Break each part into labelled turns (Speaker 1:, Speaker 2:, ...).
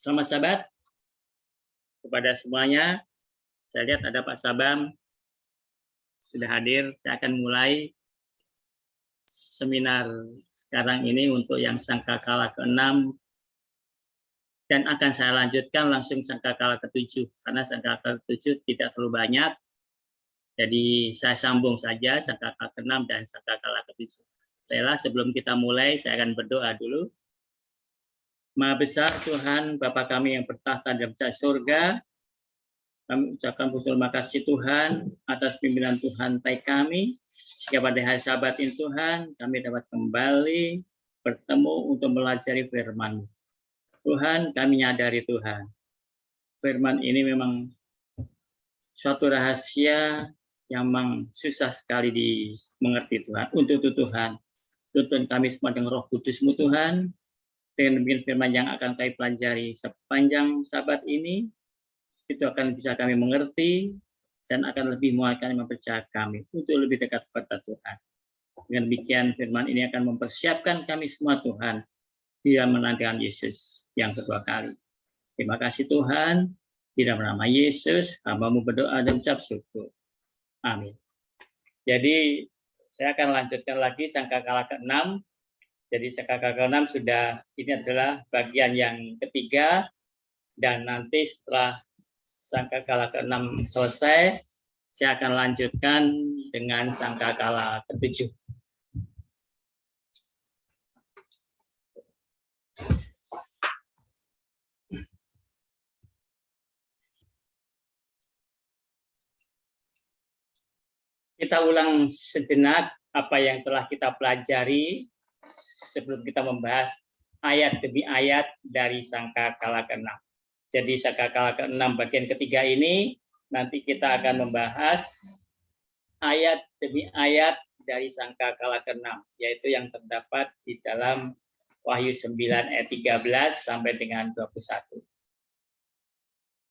Speaker 1: Selamat Sabat kepada semuanya. Saya lihat ada Pak Sabam sudah hadir. Saya akan mulai seminar sekarang ini untuk yang sangkakala ke-6 dan akan saya lanjutkan langsung sangkakala ke-7 karena sangkakala ke-7 tidak terlalu banyak. Jadi saya sambung saja sangkakala ke-6 dan sangkakala ke-7. Baiklah, sebelum kita mulai saya akan berdoa dulu. Maha besar Tuhan, Bapa kami yang bertahta di surga, kami ucapkan terima kasih Tuhan atas pimpinan Tuhan baik kami, sehingga pada hari Sabat ini Tuhan, kami dapat kembali bertemu untuk melajari firman. Tuhan, kami menyadari Tuhan, firman ini memang suatu rahasia yang memang susah sekali dimengerti Tuhan. Untuk itu Tuhan, tuntun kami semua dengan Roh Kudus-Mu Tuhan, dengan demikian firman yang akan kami pelajari sepanjang Sabat ini, itu akan bisa kami mengerti dan akan lebih menguatkan mempercayai kami untuk lebih dekat kepada Tuhan. Dengan demikian firman ini akan mempersiapkan kami semua Tuhan dia menantikan Yesus yang kedua kali. Terima kasih Tuhan, di dalam nama Yesus hamba-Mu berdoa dan ucap syukur. Amin. Jadi saya akan lanjutkan lagi sangkakala ke-6. Jadi sangkakala ke-6 sudah, ini adalah bagian yang ketiga, dan nanti setelah sangkakala ke-6 selesai, saya akan lanjutkan dengan sangkakala ke-7. Kita ulang sejenak apa yang telah kita pelajari sebelum kita membahas ayat demi ayat dari sangkakala ke-6. Jadi sangkakala ke-6 bagian ketiga ini nanti kita akan membahas ayat demi ayat dari sangkakala ke-6, yaitu yang terdapat di dalam Wahyu 9 ayat 13 sampai dengan 21.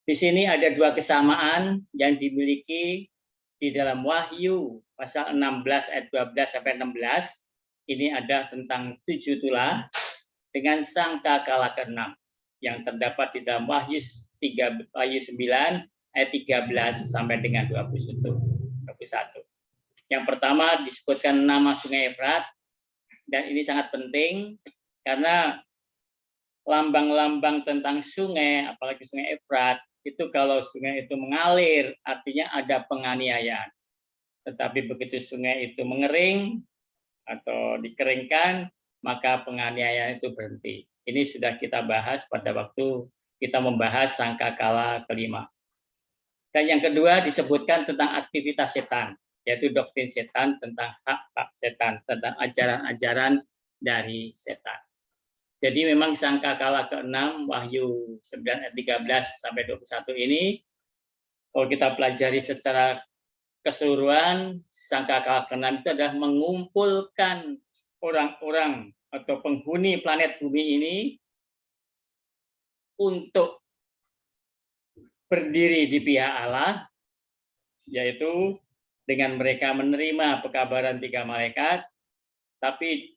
Speaker 1: Di sini ada dua kesamaan yang dimiliki di dalam Wahyu pasal 16 ayat 12 sampai 16. Ini ada tentang 7 tulah dengan sangkakala ke-6 yang terdapat di dalam Wahyu 9 ayat 13 sampai dengan 21. Yang pertama disebutkan nama Sungai Efrat, dan ini sangat penting karena lambang-lambang tentang sungai, apalagi Sungai Efrat, itu kalau sungai itu mengalir artinya ada penganiayaan. Tetapi begitu sungai itu mengering atau dikeringkan, maka penganiayaan itu berhenti. Ini sudah kita bahas pada waktu kita membahas sangkakala ke-5. Dan yang kedua disebutkan tentang aktivitas setan, yaitu doktrin setan, tentang hak-hak setan, tentang ajaran-ajaran dari setan. Jadi memang sangkakala ke-6 Wahyu 9 ayat 13 sampai 21 ini, kalau kita pelajari secara keseluruhan, sangkakala ke-6 itu adalah mengumpulkan orang-orang atau penghuni planet bumi ini untuk berdiri di pihak Allah, yaitu dengan mereka menerima pekabaran 3 malaikat, tapi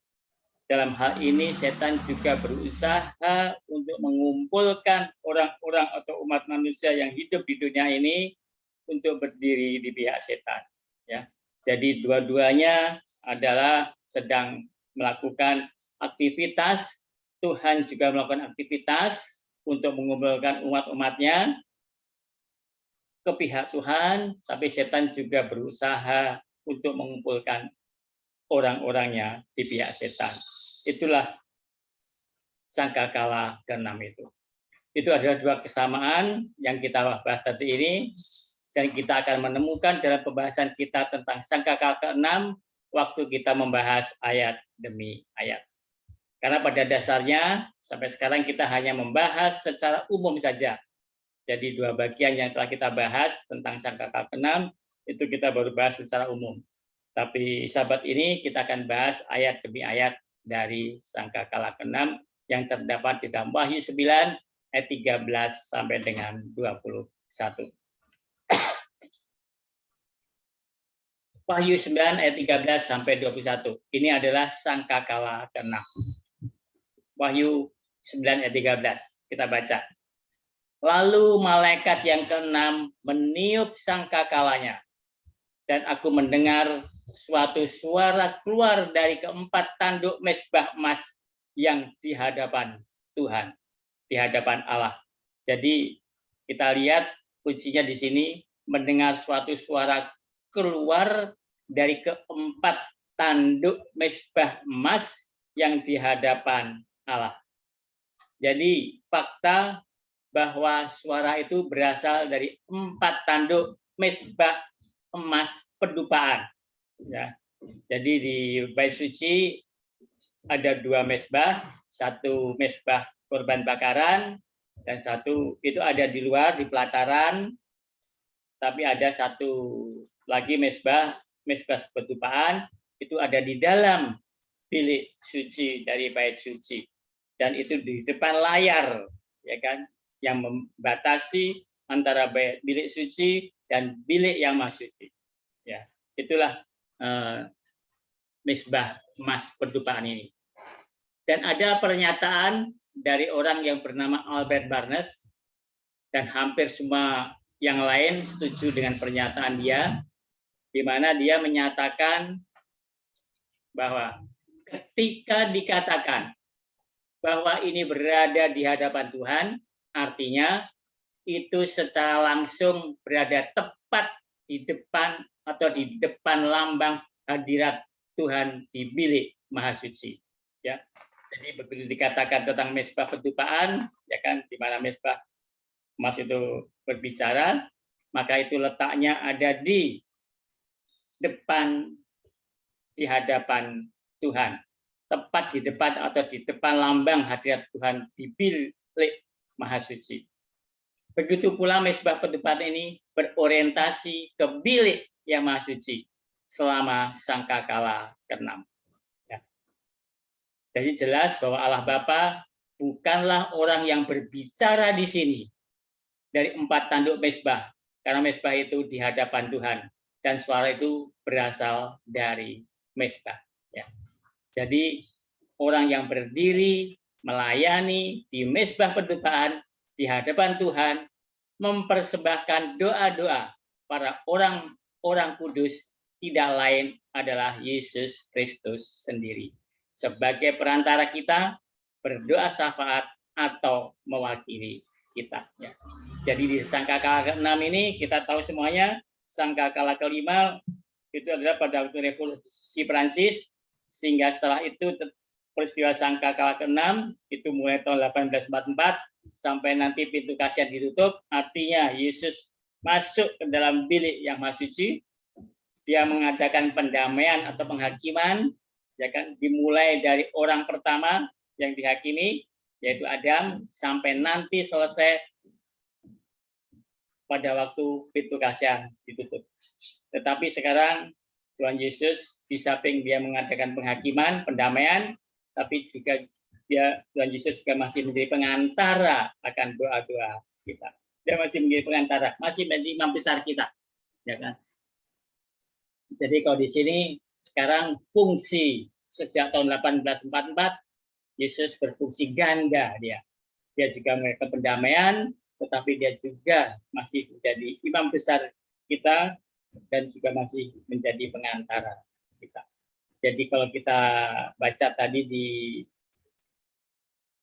Speaker 1: dalam hal ini setan juga berusaha untuk mengumpulkan orang-orang atau umat manusia yang hidup di dunia ini untuk berdiri di pihak setan. Ya, jadi dua-duanya adalah sedang melakukan aktivitas. Tuhan juga melakukan aktivitas untuk mengumpulkan umat-umatnya ke pihak Tuhan, tapi setan juga berusaha untuk mengumpulkan orang-orangnya di pihak setan. Itulah sangkakala ke-6 itu. Itu adalah dua kesamaan yang kita bahas tadi ini, dan kita akan menemukan dalam pembahasan kita tentang sangkakala ke-6 waktu kita membahas ayat demi ayat. Karena pada dasarnya sampai sekarang kita hanya membahas secara umum saja. Jadi dua bagian yang telah kita bahas tentang sangkakala ke-6 itu kita baru bahas secara umum. Tapi Sabat ini kita akan bahas ayat demi ayat dari sangkakala ke-6 yang terdapat di dalam Wahyu 9 ayat 13 sampai dengan 21. Wahyu 9 ayat 13 sampai 21. Ini adalah sangkakala ke-6. Wahyu 9 ayat 13. Kita baca. Lalu malaikat yang keenam meniup sangkakalanya, dan aku mendengar suatu suara keluar dari keempat tanduk mezbah emas yang di hadapan Tuhan, di hadapan Allah. Jadi kita lihat kuncinya di sini, mendengar suatu suara keluar dari keempat tanduk mezbah emas yang di hadapan Allah. Jadi fakta bahwa suara itu berasal dari 4 tanduk mezbah emas pedupaan. Ya. Jadi di bait suci ada 2 mezbah, 1 mezbah korban bakaran dan 1 itu ada di luar di pelataran, tapi ada 1 lagi mezbah pedupaan itu ada di dalam bilik suci dari bait suci, dan itu di depan layar, ya kan, yang membatasi antara bilik suci dan bilik yang maha suci. Ya, itulah mezbah emas pedupaan ini. Dan ada pernyataan dari orang yang bernama Albert Barnes, dan hampir semua yang lain setuju dengan pernyataan dia, di mana dia menyatakan bahwa ketika dikatakan bahwa ini berada di hadapan Tuhan, artinya itu secara langsung berada tepat di depan atau di depan lambang hadirat Tuhan di bilik maha suci. Ya, jadi begitu dikatakan tentang mezbah pedupaan, ya kan, di mana mezbah emas itu berbicara, maka itu letaknya ada di depan, di hadapan Tuhan, tepat di depan atau di depan lambang hadirat Tuhan di bilik maha suci. Begitu pula mezbah pedupaan ini berorientasi ke bilik yang maha suci selama sangkakala ke-6. Ya. Jadi jelas bahwa Allah Bapa bukanlah orang yang berbicara di sini dari 4 tanduk mezbah, karena mezbah itu di hadapan Tuhan dan suara itu berasal dari mezbah. Ya. Jadi orang yang berdiri melayani di mezbah pedupaan di hadapan Tuhan mempersembahkan doa-doa para orang kudus tidak lain adalah Yesus Kristus sendiri sebagai perantara kita berdoa syafaat atau mewakili kita. Ya. Jadi di sangkakala ke-6 ini kita tahu semuanya, sangkakala ke-5 itu adalah pada waktu revolusi Prancis, sehingga setelah itu peristiwa sangkakala ke-6 itu mulai tahun 1844 sampai nanti pintu kasihan ditutup, artinya Yesus masuk ke dalam bilik yang maha suci, dia mengadakan pendamaian atau penghakiman, ya kan, dimulai dari orang pertama yang dihakimi yaitu Adam sampai nanti selesai pada waktu pintu kasihan ditutup. Tetapi sekarang Tuhan Yesus di samping dia mengadakan penghakiman, pendamaian, tapi juga Tuhan Yesus juga masih menjadi pengantara akan doa-doa kita. Dia masih menjadi pengantara, masih menjadi imam besar kita, ya kan? Jadi kalau di sini sekarang fungsi sejak tahun 1844 Yesus berfungsi ganda dia. Dia juga melakukan pendamaian, tetapi dia juga masih menjadi imam besar kita dan juga masih menjadi pengantara kita. Jadi kalau kita baca tadi di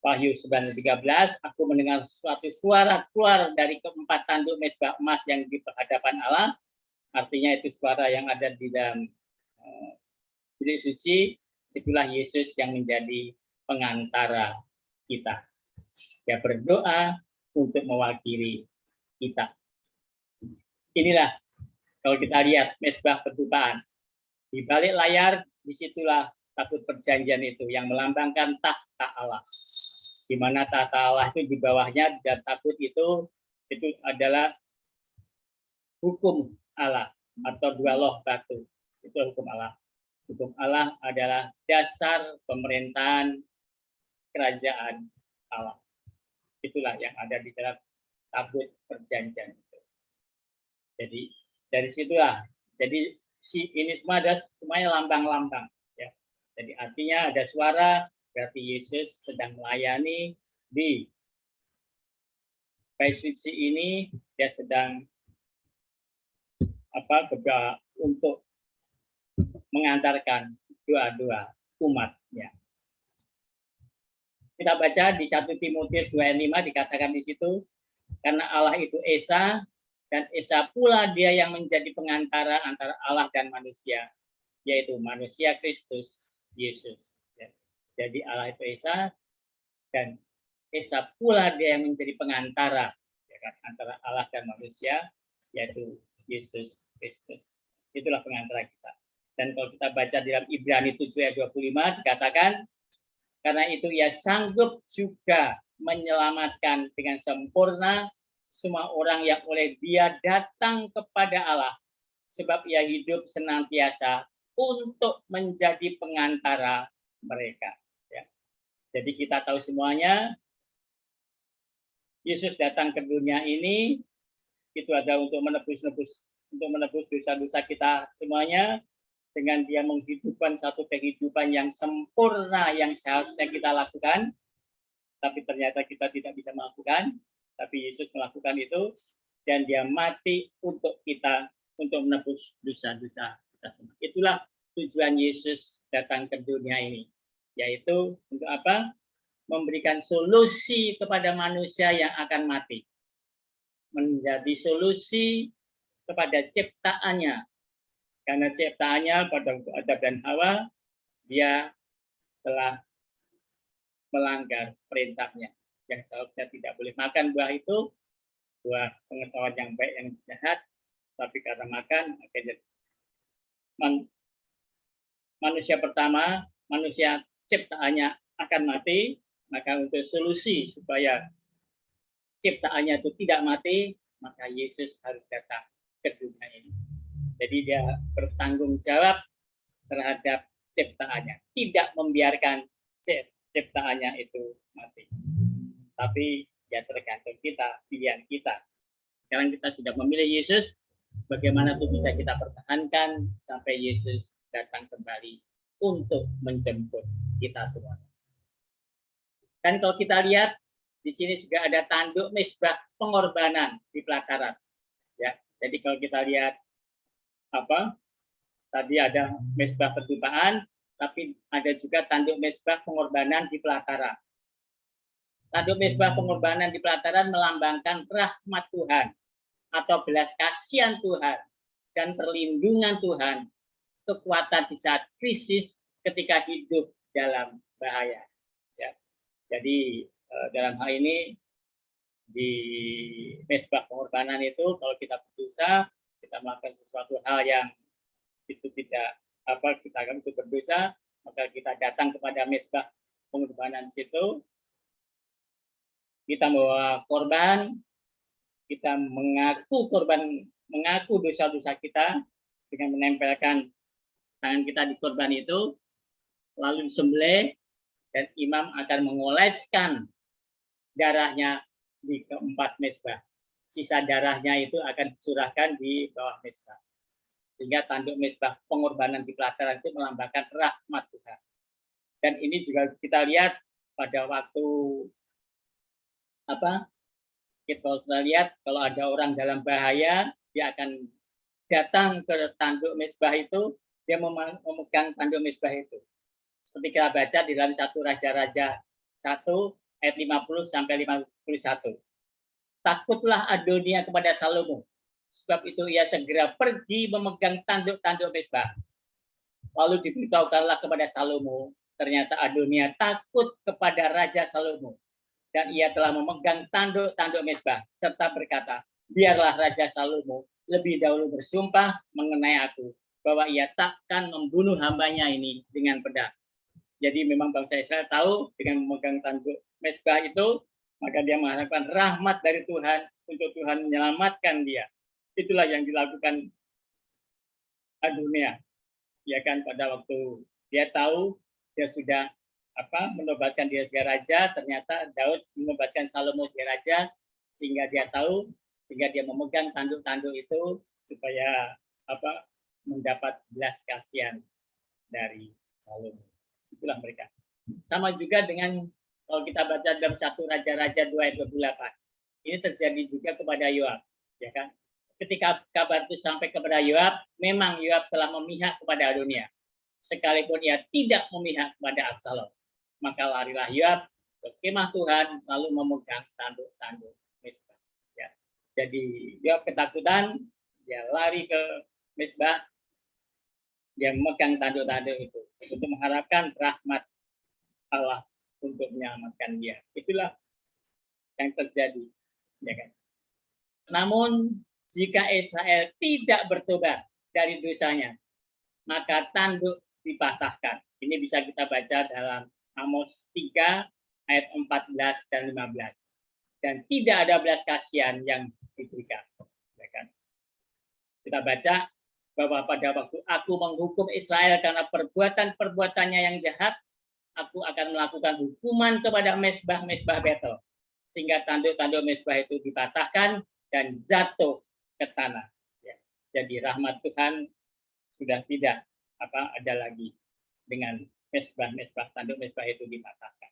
Speaker 1: Wahyu 9:13, aku mendengar suatu suara keluar dari keempat tanduk mezbah emas yang di hadapan Allah. Artinya itu suara yang ada di dalam bilik suci, itulah Yesus yang menjadi pengantara kita. Dia berdoa untuk mewakili kita. Inilah kalau kita lihat mezbah pedupaan. Di balik layar, disitulah tabut perjanjian itu yang melambangkan tahta Allah. Di mana tahta Allah itu di bawahnya dan tabut itu adalah hukum Allah atau 2 loh batu. Itu hukum Allah. Hukum Allah adalah dasar pemerintahan kerajaan Allah. Itulah yang ada di dalam tabut perjanjian itu. Jadi dari situlah. Jadi ini semua ada semuanya lambang-lambang. Ya. Jadi artinya ada suara, berarti Yesus sedang melayani di bait suci ini dia sedang untuk mengantarkan doa-doa umatnya. Kita baca di 1 Timotius 2 ayat 5 dikatakan di situ, karena Allah itu Esa, dan Esa pula dia yang menjadi pengantara antara Allah dan manusia, yaitu manusia Kristus Yesus. Jadi Allah itu Esa, dan Esa pula dia yang menjadi pengantara antara Allah dan manusia, yaitu Yesus Kristus. Itulah pengantara kita. Dan kalau kita baca di dalam Ibrani 7 ayat 25 dikatakan, karena itu ia sanggup juga menyelamatkan dengan sempurna semua orang yang oleh dia datang kepada Allah, sebab ia hidup senantiasa untuk menjadi pengantara mereka. Ya. Jadi kita tahu semuanya, Yesus datang ke dunia ini itu ada untuk menebus dosa-dosa kita semuanya, dengan dia menghidupkan satu kehidupan yang sempurna yang seharusnya kita lakukan, tapi ternyata kita tidak bisa melakukan, tapi Yesus melakukan itu, dan dia mati untuk kita, untuk menebus dosa-dosa kita semua. Itulah tujuan Yesus datang ke dunia ini, yaitu untuk apa? Memberikan solusi kepada manusia yang akan mati, menjadi solusi kepada ciptaannya. Karena ciptaannya pada Adam dan Hawa, dia telah melanggar perintahnya. Yang seharusnya tidak boleh makan buah itu, buah pengetahuan yang baik yang jahat, tapi karena makan, akhirnya manusia pertama, manusia ciptaannya akan mati, maka untuk solusi supaya ciptaannya itu tidak mati, maka Yesus harus datang ke dunia ini. Jadi dia bertanggung jawab terhadap ciptaannya, tidak membiarkan ciptaannya itu mati. Tapi ya tergantung kita, pilihan kita. Sekarang kita sudah memilih Yesus, bagaimana itu bisa kita pertahankan sampai Yesus datang kembali untuk menjemput kita semua. Dan kalau kita lihat di sini juga ada tanduk mezbah pengorbanan di pelataran. Ya, jadi kalau kita lihat tadi ada mezbah perjumpaan, tapi ada juga tanduk mezbah pengorbanan di pelataran. Tanduk mezbah pengorbanan di pelataran melambangkan rahmat Tuhan atau belas kasihan Tuhan dan perlindungan Tuhan, kekuatan di saat krisis ketika hidup dalam bahaya. Ya. Jadi dalam hal ini di mezbah pengorbanan itu, kalau kita berdosa, kita melakukan sesuatu hal yang itu tidak kita akan itu berdosa, maka kita datang kepada mezbah pengorbanan situ, kita membawa korban, kita mengaku dosa-dosa kita dengan menempelkan tangan kita di korban itu, lalu disembelih, dan imam akan mengoleskan darahnya di keempat mezbah. Sisa darahnya itu akan dicurahkan di bawah mezbah. Sehingga tanduk mezbah pengorbanan di pelataran itu melambangkan rahmat Tuhan. Dan ini juga kita lihat pada waktu kita lihat kalau ada orang dalam bahaya, dia akan datang ke tanduk mezbah itu, dia memegang tanduk mezbah itu. Seperti kita baca di dalam 1 Raja-Raja 1 ayat 50 sampai 51. Takutlah Adonia kepada Salomo, sebab itu ia segera pergi memegang tanduk-tanduk mezbah. Lalu diberitahukanlah kepada Salomo, ternyata Adonia takut kepada Raja Salomo, dan ia telah memegang tanduk-tanduk mezbah, serta berkata, biarlah Raja Salomo lebih dahulu bersumpah mengenai aku, bahwa ia takkan membunuh hambanya ini dengan pedang. Jadi memang bangsa Israel tahu dengan memegang tanduk mezbah itu, maka dia mengharapkan rahmat dari Tuhan untuk Tuhan menyelamatkan dia. Itulah yang dilakukan Adonia. Ya kan, pada waktu dia tahu dia sudah menobatkan dia sebagai raja, ternyata Daud menobatkan Salomo sebagai raja, sehingga dia tahu, sehingga dia memegang tanduk-tanduk itu supaya mendapat belas kasihan dari Salomo. Itulah mereka. Sama juga dengan kalau kita baca dalam 1 Raja-Raja 2 ayat 28. Ini terjadi juga kepada Yoab, ya kan? Ketika kabar itu sampai kepada Yoab, memang Yoab telah memihak kepada Adonia, sekalipun ia tidak memihak kepada Absalom. Maka larilah Yoab ke kemah Tuhan, lalu memegang tanduk-tanduk Mezbah. Ya. Jadi Yoab ketakutan, dia lari ke Mezbah, dia memegang tanduk-tanduk itu untuk mengharapkan rahmat Allah untuk menyelamatkan dia. Itulah yang terjadi, ya kan? Namun jika Israel tidak bertobat dari dosanya, maka tanduk dipatahkan. Ini bisa kita baca dalam Amos 3 ayat 14 dan 15. Dan tidak ada belas kasihan yang diberikan. Ya kan? Kita baca bahwa pada waktu aku menghukum Israel karena perbuatan-perbuatannya yang jahat, aku akan melakukan hukuman kepada mezbah-mezbah Betel, sehingga tanduk-tanduk mezbah itu dipatahkan dan jatuh ke tanah. Ya. Jadi rahmat Tuhan sudah tidak ada lagi dengan mezbah-mezbah, tanduk mezbah itu dipatahkan.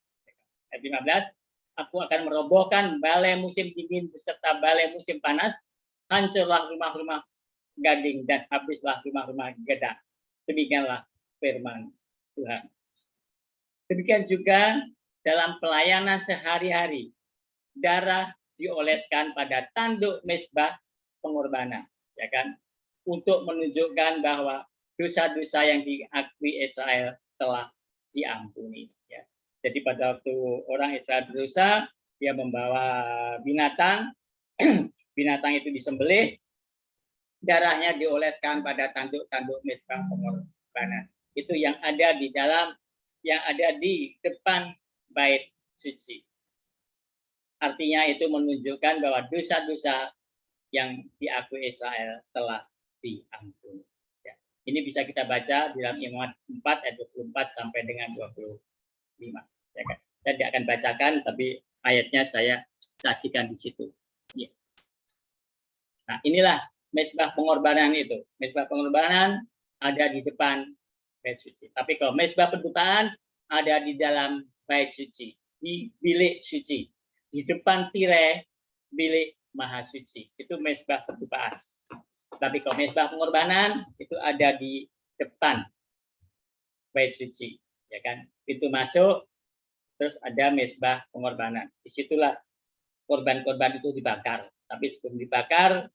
Speaker 1: Ayat 15, aku akan merobohkan balai musim dingin beserta balai musim panas, hancurlah rumah-rumah gading dan habislah rumah-rumah gedang. Demikianlah firman Tuhan. Demikian juga dalam pelayanan sehari-hari, darah dioleskan pada tanduk mezbah pengorbanan, ya kan? Untuk menunjukkan bahwa dosa-dosa yang diakui Israel telah diampuni. Ya. Jadi pada waktu orang Israel berdosa, dia membawa binatang, binatang itu disembelih, darahnya dioleskan pada tanduk-tanduk mezbah pengorbanan. Itu yang ada di depan bait suci. Artinya itu menunjukkan bahwa dosa-dosa yang diakui Israel telah diampuni. Ya. Ini bisa kita baca di dalam Imamat 4 ayat 24 sampai dengan 25. Ya kan? Saya tidak akan bacakan, tapi ayatnya saya sajikan di situ. Ya. Nah, inilah mezbah pengorbanan itu. Mezbah pengorbanan ada di depan bait suci. Tapi kalau mezbah pendupaan ada di dalam bait suci, di bilik suci, di depan tirai bilik maha suci. Itu mezbah pendupaan. Tapi kalau mezbah pengorbanan itu ada di depan bait suci, ya kan? Pintu masuk, terus ada mezbah pengorbanan. Disitulah korban-korban itu dibakar. Tapi sebelum dibakar,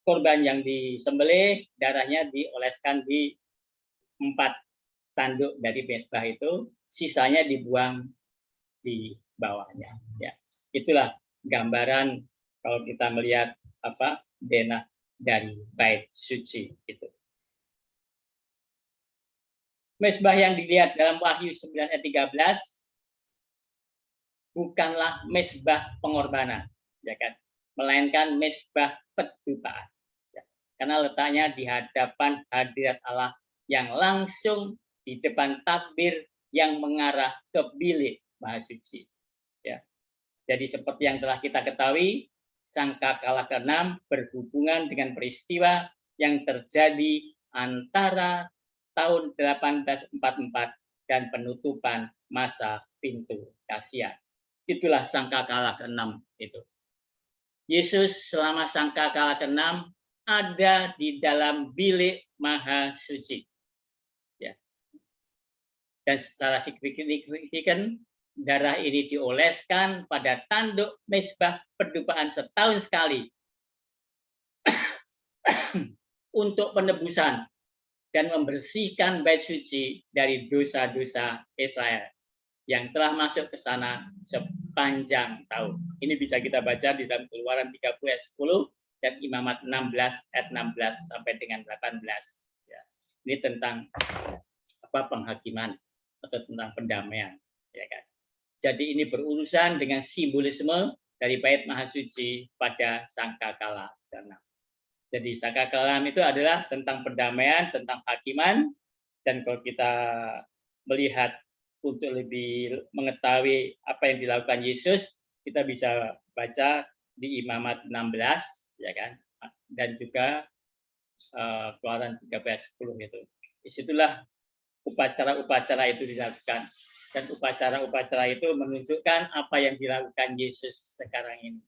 Speaker 1: korban yang disembelih, darahnya dioleskan di 4 tanduk dari mezbah itu, sisanya dibuang di bawahnya. Ya, itulah gambaran kalau kita melihat denah dari bait suci itu. Mezbah yang dilihat dalam Wahyu 9 ayat 13 bukanlah mezbah pengorbanan, ya kan? Melainkan mezbah pendupaan. Karena letaknya di hadapan hadirat Allah yang langsung di depan tabir yang mengarah ke bilik maha suci. Ya. Jadi seperti yang telah kita ketahui, sangkakala ke-6 berhubungan dengan peristiwa yang terjadi antara tahun 1844 dan penutupan masa pintu Kasian. Itulah sangkakala ke-6 itu. Yesus selama sangkakala ke-6 ada di dalam bilik maha suci. Ya. Dan secara signifikan darah ini dioleskan pada tanduk mezbah pendupaan setahun sekali untuk penebusan dan membersihkan bait suci dari dosa-dosa Israel yang telah masuk ke sana sepanjang tahun. Ini bisa kita baca di dalam Keluaran 30 ayat 10 dan Imamat 16 ayat 16 sampai dengan 18. Ya. Ini tentang penghakiman atau tentang pendamaian, ya kan. Jadi ini berurusan dengan simbolisme dari bait maha suci pada sangkakala ke-6. Jadi sangkakala itu adalah tentang pendamaian, tentang hakiman, dan kalau kita melihat untuk lebih mengetahui apa yang dilakukan Yesus, kita bisa baca di Imamat 16, ya kan, dan juga Keluaran 13:10 itu. Disitulah upacara-upacara itu dilakukan, dan upacara-upacara itu menunjukkan apa yang dilakukan Yesus sekarang ini.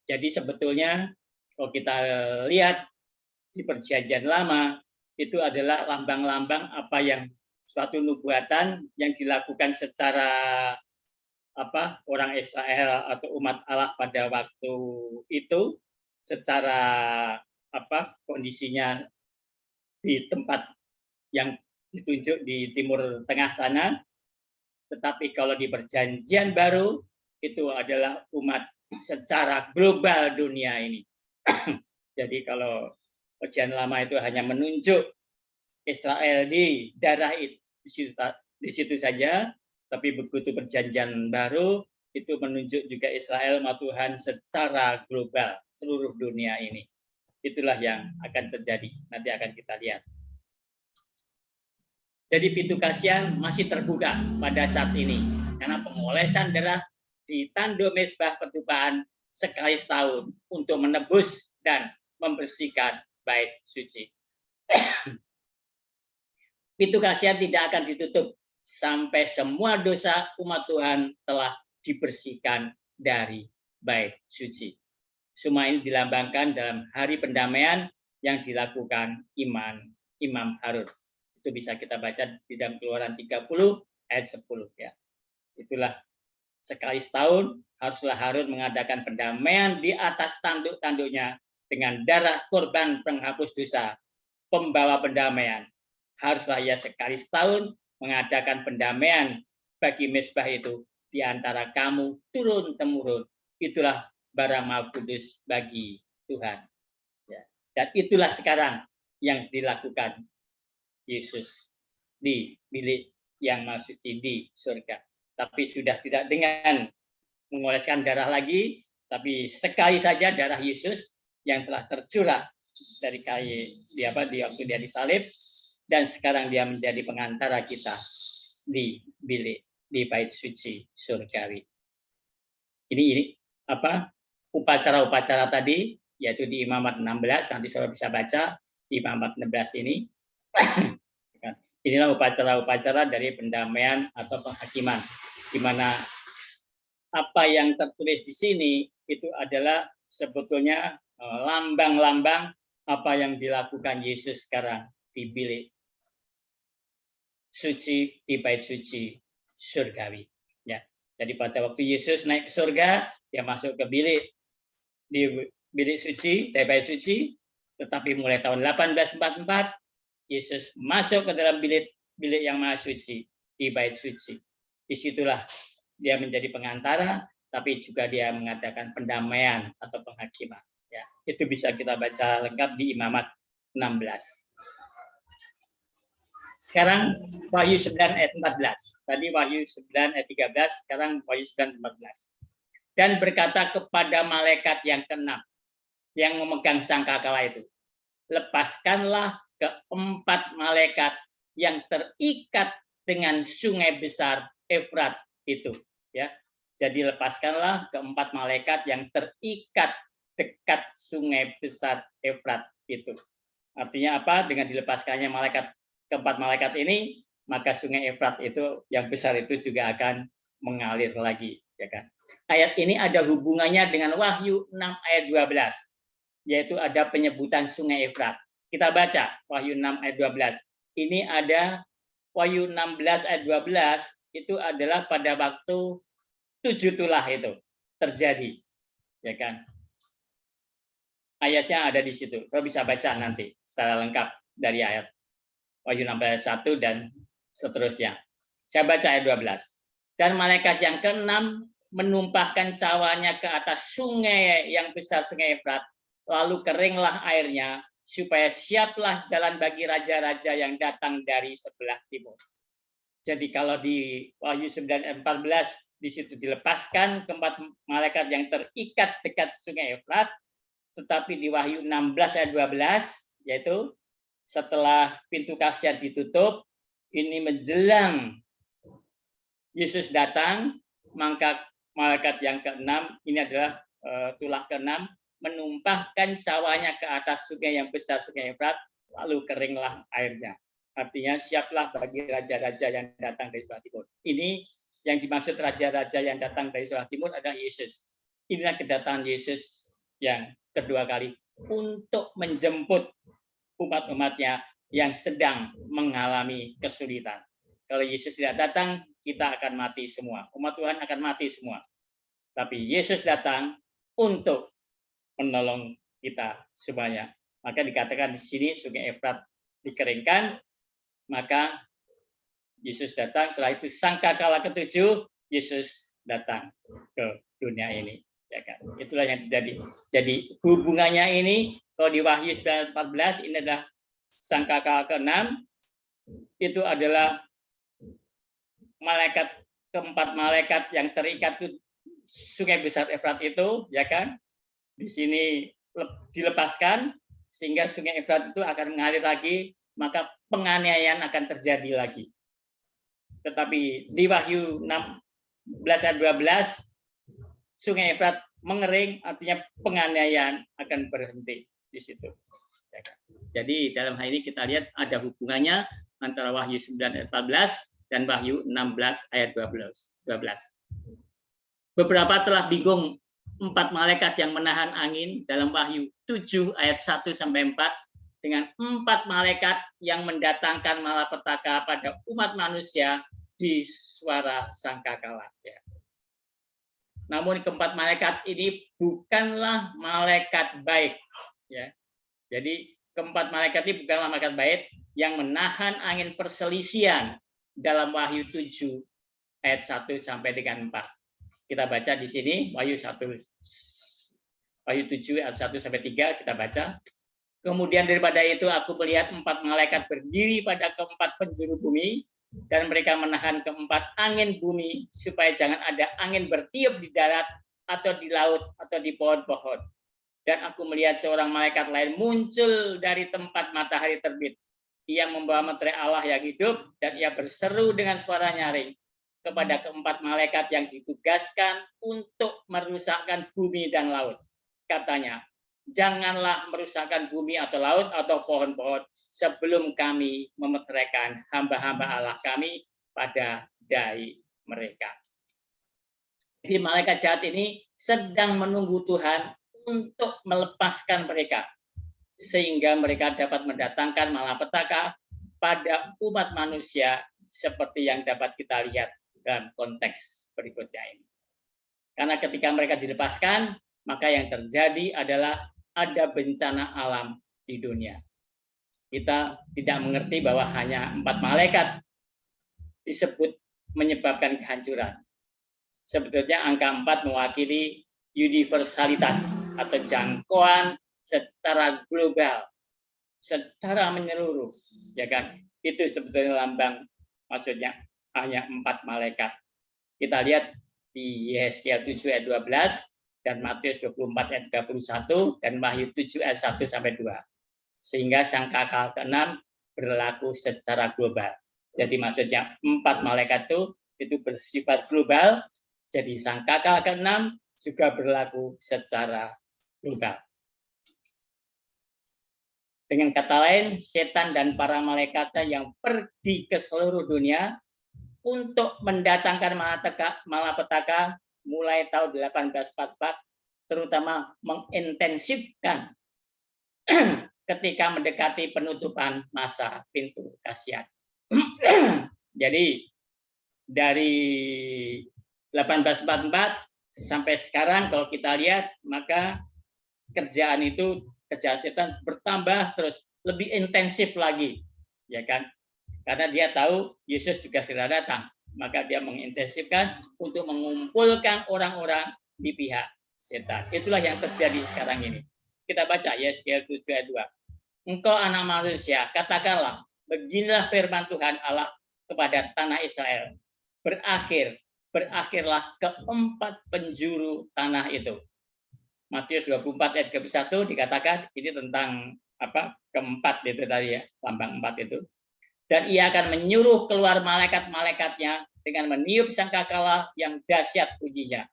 Speaker 1: Jadi sebetulnya kalau kita lihat di Perjanjian Lama itu adalah lambang-lambang apa yang suatu nubuatan yang dilakukan secara orang Israel atau umat Allah pada waktu itu secara kondisinya di tempat yang ditunjuk di Timur Tengah sana. Tetapi kalau di Perjanjian Baru itu adalah umat secara global dunia ini. Jadi kalau Perjanjian Lama itu hanya menunjuk Israel di daerah itu, di situ saja, tapi begitu Perjanjian Baru itu menunjuk juga Israel sama Tuhan secara global seluruh dunia ini. Itulah yang akan terjadi. Nanti akan kita lihat. Jadi pintu kasihan masih terbuka pada saat ini karena pengolesan darah di tanduk mezbah pertumpahan sekali setahun untuk menebus dan membersihkan bait suci. Pintu kasihan tidak akan ditutup sampai semua dosa umat Tuhan telah dibersihkan dari bait suci. Semua ini dilambangkan dalam hari pendamaian yang dilakukan Imam Harun. Itu bisa kita baca di dalam Keluaran 30 ayat 10 ya. Itulah sekali setahun haruslah Harun mengadakan pendamaian di atas tanduk-tanduknya dengan darah korban penghapus dosa, pembawa pendamaian. Haruslah ia sekali setahun mengadakan pendamaian bagi mezbah itu di antara kamu turun-temurun. Itulah barang maha kudus bagi Tuhan. Ya. Dan itulah sekarang yang dilakukan Yesus di bilik yang maha suci di surga. Tapi sudah tidak dengan mengoleskan darah lagi, tapi sekali saja darah Yesus yang telah tercurah dari kayu di waktu dia disalib, dan sekarang dia menjadi pengantara kita di bilik di bait suci surgawi. Ini upacara-upacara tadi, yaitu di Imamat 16, nanti saudara bisa baca di Imamat 16 ini. Inilah upacara-upacara dari pendamaian atau penghakiman, di mana apa yang tertulis di sini itu adalah sebetulnya lambang-lambang apa yang dilakukan Yesus sekarang di bilik suci, di bait suci surgawi. Ya, jadi pada waktu Yesus naik ke surga, dia masuk ke bilik di bilik suci, di bait suci. Tetapi mulai tahun 1844 Yesus masuk ke dalam bilik yang maha suci, di bait suci. Disitulah dia menjadi pengantara, tapi juga dia mengadakan pendamaian atau penghakiman. Ya, itu bisa kita baca lengkap di Imamat 16. Sekarang Wahyu 9 ayat 14. Tadi Wahyu 9 ayat 13, sekarang Wahyu 9 ayat 14. Dan berkata kepada malaikat yang keenam yang memegang sangkakala itu, lepaskanlah keempat malaikat yang terikat dengan sungai besar Efrat itu, ya. Jadi lepaskanlah keempat malaikat yang terikat dekat sungai besar Efrat itu. Artinya apa? Dengan dilepaskannya keempat malaikat ini, maka sungai Efrat itu yang besar itu juga akan mengalir lagi, ya kan? Ayat ini ada hubungannya dengan Wahyu 6 ayat 12, yaitu ada penyebutan sungai Efrat. Kita baca Wahyu 6 ayat 12. Ini ada Wahyu 16 ayat 12, itu adalah pada waktu 7 tulah itu terjadi, ya kan? Ayatnya ada di situ. Saya bisa baca nanti secara lengkap dari ayat Wahyu 6 ayat 1 dan seterusnya. Saya baca ayat 12. Dan malaikat yang keenam menumpahkan cawanya ke atas sungai yang besar, sungai Efrat, lalu keringlah airnya, supaya siaplah jalan bagi raja-raja yang datang dari sebelah timur. Jadi kalau di Wahyu 9 ayat 14 di situ dilepaskan keempat malaikat yang terikat dekat sungai Efrat, tetapi di Wahyu 16 ayat 12 yaitu setelah pintu kasihan ditutup, ini menjelang Yesus datang, maka malaikat yang keenam, ini adalah tulah keenam, menumpahkan cawanya ke atas sungai yang besar, sungai Efrat, lalu keringlah airnya. Artinya siaplah bagi raja-raja yang datang dari sebelah timur. Ini yang dimaksud raja-raja yang datang dari sebelah timur adalah Yesus. Inilah kedatangan Yesus yang kedua kali untuk menjemput umat-umatnya yang sedang mengalami kesulitan. Kalau Yesus tidak datang, kita akan mati semua. Umat Tuhan akan mati semua. Tapi Yesus datang untuk menolong kita semuanya. Maka dikatakan di sini Sungai Efrat dikeringkan, maka Yesus datang. Setelah itu sangkakala ketujuh, Yesus datang ke dunia ini. Ya kan? Itulah yang terjadi. Jadi hubungannya ini, kalau di Wahyu 9:14 ini adalah sangkakala ke-6, itu adalah keempat malaikat yang terikat di Sungai besar Efrat itu, ya kan? Di sini dilepaskan sehingga Sungai Efrat itu akan mengalir lagi, maka penganiayaan akan terjadi lagi. Tetapi di Wahyu 16 ayat 12 Sungai Efrat mengering, artinya penganiayaan akan berhenti di situ. Jadi dalam hal ini kita lihat ada hubungannya antara Wahyu 9 ayat 14 dan Wahyu 16 ayat 12. Beberapa telah bingung 4 malaikat yang menahan angin dalam Wahyu 7 ayat 1 sampai 4 dengan 4 malaikat yang mendatangkan malapetaka pada umat manusia di suara sangkakala. Ya. Namun keempat malaikat ini bukanlah malaikat baik. Ya. Jadi keempat malaikat ini bukanlah malaikat baik yang menahan angin perselisihan dalam Wahyu 7 ayat 1 sampai dengan 4. Kita baca di sini Wahyu 7 ayat 1 sampai 3 kita baca. Kemudian daripada itu aku melihat 4 malaikat berdiri pada keempat penjuru bumi, dan mereka menahan keempat angin bumi supaya jangan ada angin bertiup di darat atau di laut atau di pohon-pohon. Dan aku melihat seorang malaikat lain muncul dari tempat matahari terbit. Ia membawa meterai Allah yang hidup, dan ia berseru dengan suara nyaring kepada keempat malaikat yang ditugaskan untuk merusakkan bumi dan laut. Katanya, janganlah merusakkan bumi atau laut atau pohon-pohon sebelum kami memeteraikan hamba-hamba Allah kami pada dai mereka. Jadi malaikat jahat ini sedang menunggu Tuhan untuk melepaskan mereka, sehingga mereka dapat mendatangkan malapetaka pada umat manusia seperti yang dapat kita lihat dalam konteks berikutnya ini. Karena ketika mereka dilepaskan, maka yang terjadi adalah ada bencana alam di dunia. Kita tidak mengerti bahwa hanya 4 malaikat disebut menyebabkan kehancuran. Sebetulnya angka 4 mewakili universalitas atau jangkauan secara global, secara menyeluruh, ya kan? Itu sebetulnya lambang, maksudnya hanya 4 malaikat. Kita lihat di Yesaya 7 ayat 12 dan Matius 24 ayat 31 dan Wahyu 7 ayat 1 sampai 2. Sehingga sangkakala ke-6 berlaku secara global. Jadi maksudnya 4 malaikat itu bersifat global. Jadi sangkakala ke-6 juga berlaku secara global. Dengan kata lain, setan dan para malaikatnya yang pergi ke seluruh dunia untuk mendatangkan malapetaka mulai tahun 1844, terutama mengintensifkan ketika mendekati penutupan masa pintu kasihan. Jadi dari 1844 sampai sekarang kalau kita lihat, maka kerjaan setan bertambah terus, lebih intensif lagi, ya kan? Karena dia tahu Yesus juga segera datang, maka dia mengintensifkan untuk mengumpulkan orang-orang di pihak setan. Itulah yang terjadi sekarang ini. Kita baca Yesaya 7 ayat 2. Engkau anak manusia, katakanlah, beginilah firman Tuhan Allah kepada tanah Israel. Berakhirlah keempat penjuru tanah itu. Matius 24 ayat ke-1 dikatakan ini tentang keempat itu tadi ya, lambang 4 itu. Dan ia akan menyuruh keluar malaikat-malaikatnya dengan meniup sangkakala yang dahsyat bunyinya.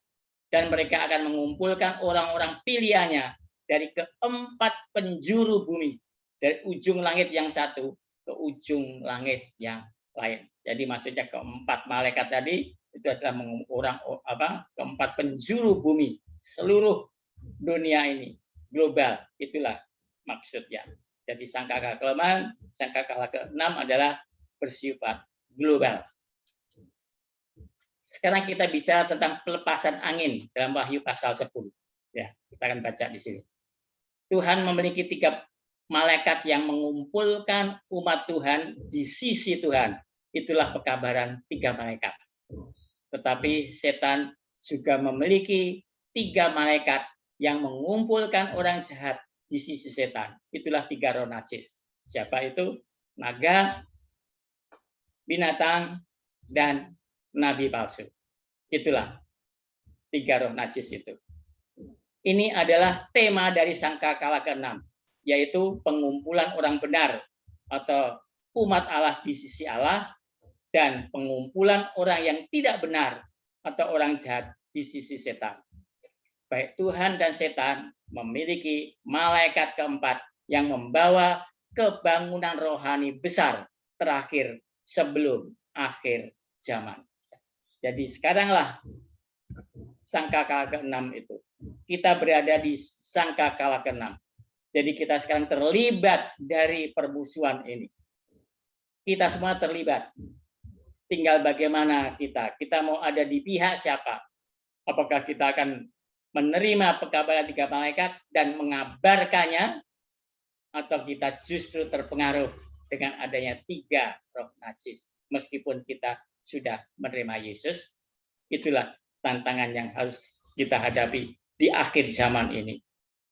Speaker 1: Dan mereka akan mengumpulkan orang-orang pilihannya dari keempat penjuru bumi, dari ujung langit yang satu ke ujung langit yang lain. Jadi maksudnya keempat malaikat tadi itu adalah keempat penjuru bumi, seluruh dunia ini, global. Itulah maksudnya. Jadi sangkakala kelemahan, sangkakala ke-6 adalah bersifat global. Sekarang kita bicara tentang pelepasan angin dalam Wahyu pasal 10. Ya, kita akan baca di sini. Tuhan memiliki 3 malaikat yang mengumpulkan umat Tuhan di sisi Tuhan. Itulah pekabaran 3 malaikat. Tetapi setan juga memiliki 3 malaikat yang mengumpulkan orang jahat di sisi setan. Itulah 3 roh najis. Siapa itu? Naga, binatang, dan nabi palsu. Itulah 3 roh najis itu. Ini adalah tema dari sangkakala ke-6, yaitu pengumpulan orang benar atau umat Allah di sisi Allah, dan pengumpulan orang yang tidak benar atau orang jahat di sisi setan. Baik Tuhan dan setan memiliki malaikat keempat yang membawa kebangunan rohani besar terakhir sebelum akhir zaman. Jadi sekaranglah sangkakala ke-6 itu. Kita berada di sangkakala ke-6. Jadi kita sekarang terlibat dari permusuhan ini. Kita semua terlibat. Tinggal bagaimana kita. Kita mau ada di pihak siapa? Apakah kita akan menerima pekabaran 3 malaikat dan mengabarkannya, atau kita justru terpengaruh dengan adanya 3 roh najis. Meskipun kita sudah menerima Yesus, itulah tantangan yang harus kita hadapi di akhir zaman ini.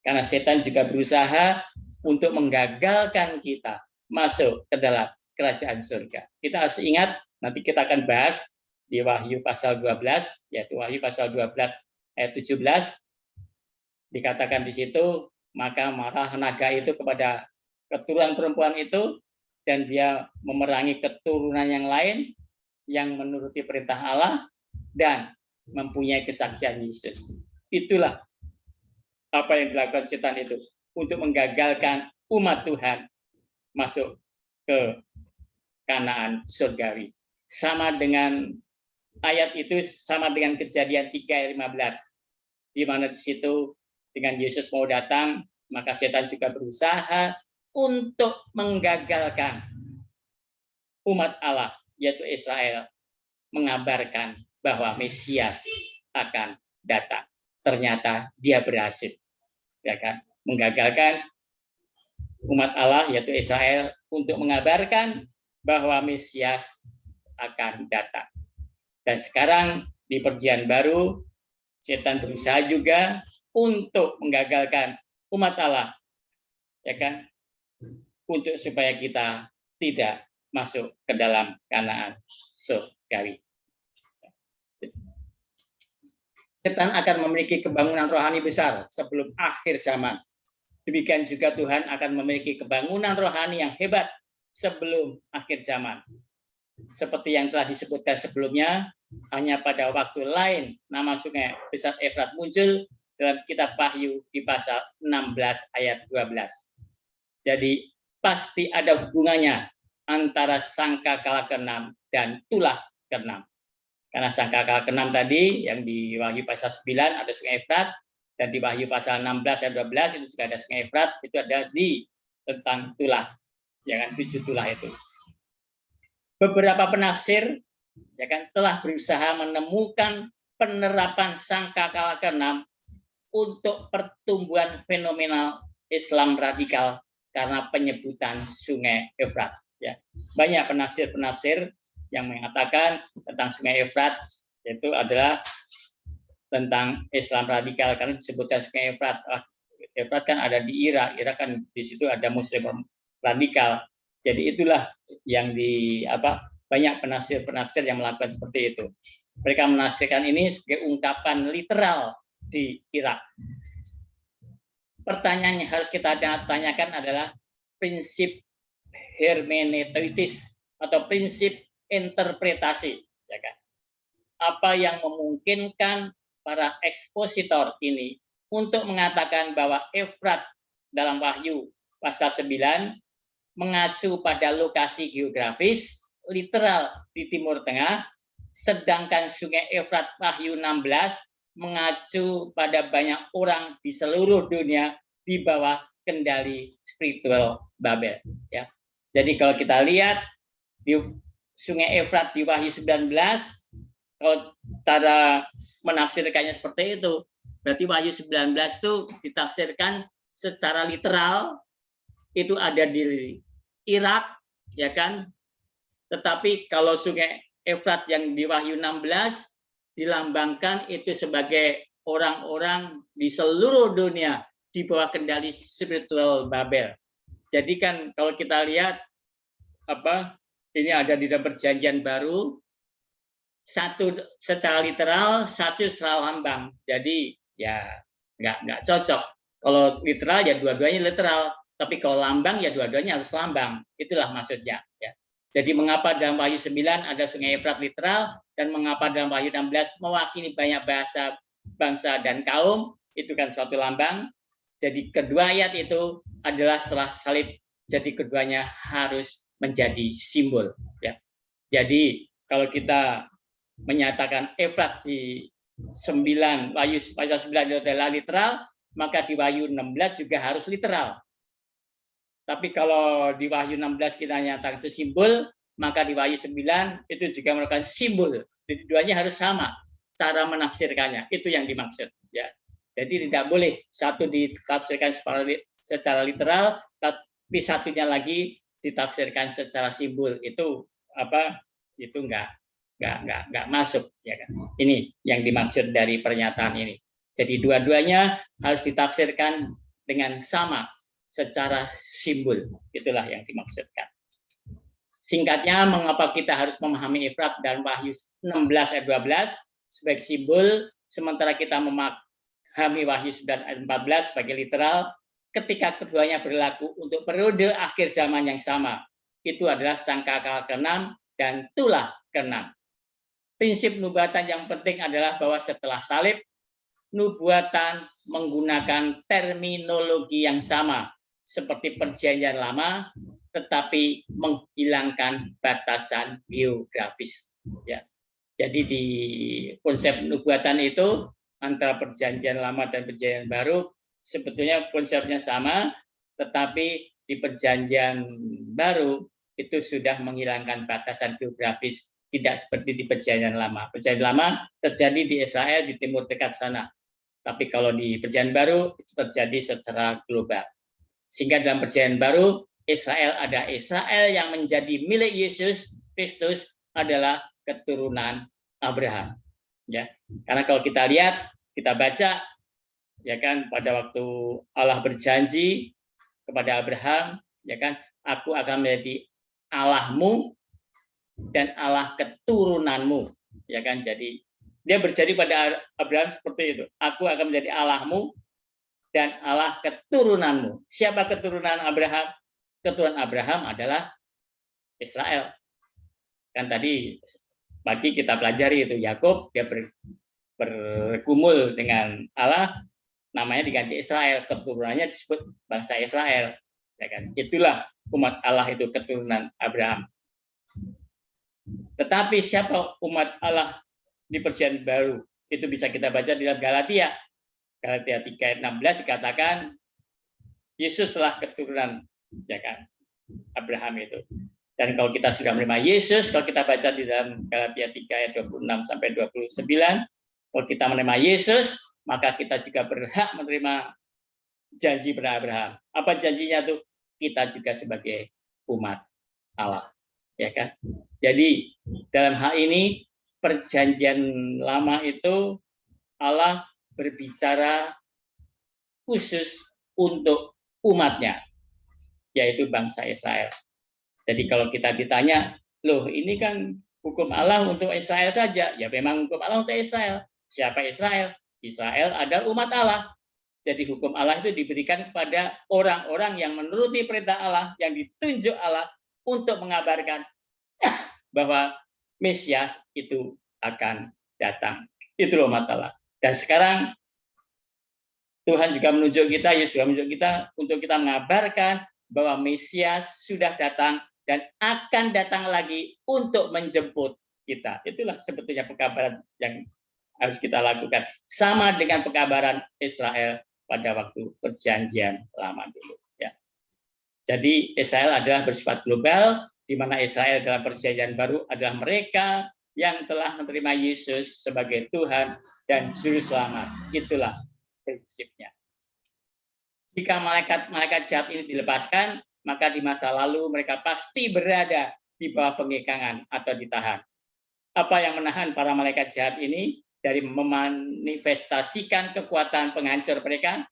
Speaker 1: Karena setan juga berusaha untuk menggagalkan kita masuk ke dalam kerajaan surga. Kita harus ingat, nanti kita akan bahas di Wahyu pasal 12, yaitu Wahyu pasal 12 ayat 17, dikatakan di situ, maka marah naga itu kepada keturunan perempuan itu, dan dia memerangi keturunan yang lain yang menuruti perintah Allah dan mempunyai kesaksian Yesus. Itulah apa yang dilakukan setan itu untuk menggagalkan umat Tuhan masuk ke Kanaan surgawi. Sama dengan ayat itu, sama dengan Kejadian 3 ayat 15, di mana di situ dengan Yesus mau datang, maka setan juga berusaha untuk menggagalkan umat Allah, yaitu Israel, mengabarkan bahwa Mesias akan datang. Ternyata dia berhasil, ya kan, menggagalkan umat Allah, yaitu Israel, untuk mengabarkan bahwa Mesias akan datang. Dan sekarang di Perjanjian Baru, setan berusaha juga untuk menggagalkan umat Allah, ya kan, untuk supaya kita tidak masuk ke dalam Kanaan surgawi. Setan akan memiliki kebangunan rohani besar sebelum akhir zaman. Demikian juga Tuhan akan memiliki kebangunan rohani yang hebat sebelum akhir zaman. Seperti yang telah disebutkan sebelumnya, hanya pada waktu lain nama sungai besar Efrat muncul dalam kitab Wahyu di pasal 16 ayat 12. Jadi pasti ada hubungannya antara sangkakala ke-6 dan tulah ke-6. Karena sangkakala ke-6 tadi yang di Wahyu pasal 9 ada sungai Efrat, dan di Wahyu pasal 16 ayat 12 itu juga ada sungai Efrat, itu ada di tentang tulah, ya kan, 7 tulah itu. Beberapa penafsir, ya kan, telah berusaha menemukan penerapan sangkakala ke-6 untuk pertumbuhan fenomenal Islam radikal karena penyebutan sungai Efrat. Ya, banyak penafsir-penafsir yang mengatakan tentang sungai Efrat, yaitu adalah tentang Islam radikal karena disebutkan sungai Efrat. Efrat kan ada di Irak, Irak kan di situ ada Muslim radikal. Jadi itulah yang banyak penafsir-penafsir yang melakukan seperti itu. Mereka menafsirkan ini sebagai ungkapan literal di Irak. Pertanyaan yang harus kita tanyakan adalah prinsip hermeneutis atau prinsip interpretasi, ya kan? Apa yang memungkinkan para ekspositor ini untuk mengatakan bahwa Efrat dalam Wahyu pasal 9 mengacu pada lokasi geografis literal di Timur Tengah, sedangkan sungai Efrat Wahyu 16 mengacu pada banyak orang di seluruh dunia di bawah kendali spiritual Babel. Ya. Jadi kalau kita lihat di Sungai Efrat di Wahyu 19, kalau cara menafsirkannya seperti itu, berarti Wahyu 19 itu ditafsirkan secara literal, itu ada di Irak, ya kan? Tetapi kalau Sungai Efrat yang di Wahyu 16 dilambangkan itu sebagai orang-orang di seluruh dunia di bawah kendali spiritual Babel. Jadi kan kalau kita lihat ini ada di dalam Perjanjian Baru, satu secara literal, satu secara lambang. Jadi ya nggak cocok. Kalau literal ya dua-duanya literal, tapi kalau lambang ya dua-duanya harus lambang. Itulah maksudnya. Ya. Jadi mengapa dalam Wahyu 9 ada Sungai Efrat literal, dan mengapa dalam Wahyu 16 mewakili banyak bahasa, bangsa, dan kaum, itu kan suatu lambang. Jadi kedua ayat itu adalah setelah salib, jadi keduanya harus menjadi simbol. Ya. Jadi kalau kita menyatakan Efrat di 9, Wahyu 9 adalah literal, maka di Wahyu 16 juga harus literal. Tapi kalau di Wahyu 16 kita nyatakan itu simbol, maka di Wahyu 9 itu juga merupakan simbol. Jadi duanya harus sama cara menafsirkannya. Itu yang dimaksud. Ya. Jadi tidak boleh satu ditafsirkan secara literal, tapi satunya lagi ditafsirkan secara simbol. Itu Itu nggak masuk. Ya kan? Ini yang dimaksud dari pernyataan ini. Jadi dua-duanya harus ditafsirkan dengan sama secara simbol. Itulah yang dimaksudkan. Singkatnya, mengapa kita harus memahami Efrat dan Wahyu 16 ayat 12 sebagai simbol, sementara kita memahami Wahyu 9 ayat 14 sebagai literal, ketika keduanya berlaku untuk periode akhir zaman yang sama. Itu adalah sangkakala ke-6 dan tulah ke-6. Prinsip nubuatan yang penting adalah bahwa setelah salib, nubuatan menggunakan terminologi yang sama seperti Perjanjian Lama, tetapi menghilangkan batasan geografis. Ya. Jadi di konsep nubuatan itu antara Perjanjian Lama dan Perjanjian Baru sebetulnya konsepnya sama, tetapi di Perjanjian Baru itu sudah menghilangkan batasan geografis, tidak seperti di Perjanjian Lama. Perjanjian Lama terjadi di Israel di timur dekat sana, tapi kalau di Perjanjian Baru itu terjadi secara global. Sehingga dalam Perjanjian Baru, Israel ada Israel yang menjadi milik Yesus Kristus adalah keturunan Abraham. Ya, karena kalau kita lihat, kita baca, ya kan, pada waktu Allah berjanji kepada Abraham, ya kan, aku akan menjadi Allahmu dan Allah keturunanmu, ya kan. Jadi dia berjanji pada Abraham seperti itu, aku akan menjadi Allahmu dan Allah keturunanmu. Siapa keturunan Abraham? Keturunan Abraham adalah Israel. Kan tadi pagi kita pelajari itu Yakub, dia bergumul dengan Allah, namanya diganti Israel, keturunannya disebut bangsa Israel. Ya kan? Itulah umat Allah, itu keturunan Abraham. Tetapi siapa umat Allah di Perjanjian Baru? Itu bisa kita baca di dalam Galatia. Galatia 3 ayat 16 dikatakan Yesus adalah keturunan, ya kan, Abraham itu. Dan kalau kita sudah menerima Yesus, kalau kita baca di dalam Galatia 3 ayat 26 sampai 29, kalau kita menerima Yesus, maka kita juga berhak menerima janji pada Abraham. Apa janjinya tuh? Kita juga sebagai umat Allah, ya kan? Jadi dalam hal ini Perjanjian Lama itu Allah berbicara khusus untuk umatnya, yaitu bangsa Israel. Jadi kalau kita ditanya, loh ini kan hukum Allah untuk Israel saja, ya memang hukum Allah untuk Israel. Siapa Israel? Israel adalah umat Allah. Jadi hukum Allah itu diberikan kepada orang-orang yang menuruti perintah Allah, yang ditunjuk Allah untuk mengabarkan bahwa Mesias itu akan datang. Itu loh umat Allah. Dan sekarang Tuhan juga menunjuk kita, Yesus juga menunjuk kita untuk kita mengabarkan bahwa Mesias sudah datang dan akan datang lagi untuk menjemput kita. Itulah sebetulnya pekabaran yang harus kita lakukan. Sama dengan pekabaran Israel pada waktu perjanjian lama dulu. Ya. Jadi Israel adalah bersifat global, di mana Israel dalam perjanjian baru adalah mereka yang telah menerima Yesus sebagai Tuhan dan Juru Selamat. Itulah prinsipnya. Jika malaikat-malaikat jahat ini dilepaskan, maka di masa lalu mereka pasti berada di bawah pengekangan atau ditahan. Apa yang menahan para malaikat jahat ini dari memanifestasikan kekuatan penghancur mereka?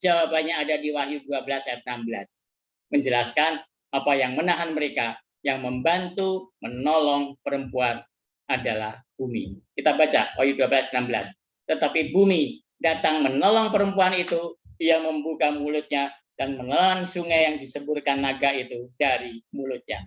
Speaker 1: Jawabannya ada di Wahyu 12 ayat 16. Menjelaskan apa yang menahan mereka, yang membantu menolong perempuan adalah bumi. Kita baca Wahyu 12 16. Tetapi bumi datang menolong perempuan itu, ia membuka mulutnya dan menelan sungai yang disemburkan naga itu dari mulutnya.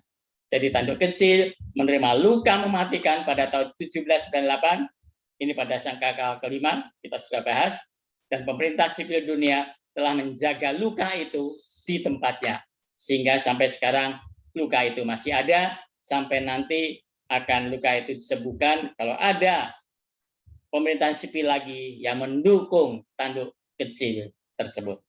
Speaker 1: Jadi tanduk kecil menerima luka mematikan pada tahun 1798. Ini pada sangkakala kelima, kita sudah bahas. Dan pemerintah sipil dunia telah menjaga luka itu di tempatnya. Sehingga sampai sekarang luka itu masih ada, sampai nanti akan luka itu disembuhkan kalau ada pemerintahan sipil lagi yang mendukung tanduk kecil tersebut.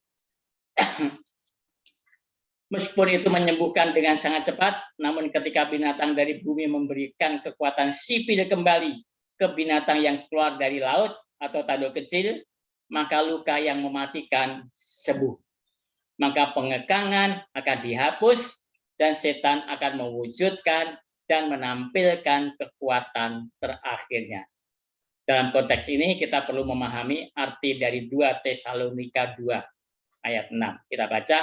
Speaker 1: Meskipun itu menyembuhkan dengan sangat cepat, namun ketika binatang dari bumi memberikan kekuatan sipil kembali ke binatang yang keluar dari laut atau tanduk kecil, maka luka yang mematikan sembuh. Maka pengekangan akan dihapus dan setan akan mewujudkan dan menampilkan kekuatan terakhirnya. Dalam konteks ini kita perlu memahami arti dari 2 Tesalonika 2 ayat 6. Kita baca,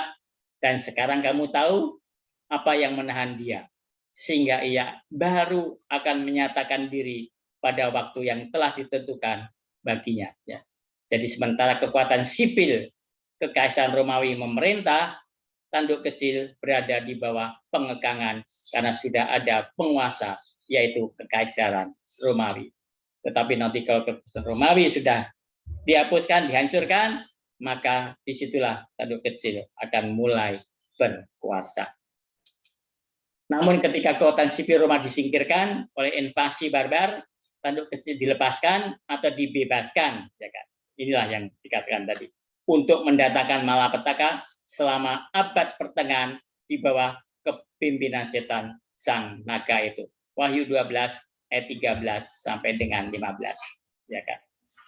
Speaker 1: dan sekarang kamu tahu apa yang menahan dia, sehingga ia baru akan menyatakan diri pada waktu yang telah ditentukan baginya. Ya. Jadi sementara kekuatan sipil Kekaisaran Romawi memerintah, tanduk kecil berada di bawah pengekangan karena sudah ada penguasa, yaitu Kekaisaran Romawi. Tetapi nanti kalau Kekaisaran Romawi sudah dihapuskan, dihancurkan, maka disitulah tanduk kecil akan mulai berkuasa. Namun ketika kekuatan sipil Roma disingkirkan oleh invasi barbar, tanduk kecil dilepaskan atau dibebaskan. Ya kan? Inilah yang dikatakan tadi. Untuk mendatangkan malapetaka selama abad pertengahan di bawah kepimpinan setan sang naga itu. Wahyu 12 ayat 13 sampai dengan 15. Ya kan?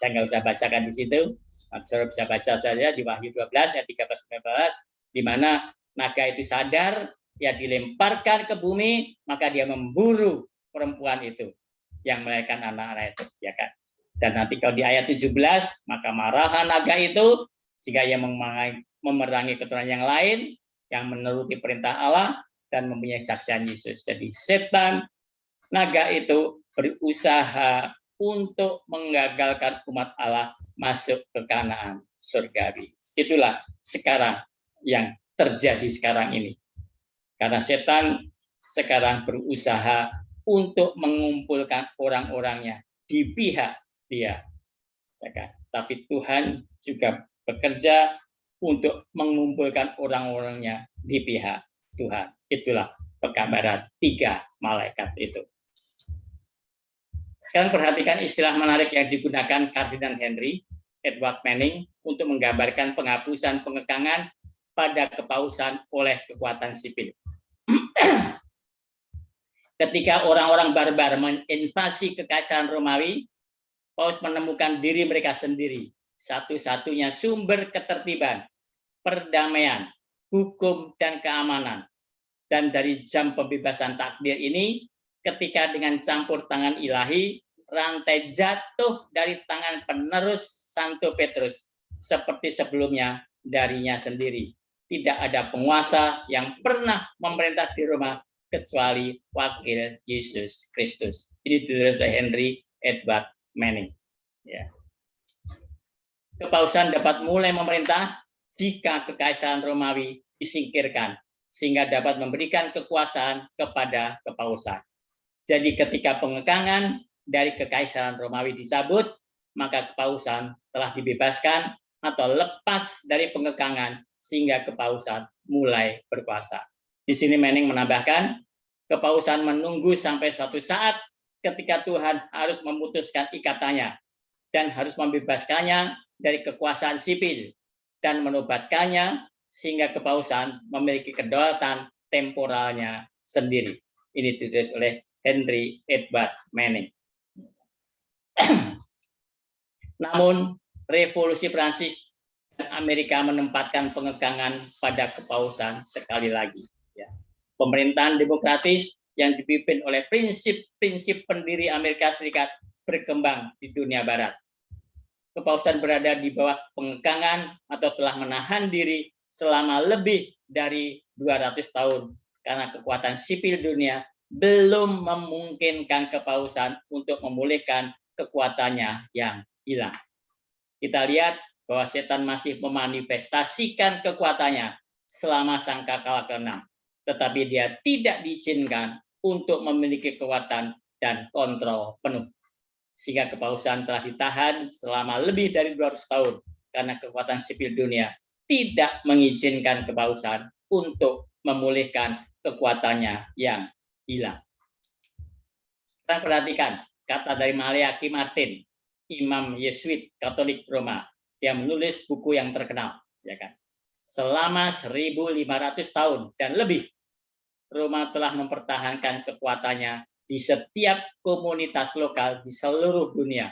Speaker 1: Saya nggak usah bacakan di situ. Saudara bisa baca saja di Wahyu 12 ayat 13-15, di mana naga itu sadar, ya dilemparkan ke bumi, maka dia memburu perempuan itu yang melahirkan anak-anak itu, ya kan. Dan nanti kalau di ayat 17, maka marah naga itu sehingga ia memerangi keturunan yang lain yang menuruti perintah Allah dan mempunyai saksian Yesus. Jadi setan naga itu berusaha untuk menggagalkan umat Allah masuk ke Kanaan surgawi. Itulah sekarang yang terjadi sekarang ini. Karena setan sekarang berusaha untuk mengumpulkan orang-orangnya di pihak dia. Tapi Tuhan juga bekerja untuk mengumpulkan orang-orangnya di pihak Tuhan. Itulah pekabaran 3 malaikat itu. Sekarang perhatikan istilah menarik yang digunakan Kardinal Henry Edward Manning untuk menggambarkan penghapusan pengekangan pada kepausan oleh kekuatan sipil. Ketika orang-orang barbar menginvasi Kekaisaran Romawi, Paus menemukan diri mereka sendiri, satu-satunya sumber ketertiban, perdamaian, hukum, dan keamanan. Dan dari jam pembebasan takdir ini, ketika dengan campur tangan ilahi, rantai jatuh dari tangan penerus Santo Petrus, seperti sebelumnya darinya sendiri. Tidak ada penguasa yang pernah memerintah di Roma kecuali wakil Yesus Kristus. Ini ditulis oleh Henry Edward Manning. Ya. Kepausan dapat mulai memerintah jika Kekaisaran Romawi disingkirkan, sehingga dapat memberikan kekuasaan kepada kepausan. Jadi ketika pengekangan dari Kekaisaran Romawi dicabut, maka kepausan telah dibebaskan atau lepas dari pengekangan sehingga kepausan mulai berkuasa. Di sini Manning menambahkan, kepausan menunggu sampai suatu saat ketika Tuhan harus memutuskan ikatannya dan harus membebaskannya dari kekuasaan sipil dan menobatkannya sehingga kepausan memiliki kedaulatan temporalnya sendiri. Ini ditulis oleh Henry Edward Manning. Namun revolusi Prancis dan Amerika menempatkan pengekangan pada kepausan sekali lagi. Pemerintahan demokratis yang dipimpin oleh prinsip-prinsip pendiri Amerika Serikat berkembang di dunia barat. Kepausan berada di bawah pengekangan atau telah menahan diri selama lebih dari 200 tahun karena kekuatan sipil dunia belum memungkinkan kepausan untuk memulihkan kekuatannya yang hilang. Kita lihat bahwa setan masih memanifestasikan kekuatannya selama sangkakala ke-6, tetapi dia tidak diizinkan untuk memiliki kekuatan dan kontrol penuh. Sehingga kepausan telah ditahan selama lebih dari 200 tahun karena kekuatan sipil dunia tidak mengizinkan kepausan untuk memulihkan kekuatannya yang hilang. Kita perhatikan kata dari Maleaki Martin, Imam Yesuit Katolik Roma. Dia menulis buku yang terkenal, ya kan? Selama 1.500 tahun dan lebih, Roma telah mempertahankan kekuatannya di setiap komunitas lokal di seluruh dunia.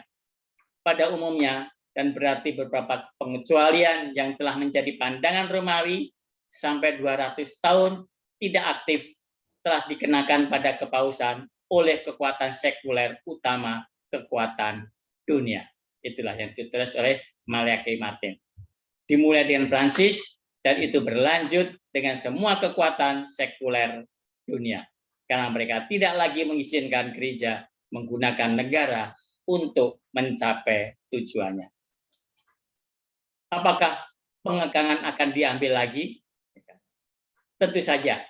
Speaker 1: Pada umumnya, dan berarti beberapa pengecualian yang telah menjadi pandangan Romawi sampai 200 tahun tidak aktif telah dikenakan pada kepausan oleh kekuatan sekuler utama kekuatan dunia. Itulah yang ditulis oleh Maleaki Martin. Dimulai dengan Prancis dan itu berlanjut dengan semua kekuatan sekuler dunia. Karena mereka tidak lagi mengizinkan gereja menggunakan negara untuk mencapai tujuannya. Apakah pengekangan akan diambil lagi? Tentu saja.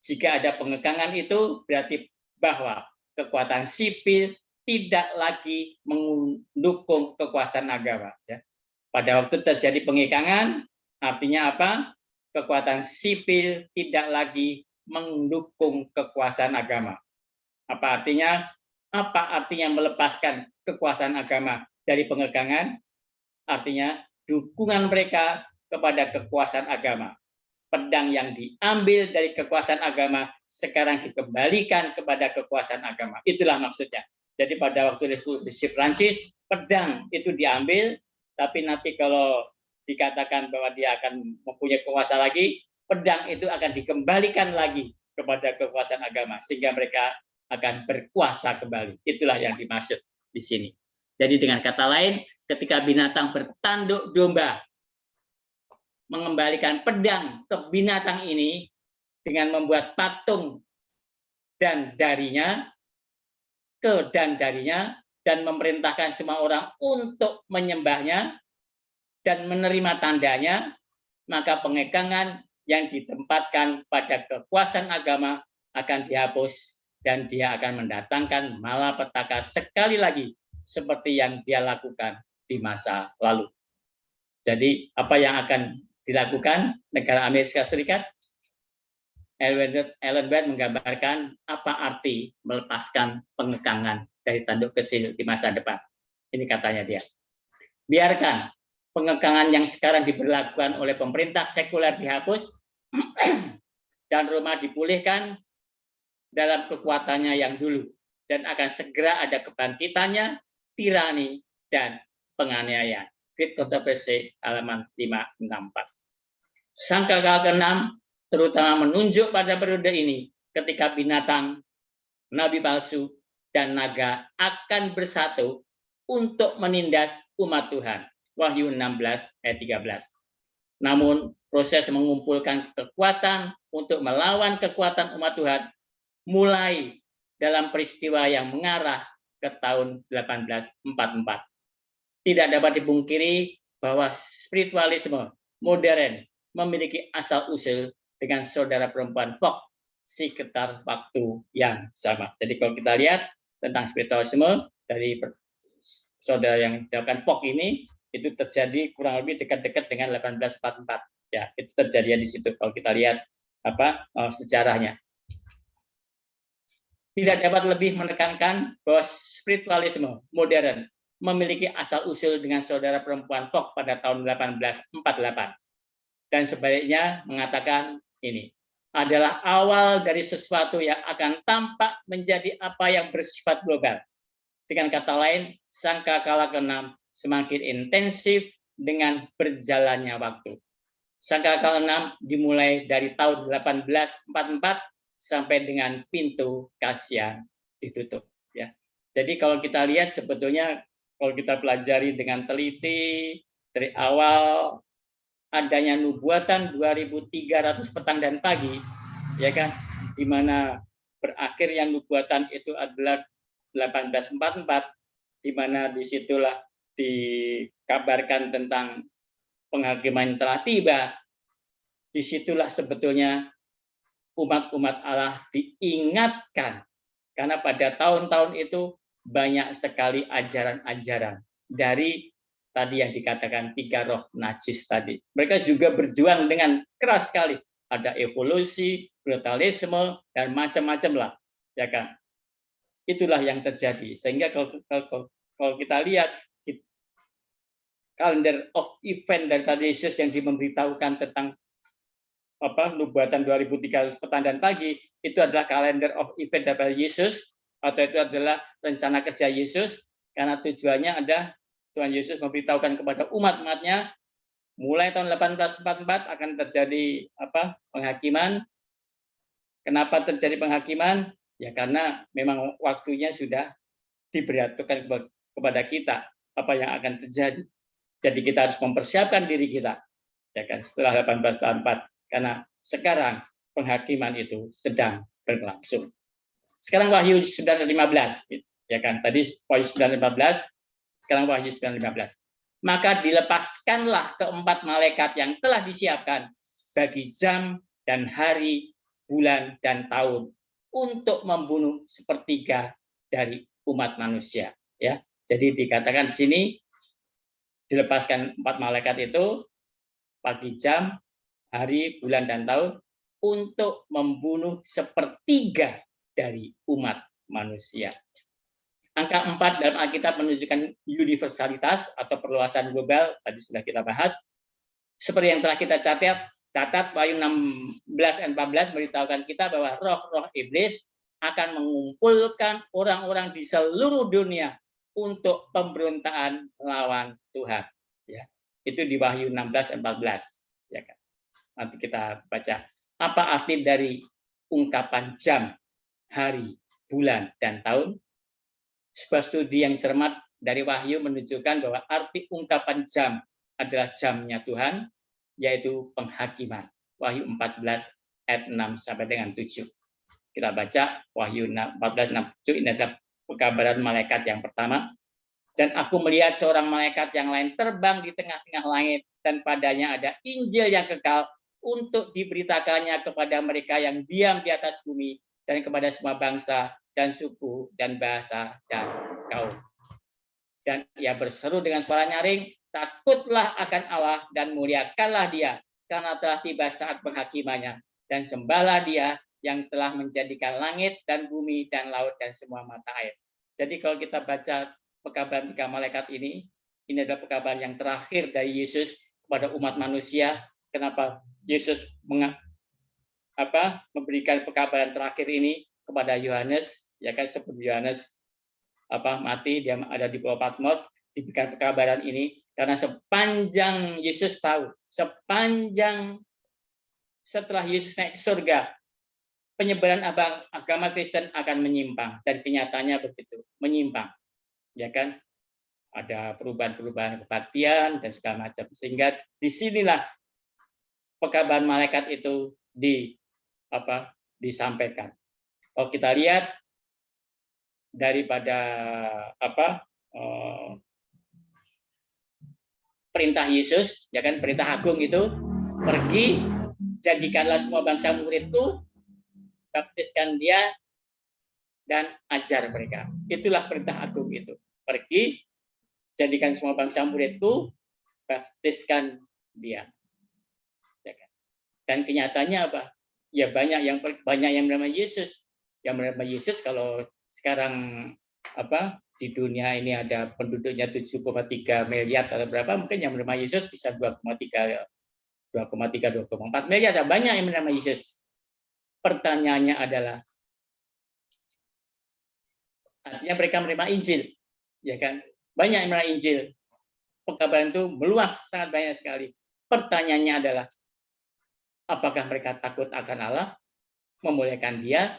Speaker 1: Jika ada pengekangan itu berarti bahwa kekuatan sipil tidak lagi mendukung kekuasaan agama. Pada waktu terjadi pengekangan, artinya apa? Kekuatan sipil tidak lagi mendukung kekuasaan agama. Apa artinya? Apa artinya melepaskan kekuasaan agama dari pengekangan? Artinya dukungan mereka kepada kekuasaan agama. Pedang yang diambil dari kekuasaan agama sekarang dikembalikan kepada kekuasaan agama. Itulah maksudnya. Jadi pada waktu revolusi Prancis, pedang itu diambil, tapi nanti kalau dikatakan bahwa dia akan mempunyai kuasa lagi, pedang itu akan dikembalikan lagi kepada kekuasaan agama sehingga mereka akan berkuasa kembali. Itulah yang dimaksud di sini. Jadi dengan kata lain, ketika binatang bertanduk domba mengembalikan pedang ke binatang ini dengan membuat patung dan darinya dan memerintahkan semua orang untuk menyembahnya dan menerima tandanya, maka pengekangan yang ditempatkan pada kekuasaan agama akan dihapus dan dia akan mendatangkan malapetaka sekali lagi seperti yang dia lakukan di masa lalu. Jadi apa yang akan dilakukan negara Amerika Serikat? Ellen White menggambarkan apa arti melepaskan pengekangan dari tanduk kecil di masa depan. Ini katanya dia. Biarkan pengekangan yang sekarang diberlakukan oleh pemerintah sekuler dihapus dan Roma dipulihkan dalam kekuatannya yang dulu dan akan segera ada kebangkitannya, tirani dan penganiayaan. Great Controversy halaman 564. Sangkakala ke-6 terutama menunjuk pada periode ini ketika binatang, nabi palsu, dan naga akan bersatu untuk menindas umat Tuhan. Wahyu 16 ayat 13. Namun proses mengumpulkan kekuatan untuk melawan kekuatan umat Tuhan mulai dalam peristiwa yang mengarah ke tahun 1844. Tidak dapat dipungkiri bahwa spiritualisme modern memiliki asal-usul dengan saudara perempuan Fox sekitar waktu yang sama. Jadi kalau kita lihat tentang spiritualisme dari saudara yang dilakukan Fox ini, itu terjadi kurang lebih dekat-dekat dengan 1844. Ya, itu terjadi di situ kalau kita lihat apa sejarahnya. tidak dapat lebih menekankan bahwa spiritualisme modern memiliki asal-usul dengan saudara perempuan Koch pada tahun 1848. Dan sebaliknya mengatakan ini adalah awal dari sesuatu yang akan tampak menjadi apa yang bersifat global. Dengan kata lain, sangkakala ke-6 semakin intensif dengan berjalannya waktu. Sangkakala 6 dimulai dari tahun 1844 sampai dengan pintu Kasya ditutup. Ya. Jadi kalau kita lihat sebetulnya kalau kita pelajari dengan teliti dari awal adanya nubuatan 2300 petang dan pagi, ya kan, di mana berakhirnya nubuatan itu adalah 1844, di mana disitulah dikabarkan tentang penghakiman telah tiba. Disitulah sebetulnya umat-umat Allah diingatkan, karena pada tahun-tahun itu banyak sekali ajaran-ajaran dari tadi yang dikatakan 3 roh najis tadi. Mereka juga berjuang dengan keras sekali. Ada evolusi, brutalisme, dan macam-macam lah, ya kan. Itulah yang terjadi. Sehingga kalau kita lihat kalender of event dari tadi Yesus yang memberitahukan tentang nubuatan 2300 petang dan pagi, itu adalah kalender of event dari Yesus, atau itu adalah rencana kerja Yesus, karena tujuannya ada Tuhan Yesus memberitahukan kepada umat-umatnya mulai tahun 1844 akan terjadi penghakiman. Kenapa terjadi penghakiman? Ya karena memang waktunya sudah diberitahukan kepada kita apa yang akan terjadi. Jadi kita harus mempersiapkan diri kita, ya kan, setelah 1844. Karena sekarang penghakiman itu sedang berlangsung. Sekarang Wahyu 9:15, ya kan? Tadi Wahyu 9:15, sekarang Wahyu 9:15. Maka dilepaskanlah keempat malaikat yang telah disiapkan bagi jam dan hari, bulan dan tahun untuk membunuh sepertiga dari umat manusia. Ya, jadi dikatakan di sini dilepaskan 4 malaikat itu pagi, jam, hari, bulan, dan tahun untuk membunuh sepertiga dari umat manusia. Angka 4 dalam Alkitab menunjukkan universalitas atau perluasan global, tadi sudah kita bahas. Seperti yang telah kita catat Wahyu 16 dan 14 memberitahukan kita bahwa roh-roh iblis akan mengumpulkan orang-orang di seluruh dunia untuk pemberontakan melawan Tuhan. Ya, itu di Wahyu 16 dan 14. Ya kan? Nanti kita baca apa arti dari ungkapan jam, hari, bulan, dan tahun. Sebuah studi yang cermat dari Wahyu menunjukkan bahwa arti ungkapan jam adalah jamnya Tuhan, yaitu penghakiman. Wahyu 14 ayat 6 sampai dengan 7. Kita baca Wahyu 14 6 7, ini adalah pekabaran malaikat yang pertama. Dan aku melihat seorang malaikat yang lain terbang di tengah-tengah langit, dan padanya ada Injil yang kekal untuk diberitakannya kepada mereka yang diam di atas bumi, dan kepada semua bangsa dan suku dan bahasa dan kaum. Dan ia berseru dengan suara nyaring, takutlah akan Allah dan muliakanlah Dia, karena telah tiba saat penghakimannya, dan sembahlah Dia yang telah menjadikan langit dan bumi dan laut dan semua mata air. Jadi kalau kita baca pekabaran 3 malaikat ini adalah pekabaran yang terakhir dari Yesus kepada umat manusia. Kenapa Yesus memberikan pekabaran terakhir ini kepada Yohanes? Ya kan, seperti Yohanes mati, dia ada di Pulau Patmos, diberikan pekabaran ini karena sepanjang Yesus tahu, sepanjang setelah Yesus naik ke surga, penyebaran agama Kristen akan menyimpang, dan kenyataannya begitu, menyimpang. Ya kan? Ada perubahan-perubahan kebaktian dan segala macam. Sehingga disinilah pekabaran malaikat itu disampaikan. Kalau kita lihat daripada perintah Yesus, ya kan, perintah agung itu, pergi, jadikanlah semua bangsa muridku, baptiskan dia, dan ajar mereka. Itulah perintah agung itu. Pergi, jadikan semua bangsa muridku, baptiskan dia. Dan kenyataannya apa? Ya banyak yang bernama Yesus. yang menerima Yesus. Kalau sekarang di dunia ini ada penduduknya 7,3 miliar atau berapa, mungkin yang menerima Yesus bisa 2,3, 2,4 miliar. Ada banyak yang menerima Yesus. Pertanyaannya adalah, artinya mereka menerima Injil, ya kan? Banyak yang menerima Injil. Pekabaran itu meluas, sangat banyak sekali. Pertanyaannya adalah, apakah mereka takut akan Allah, memuliakan Dia,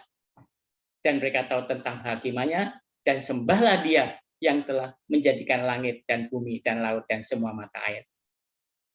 Speaker 1: dan mereka tahu tentang hakimannya, dan sembahlah Dia yang telah menjadikan langit dan bumi dan laut dan semua mata air.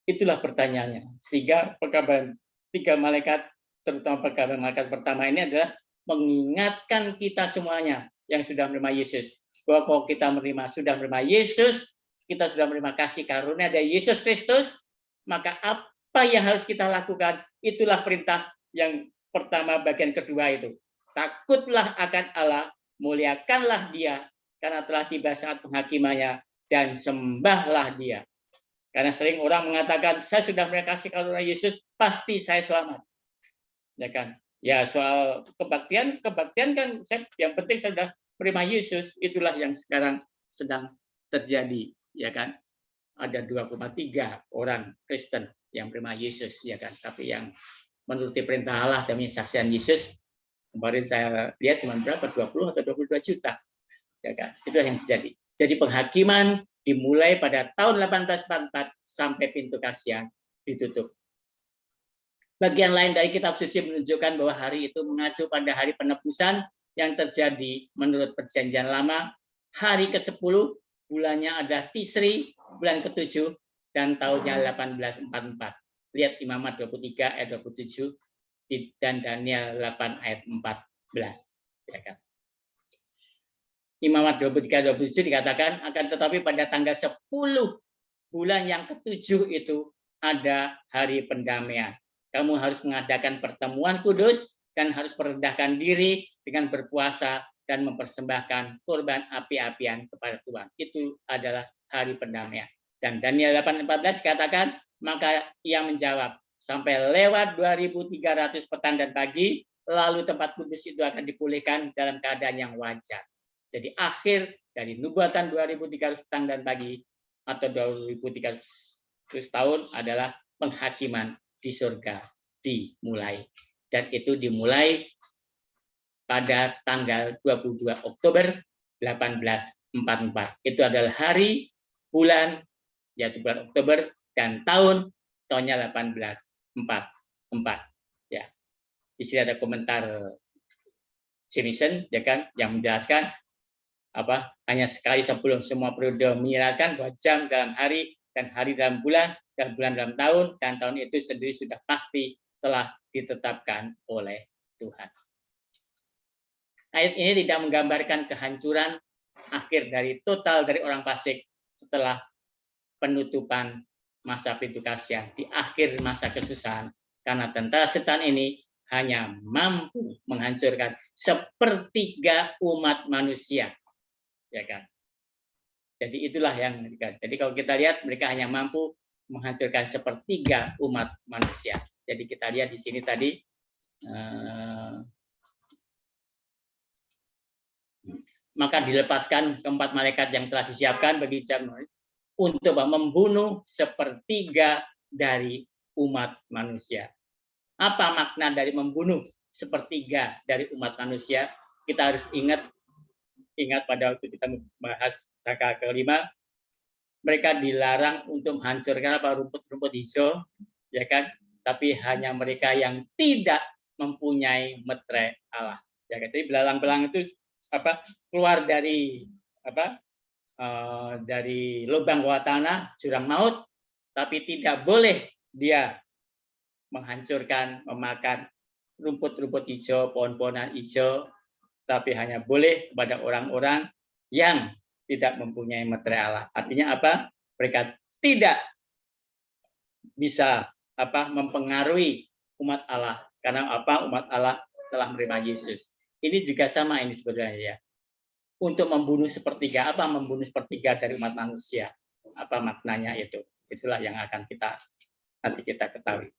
Speaker 1: Itulah pertanyaannya. Sehingga pekabaran 3 malaikat, terutama pekabaran malaikat pertama ini adalah mengingatkan kita semuanya yang sudah menerima Yesus, bahwa kalau kita sudah menerima Yesus, kita sudah menerima kasih karunia dari Yesus Kristus, maka apa yang harus kita lakukan? Itulah perintah yang pertama, bagian kedua itu. Takutlah akan Allah, muliakanlah Dia, karena telah tiba saat penghakimannya, dan sembahlah Dia. Karena sering orang mengatakan, saya sudah menerima kasih karunia Yesus, pasti saya selamat. Ya kan? Ya, soal kebaktian kan yang penting saya sudah menerima Yesus, itulah yang sekarang sedang terjadi, ya kan? Ada 2,3 orang Kristen yang menerima Yesus, ya kan? Tapi yang menuruti perintah Allah dan menyaksikan Yesus, kemarin saya lihat cuma berapa, 20 atau 22 juta, ya kan? Itu yang terjadi. Jadi penghakiman dimulai pada tahun 1844 sampai pintu kasihan ditutup. Bagian lain dari kitab suci menunjukkan bahwa hari itu mengacu pada hari penebusan yang terjadi menurut perjanjian lama. Hari ke-10, bulannya ada Tisri, bulan ke-7, dan tahunnya 1844. Lihat Imamat 23 ayat 27 dan Daniel 8 ayat 14. Ya kan? Imamat 23-27 dikatakan, akan tetapi pada tanggal 10 bulan yang ke-7 itu ada hari pendamaian. Kamu harus mengadakan pertemuan kudus dan harus merendahkan diri dengan berpuasa dan mempersembahkan kurban api-apian kepada Tuhan. Itu adalah hari pendamaian. Dan Daniel 8:14 dikatakan, maka ia menjawab, sampai lewat 2300 petang dan pagi, lalu tempat kudus itu akan dipulihkan dalam keadaan yang wajar. Jadi akhir dari nubuatan 2300 petang dan pagi atau 2300 tahun adalah penghakiman di surga dimulai. Dan itu dimulai pada tanggal 22 Oktober 1844. Itu adalah hari, bulan, yaitu bulan Oktober, dan tahunnya 1844. Ya. Di sini ada komentar Jamison, ya kan, yang menjelaskan hanya sekali sebelum semua periode menyatakan bahwa jam dalam hari dan hari dalam bulan dan bulan dalam tahun, dan tahun itu sendiri sudah pasti telah ditetapkan oleh Tuhan. Ayat ini tidak menggambarkan kehancuran akhir dari total dari orang fasik setelah penutupan masa pintu kasihan di akhir masa kesusahan, karena tentara setan ini hanya mampu menghancurkan sepertiga umat manusia, ya kan? Jadi itulah yang, jadi kalau kita lihat mereka hanya mampu menghancurkan sepertiga umat manusia. Jadi kita lihat di sini tadi maka dilepaskan keempat malaikat yang telah disiapkan bagi Jamal untuk membunuh sepertiga dari umat manusia. Apa makna dari membunuh sepertiga dari umat manusia? Kita harus ingat pada waktu kita membahas saka kelima, mereka dilarang untuk menghancurkan rumput-rumput hijau, ya kan? Tapi hanya mereka yang tidak mempunyai meterai Allah. Ya kan? Jadi belalang-belalang itu keluar dari dari lubang bawah tanah, jurang maut, tapi tidak boleh dia menghancurkan, memakan rumput-rumput hijau, pohon-pohonan hijau, tapi hanya boleh kepada orang-orang yang tidak mempunyai meterai Allah. Artinya apa? Mereka tidak bisa mempengaruhi umat Allah, karena umat Allah telah menerima Yesus. Ini juga sama ini sebenarnya ya. Untuk membunuh sepertiga, membunuh sepertiga dari umat manusia, apa maknanya itu? Itulah yang akan nanti kita ketahui.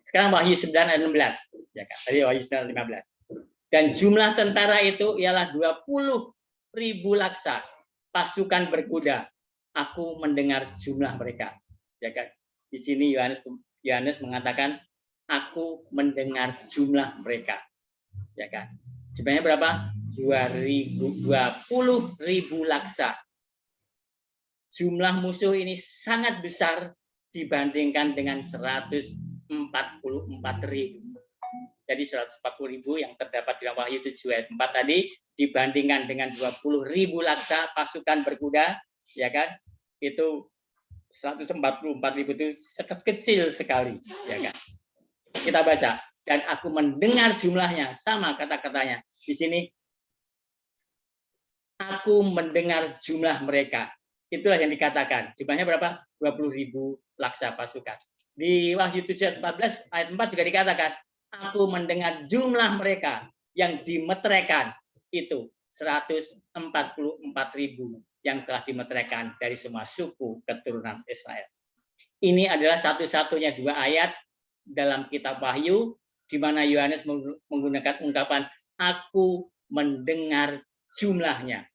Speaker 1: Sekarang Wahyu 9 ayat 16, ya kan? Tadi Wahyu 9 ayat 15. Dan jumlah tentara itu ialah 20.000 laksa, pasukan berkuda. Aku mendengar jumlah mereka. Ya kan? Di sini Yohanes mengatakan, aku mendengar jumlah mereka. Ya kan? Jumlahnya berapa? 20.000 laksa. Jumlah musuh ini sangat besar dibandingkan dengan 144.000. Jadi 140.000 yang terdapat dalam Wahyu 7 ayat 4 tadi dibandingkan dengan 20.000 laksa pasukan berkuda, ya kan? Itu 144.000 itu sangat kecil sekali, ya kan? Kita baca, dan aku mendengar jumlahnya, sama kata-katanya. Di sini aku mendengar jumlah mereka. Itulah yang dikatakan. Jumlahnya berapa? 20.000 laksa pasukan. Di Wahyu 7 ayat 4 juga dikatakan, aku mendengar jumlah mereka yang dimeteraikan itu 144.000 yang telah dimeteraikan dari semua suku keturunan Israel. Ini adalah satu-satunya 2 ayat dalam kitab Wahyu di mana Yohanes menggunakan ungkapan aku mendengar jumlahnya.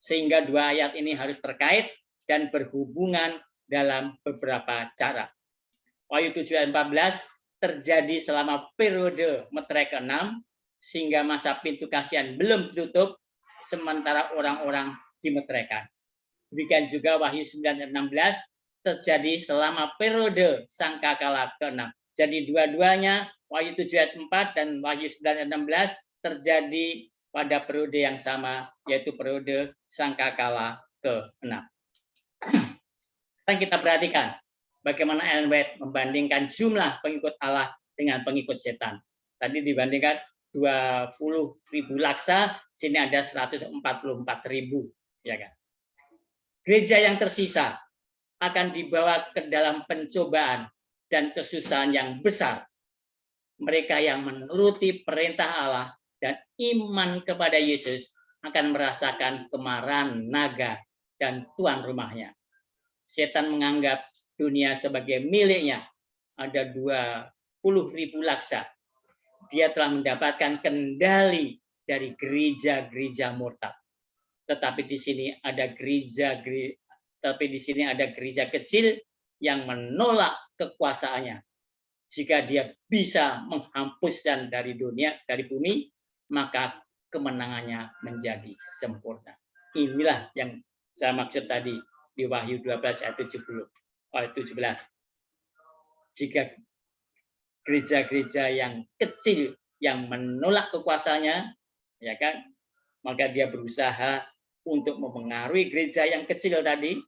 Speaker 1: Sehingga 2 ayat ini harus terkait dan berhubungan dalam beberapa cara. Wahyu 7 ayat 14 terjadi selama periode meterai ke-6 sehingga masa pintu kasihan belum ditutup sementara orang-orang dimeteraikan. Demikian juga Wahyu 9 ayat 16 terjadi selama periode sangkakala ke-6. Jadi dua-duanya Wahyu 7 ayat 4 dan Wahyu 9 ayat 16 terjadi pada periode yang sama, yaitu periode sangkakala ke-6. Sekarang kita perhatikan bagaimana Ellen White membandingkan jumlah pengikut Allah dengan pengikut setan. Tadi dibandingkan 20.000 laksa, sini ada 144.000, ya kan? Gereja yang tersisa akan dibawa ke dalam pencobaan dan kesusahan yang besar. Mereka yang menuruti perintah Allah dan iman kepada Yesus akan merasakan kemarahan naga dan tuan rumahnya. Setan menganggap dunia sebagai miliknya. Ada 20.000 laksa. Dia telah mendapatkan kendali dari gereja-gereja murtad. Tetapi di sini ada gereja kecil yang menolak kekuasaannya. Jika dia bisa menghapuskan dari dunia, dari bumi, maka kemenangannya menjadi sempurna. Inilah yang saya maksud tadi di Wahyu 12 ayat 17. Jika gereja-gereja yang kecil yang menolak kekuasaannya, ya kan, maka dia berusaha untuk mempengaruhi gereja yang kecil tadi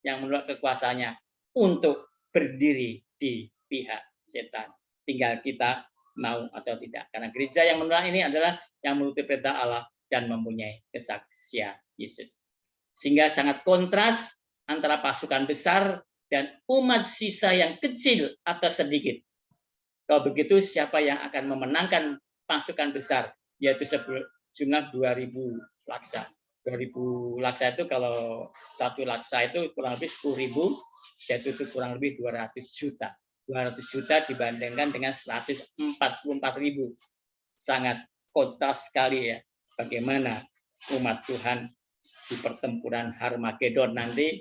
Speaker 1: yang menolak kekuasaannya untuk berdiri di pihak setan. Tinggal kita mau atau tidak. Karena gereja yang menolak ini adalah yang menuruti perintah Allah dan mempunyai kesaksian Yesus. Sehingga sangat kontras antara pasukan besar dan umat sisa yang kecil atau sedikit. Kalau begitu, siapa yang akan memenangkan pasukan besar, yaitu jumlah 2.000 laksa. 2.000 laksa itu kalau satu laksa itu kurang lebih 10.000, yaitu itu kurang lebih 200 juta. 200 juta dibandingkan dengan 144.000. Sangat kontras sekali ya, bagaimana umat Tuhan di pertempuran Harmagedon nanti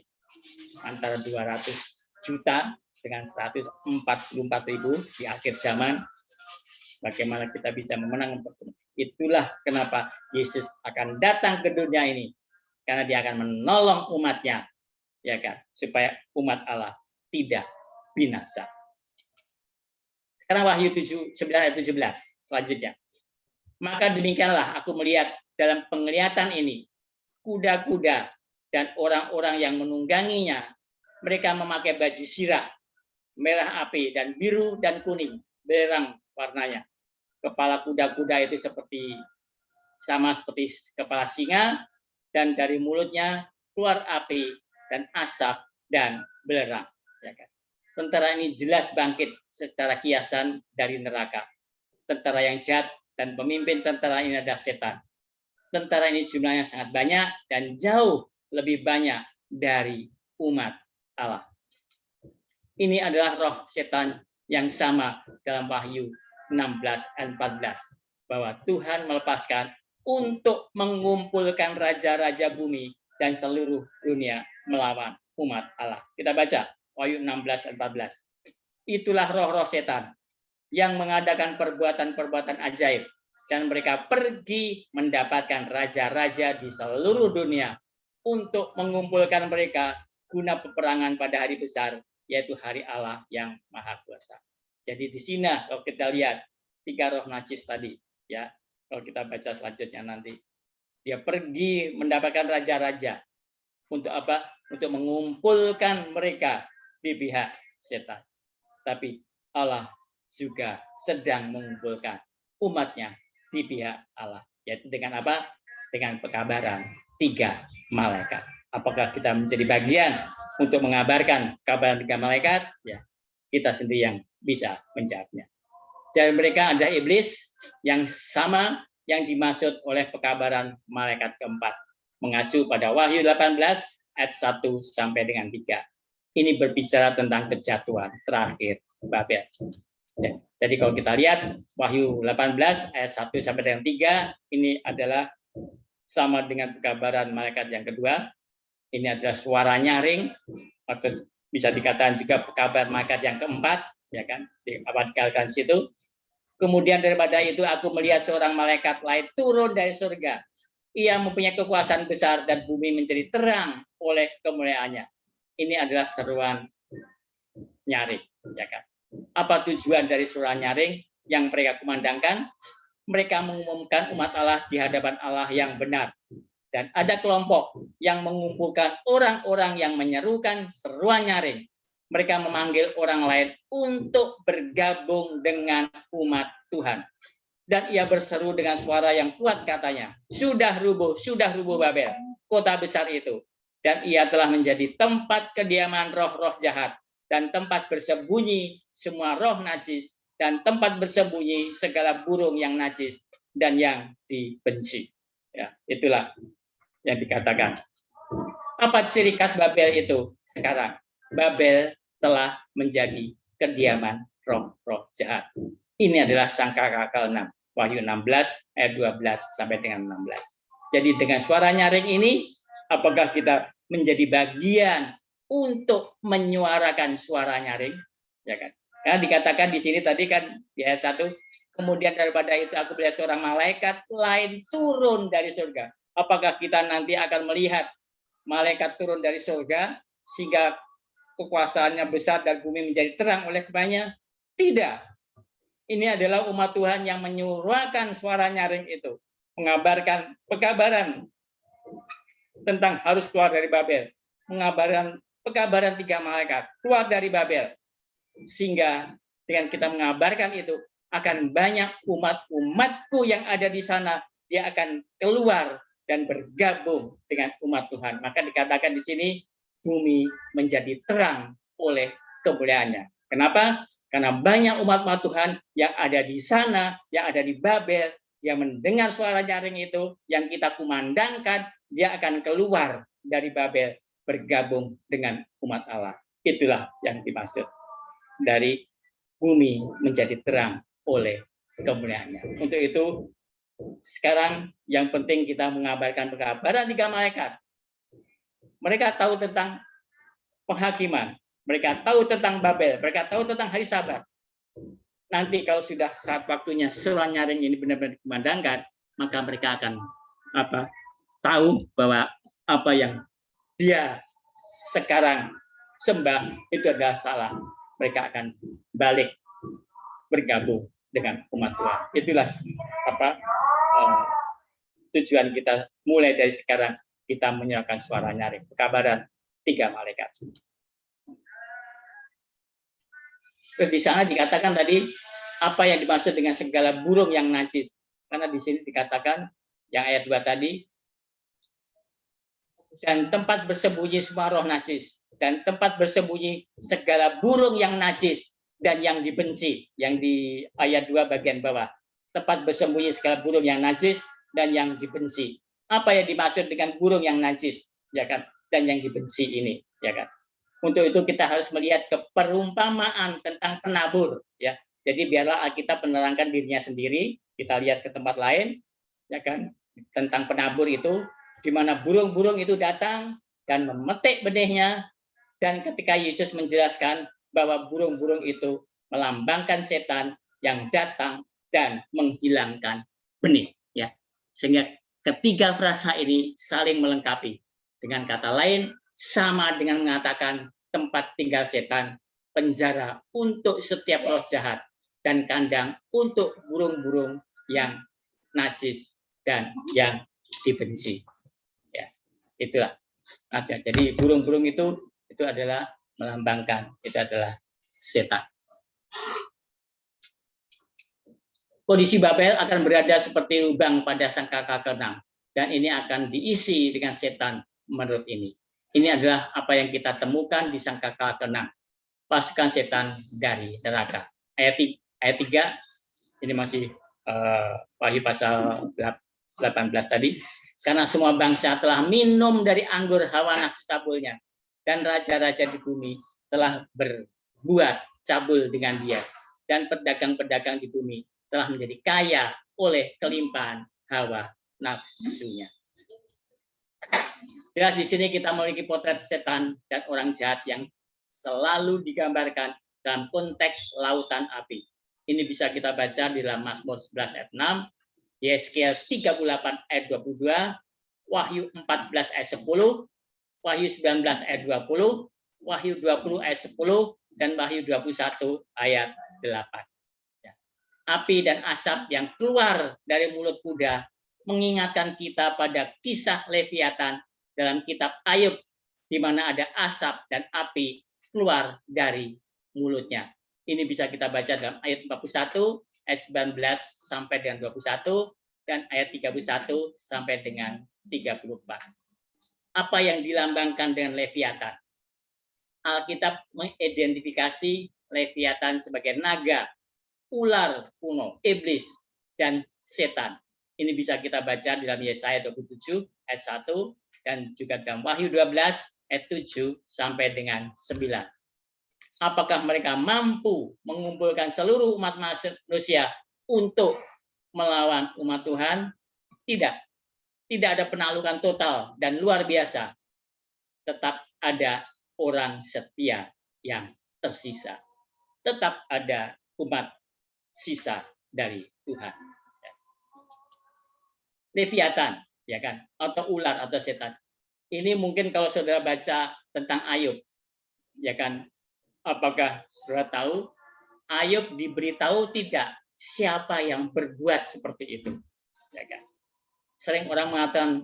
Speaker 1: antara 200 juta dengan 144.000 di akhir zaman. Bagaimana kita bisa memenang? Itulah kenapa Yesus akan datang ke dunia ini, karena dia akan menolong umatnya, ya kan, supaya umat Allah tidak binasa. Sekarang Wahyu 9 ayat 17 selanjutnya. Maka demikianlah aku melihat dalam penglihatan ini kuda-kuda dan orang-orang yang menungganginya. Mereka memakai baju sirah, merah api dan biru dan kuning, belerang warnanya. Kepala kuda-kuda itu sama seperti kepala singa, dan dari mulutnya keluar api dan asap dan belerang. Ya kan? Tentara ini jelas bangkit secara kiasan dari neraka. Tentara yang jahat dan pemimpin tentara ini adalah setan. Tentara ini jumlahnya sangat banyak dan jauh lebih banyak dari umat Allah. Ini adalah roh setan yang sama dalam Wahyu 16 dan 14. bahwa Tuhan melepaskan untuk mengumpulkan raja-raja bumi dan seluruh dunia melawan umat Allah. Kita baca Wahyu 16:14. Itulah roh-roh setan yang mengadakan perbuatan-perbuatan ajaib, dan mereka pergi mendapatkan raja-raja di seluruh dunia untuk mengumpulkan mereka guna peperangan pada hari besar, yaitu hari Allah yang Maha Kuasa. Jadi di sini kalau kita lihat 3 roh najis tadi, ya, kalau kita baca selanjutnya nanti, dia pergi mendapatkan raja-raja untuk apa? Untuk mengumpulkan mereka di pihak setan. Tapi Allah juga sedang mengumpulkan umatnya di pihak Allah, yaitu dengan apa? Dengan pekabaran 3 malaikat. Apakah kita menjadi bagian untuk mengabarkan kabar 3 malaikat? Ya, kita sendiri yang bisa menjawabnya. Dan mereka ada iblis yang sama yang dimaksud oleh pekabaran malaikat keempat, mengacu pada Wahyu 18 ayat 1 sampai dengan 3. Ini berbicara tentang kejatuhan terakhir Babel. Ya, jadi kalau kita lihat Wahyu 18 ayat 1 sampai dengan 3, ini adalah sama dengan pekabaran malaikat yang kedua. Ini adalah suara nyaring, atau bisa dikatakan juga pekabaran malaikat yang keempat, ya kan? Dikatakan situ. Kemudian daripada itu aku melihat seorang malaikat lain turun dari surga. Ia mempunyai kekuasaan besar dan bumi menjadi terang oleh kemuliaannya. Ini adalah seruan nyaring, ya kan? Apa tujuan dari seruan nyaring yang mereka kumandangkan? Mereka mengumumkan umat Allah di hadapan Allah yang benar. Dan ada kelompok yang mengumpulkan orang-orang yang menyerukan seruan nyaring. Mereka memanggil orang lain untuk bergabung dengan umat Tuhan. Dan ia berseru dengan suara yang kuat katanya, sudah rubuh Babel, kota besar itu. Dan ia telah menjadi tempat kediaman roh-roh jahat, dan tempat bersembunyi semua roh najis, dan tempat bersembunyi segala burung yang najis dan yang dibenci. Ya, itulah yang dikatakan. Apa ciri khas Babel itu sekarang? Babel telah menjadi kediaman roh-roh jahat. Ini adalah sangkakala ke-6, Wahyu 16 ayat 12 sampai dengan 16. Jadi dengan suara nyaring ini, apakah kita menjadi bagian untuk menyuarakan suara nyaring? Ya kan? Karena dikatakan di sini tadi kan di ayat 1, kemudian daripada itu aku melihat seorang malaikat lain turun dari surga. Apakah kita nanti akan melihat malaikat turun dari surga sehingga kekuasaannya besar dan bumi menjadi terang oleh kebanyakan? Tidak. Ini adalah umat Tuhan yang menyuarakan suara nyaring itu, mengabarkan pekabaran tentang harus keluar dari Babel, mengabarkan pekabaran 3 malaikat keluar dari Babel, sehingga dengan kita mengabarkan itu akan banyak umatku yang ada di sana, dia akan keluar dan bergabung dengan umat Tuhan. Maka dikatakan di sini bumi menjadi terang oleh kemuliaannya. Kenapa? Karena banyak umat Tuhan yang ada di sana, yang ada di Babel, yang mendengar suara nyaring itu, yang kita kumandangkan, dia akan keluar dari Babel, bergabung dengan umat Allah. Itulah yang dimaksud dari bumi menjadi terang oleh kemuliaannya. Untuk itu, sekarang yang penting kita mengabarkan pekabaran 3 malaikat. Mereka tahu tentang penghakiman, mereka tahu tentang Babel, mereka tahu tentang hari Sabat. Nanti kalau sudah saat waktunya seruan nyaring ini benar-benar dikumandangkan, maka mereka akan tahu bahwa apa yang dia sekarang sembah itu adalah salah. Mereka akan balik bergabung dengan umat Tuhan. Itulah tujuan kita mulai dari sekarang, kita menyerahkan suara nyaring, pekabaran 3 malaikat. Terus di sana dikatakan tadi apa yang dimaksud dengan segala burung yang najis. Karena di sini dikatakan yang ayat 2 tadi, dan tempat bersembunyi semua roh najis, dan tempat bersembunyi segala burung yang najis dan yang dibenci. Yang di ayat 2 bagian bawah, tempat bersembunyi segala burung yang najis dan yang dibenci. Apa yang dimaksud dengan burung yang najis, ya kan, dan yang dibenci ini, ya kan? Untuk itu kita harus melihat keperumpamaan tentang penabur, ya. Jadi biarlah Alkitab menerangkan dirinya sendiri kita lihat ke tempat lain, ya kan, tentang penabur itu, di mana burung-burung itu datang dan memetik benihnya, dan ketika Yesus menjelaskan bahwa burung-burung itu melambangkan setan yang datang dan menghilangkan benih, ya. Sehingga ketiga frasa ini saling melengkapi. Dengan kata lain, sama dengan mengatakan tempat tinggal setan, penjara untuk setiap roh jahat, dan kandang untuk burung-burung yang najis dan yang dibenci. Ya, itulah. Jadi burung-burung itu adalah melambangkan, itu adalah setan. Kondisi Babel akan berada seperti lubang pada sangkakala ke-6, dan ini akan diisi dengan setan menurut ini. Ini adalah apa yang kita temukan di sangkakala ke-6, pasukan setan dari neraka. Ayat 3, ini masih Wahyu pasal 18 tadi. Karena semua bangsa telah minum dari anggur hawa nafsu cabulnya, dan raja-raja di bumi telah berbuat cabul dengan dia, dan pedagang-pedagang di bumi telah menjadi kaya oleh kelimpahan hawa nafsunya. Jelas di sini kita memiliki potret setan dan orang jahat yang selalu digambarkan dalam konteks lautan api. Ini bisa kita baca di dalam Mazmur 11 ayat 6, Yeskiel 38 ayat 22, Wahyu 14 ayat 10, Wahyu 19 ayat 20, Wahyu 20 ayat 10, dan Wahyu 21 ayat 8. Api dan asap yang keluar dari mulut kuda mengingatkan kita pada kisah Leviatan dalam kitab Ayub, di mana ada asap dan api keluar dari mulutnya. Ini bisa kita baca dalam ayat 41, ayat 19 sampai dengan 21, dan ayat 31 sampai dengan 34. Apa yang dilambangkan dengan Leviatan? Alkitab mengidentifikasi Leviatan sebagai naga, ular kuno, iblis, dan setan. Ini bisa kita baca di dalam Yesaya 27 ayat 1 dan juga dalam Wahyu 12 ayat 7 sampai dengan 9. Apakah mereka mampu mengumpulkan seluruh umat manusia untuk melawan umat Tuhan? Tidak. Tidak ada penaklukan total dan luar biasa. Tetap ada orang setia yang tersisa. Tetap ada umat sisa dari Tuhan. Leviatan, ya kan, atau ular atau setan. Ini mungkin kalau saudara baca tentang Ayub, ya kan, apakah saudara tahu Ayub diberitahu tidak siapa yang berbuat seperti itu, ya kan? Sering orang mengatakan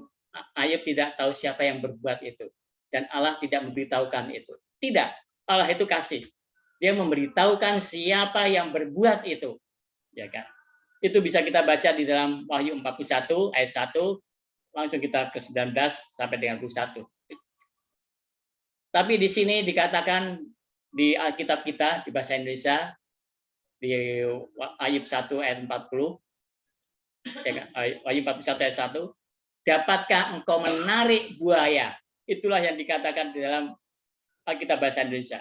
Speaker 1: Ayub tidak tahu siapa yang berbuat itu, dan Allah tidak memberitahukan itu. Tidak, Allah itu kasih. Dia memberitahukan siapa yang berbuat itu, ya kan? Itu bisa kita baca di dalam Wahyu 41 ayat 1, langsung kita ke 19 sampai dengan 21. Tapi di sini dikatakan di Alkitab kita di bahasa Indonesia di Ayub 1 ayat 40, ya kan? Ayub 41 ayat 1, dapatkah engkau menarik buaya? Itulah yang dikatakan di dalam Alkitab bahasa Indonesia.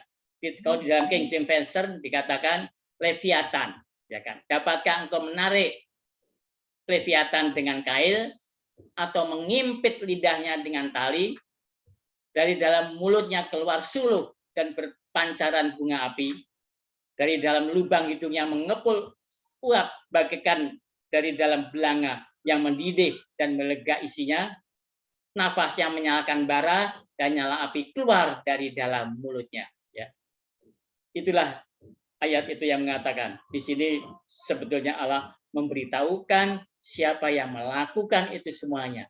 Speaker 1: Kalau di dalam King James Version dikatakan Leviatan, ya kan? Dapatkah engkau menarik Leviatan dengan kail atau mengimpit lidahnya dengan tali? Dari dalam mulutnya keluar suluh dan berpancaran bunga api. Dari dalam lubang hidungnya mengepul uap bagaikan dari dalam belanga yang mendidih dan melega isinya. Nafas yang menyalakan bara dan nyala api keluar dari dalam mulutnya. Ya. Itulah ayat itu yang mengatakan. Di sini sebetulnya Allah memberitahukan siapa yang melakukan itu semuanya.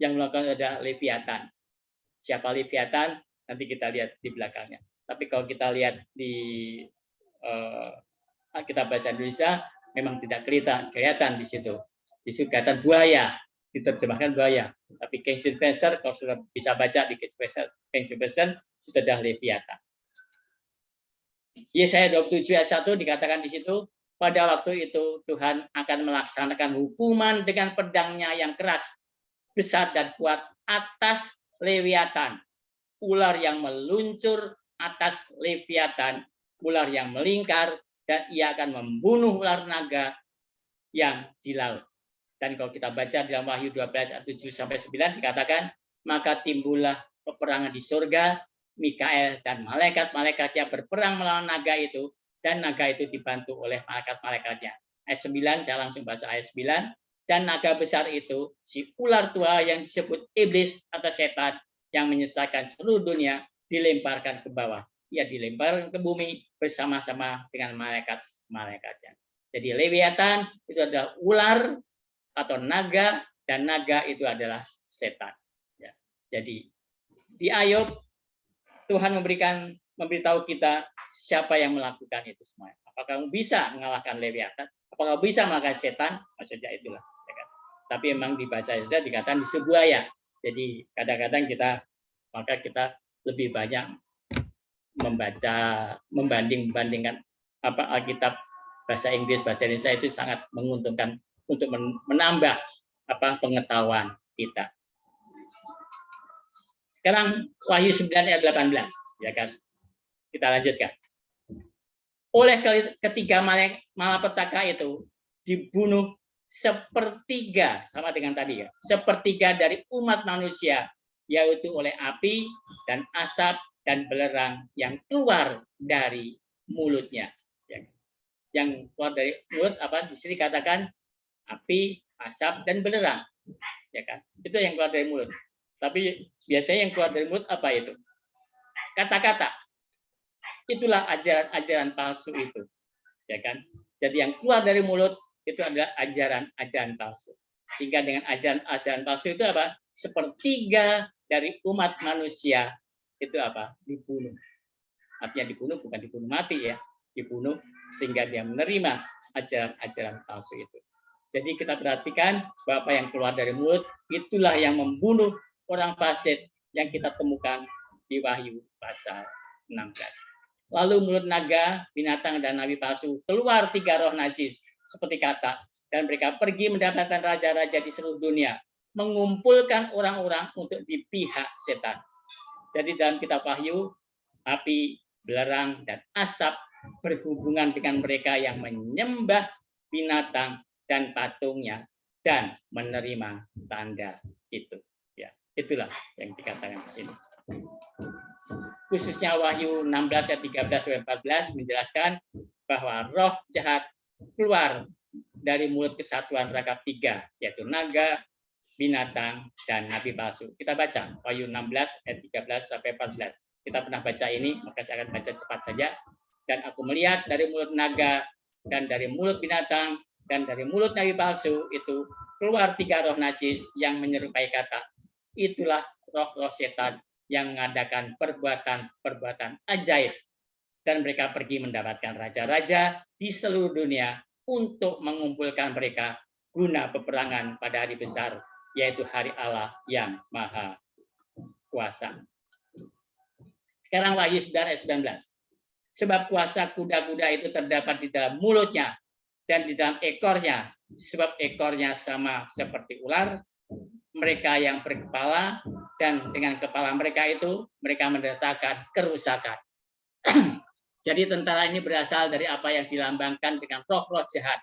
Speaker 1: Yang melakukan adalah Leviatan. Siapa Leviatan? Nanti kita lihat di belakangnya. Tapi kalau kita lihat di Alkitab bahasa Indonesia, memang tidak kelihatan di situ. Di situ kelihatan buaya, diterjemahkan buaya. Tapi King James Version, kalau sudah bisa baca di King James Version, itu adalah Leviatan. Yesaya 27 ayat 1 dikatakan di situ, pada waktu itu Tuhan akan melaksanakan hukuman dengan pedangnya yang keras, besar dan kuat atas Leviatan, ular yang meluncur atas Leviatan, ular yang melingkar, dan ia akan membunuh ular naga yang di laut. Dan kalau kita baca dalam Wahyu 12 ayat 7-9 dikatakan, maka timbullah peperangan di surga, Mikael dan malaikat-malaikat yang berperang melawan naga itu, dan naga itu dibantu oleh malaikat-malaikatnya. Ayat 9, saya langsung baca ayat 9. Dan naga besar itu, si ular tua yang disebut iblis atau setan, yang menyesatkan seluruh dunia, dilemparkan ke bawah. Ia dilemparkan ke bumi bersama-sama dengan malaikat-malaikatnya. Jadi Leviathan itu adalah ular atau naga, dan naga itu adalah setan. Ya. Jadi di Ayub Tuhan memberitahu kita siapa yang melakukan itu semua. Apakah kamu bisa mengalahkan Leviathan? Apakah kamu bisa mengalahkan setan? Maksudnya itulah. Ya kan? Tapi memang dibaca saja dikatakan di sebuah ayat. Jadi kadang-kadang kita lebih banyak membaca, membandingkan apa Alkitab bahasa Inggris, bahasa Indonesia itu sangat menguntungkan untuk menambah pengetahuan kita. Sekarang Wahyu 9 ayat 18, ya kan? Kita lanjutkan. Oleh ketiga malapetaka itu dibunuh sepertiga, sama dengan tadi ya, sepertiga dari umat manusia, yaitu oleh api dan asap dan belerang yang keluar dari mulutnya. Yang keluar dari mulut apa? Di sini katakan api, asap, dan belerang, ya kan? Itu yang keluar dari mulut. Tapi biasanya yang keluar dari mulut apa itu? Kata-kata. Itulah ajaran-ajaran palsu itu, ya kan? Jadi yang keluar dari mulut itu adalah ajaran-ajaran palsu. Sehingga dengan ajaran-ajaran palsu itu apa? Sepertiga dari umat manusia itu apa? Dibunuh. Artinya dibunuh bukan dibunuh mati ya, dibunuh sehingga dia menerima ajaran-ajaran palsu itu. Jadi kita perhatikan bahwa apa yang keluar dari mulut itulah yang membunuh orang fasik yang kita temukan di Wahyu pasal 16. Lalu mulut naga, binatang, dan nabi palsu keluar 3 roh najis seperti kata, dan mereka pergi mendapatkan raja-raja di seluruh dunia, mengumpulkan orang-orang untuk di pihak setan. Jadi dalam kitab Wahyu, api, belerang, dan asap berhubungan dengan mereka yang menyembah binatang dan patungnya dan menerima tanda itu. Ya, itulah yang dikatakan di sini. Khususnya Wahyu 16 ayat 13-14 menjelaskan bahwa roh jahat keluar dari mulut kesatuan ragam 3, yaitu naga, binatang, dan nabi palsu. Kita baca Wahyu 16 ayat 13-14. Kita pernah baca ini, maka saya akan baca cepat saja. Dan aku melihat dari mulut naga dan dari mulut binatang dan dari mulut nabi palsu itu keluar 3 roh najis yang menyerupai kata. Itulah roh-roh setan yang mengadakan perbuatan ajaib, dan mereka pergi mendapatkan raja-raja di seluruh dunia untuk mengumpulkan mereka guna peperangan pada hari besar, yaitu hari Allah yang Maha Kuasa. Sekarang Wahyu 9 ayat 19. Sebab kuasa kuda-kuda itu terdapat di dalam mulutnya dan di dalam ekornya, sebab ekornya sama seperti ular. Mereka yang berkepala, dan dengan kepala mereka itu mereka mendatangkan kerusakan. Jadi tentara ini berasal dari apa yang dilambangkan dengan roh-roh jahat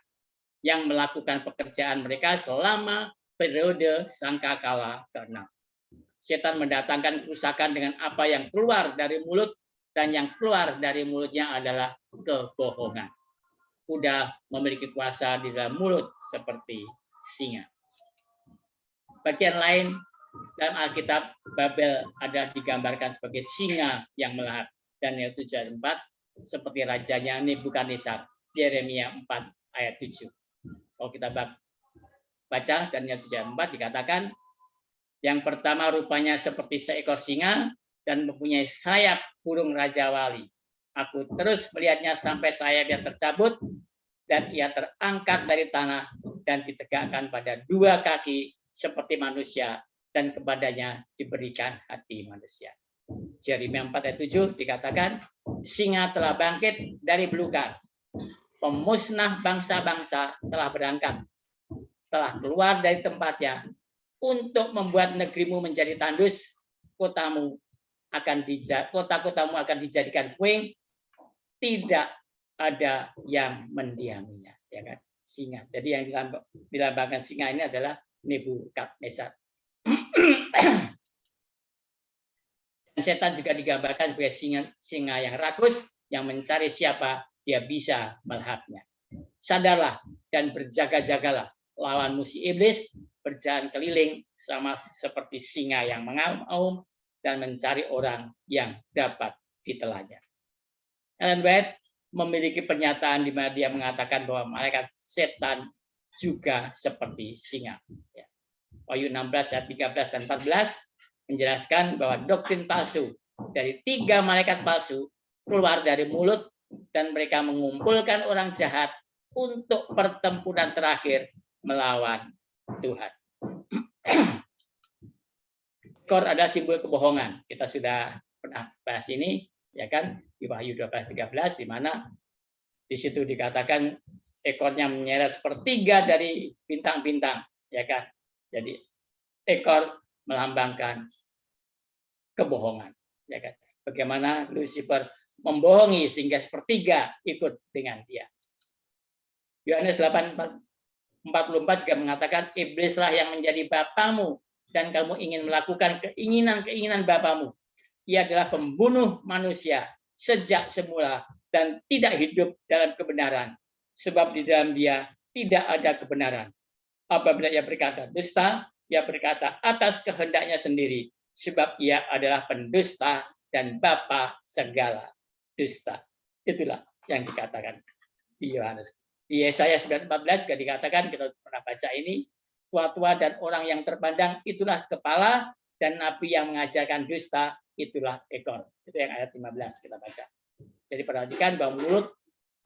Speaker 1: yang melakukan pekerjaan mereka selama periode sangkakala ke-6. Setan mendatangkan kerusakan dengan apa yang keluar dari mulut, dan yang keluar dari mulutnya adalah kebohongan. Kuda memiliki kuasa di dalam mulut seperti singa. Bagian lain dalam Alkitab, Babel ada digambarkan sebagai singa yang melahap. Daniel 7 ayat 4 seperti rajanya Nebukadnezar. Yeremia 4 ayat 7. Kalau kita baca Daniel 7 ayat 4 dikatakan, yang pertama rupanya seperti seekor singa dan mempunyai sayap burung raja wali. Aku terus melihatnya sampai sayapnya tercabut dan ia terangkat dari tanah dan ditegakkan pada 2 kaki seperti manusia, dan kepadanya diberikan hati manusia. Yeremia 4 ayat 7 dikatakan, singa telah bangkit dari belukar, pemusnah bangsa-bangsa telah berangkat, telah keluar dari tempatnya untuk membuat negerimu menjadi tandus, kota-kotamu akan dijadikan puing, tidak ada yang mendiaminya. Ya kan? singa. Jadi yang dilambangkan singa ini adalah Nebukadnezar. Dan setan juga digambarkan sebagai singa yang rakus yang mencari siapa dia bisa melahapnya. Sadarlah dan berjaga-jagalah, lawan musuh iblis berjalan keliling sama seperti singa yang mengaum dan mencari orang yang dapat ditelannya. Ellen White memiliki pernyataan di mana dia mengatakan bahwa malaikat setan juga seperti singa. Wahyu 16 ayat 13 dan 14 menjelaskan bahwa doktrin palsu dari 3 malaikat palsu keluar dari mulut dan mereka mengumpulkan orang jahat untuk pertempuran terakhir melawan Tuhan. Ekor adalah simbol kebohongan. Kita sudah pernah bahas ini, ya kan, di Wahyu 12:13, di mana di situ dikatakan ekornya menyeret sepertiga dari bintang-bintang, ya kan. Jadi ekor melambangkan kebohongan, ya kan. Bagaimana Lucifer membohongi sehingga sepertiga ikut dengan dia. Yohanes 8:44 juga mengatakan, iblislah yang menjadi bapamu dan kamu ingin melakukan keinginan-keinginan bapamu. Ia adalah pembunuh manusia sejak semula dan tidak hidup dalam kebenaran, sebab di dalam dia tidak ada kebenaran. Apabila ia berkata dusta, ia berkata atas kehendaknya sendiri, sebab ia adalah pendusta dan bapa segala dusta. Itulah yang dikatakan di Yohanes. Di Yesaya 9:14 juga dikatakan, kita pernah baca ini, tua-tua dan orang yang terpandang itulah kepala, dan nabi yang mengajarkan dusta itulah ekor. Itu yang ayat 15 kita baca. Jadi perhatikan bahwa mulut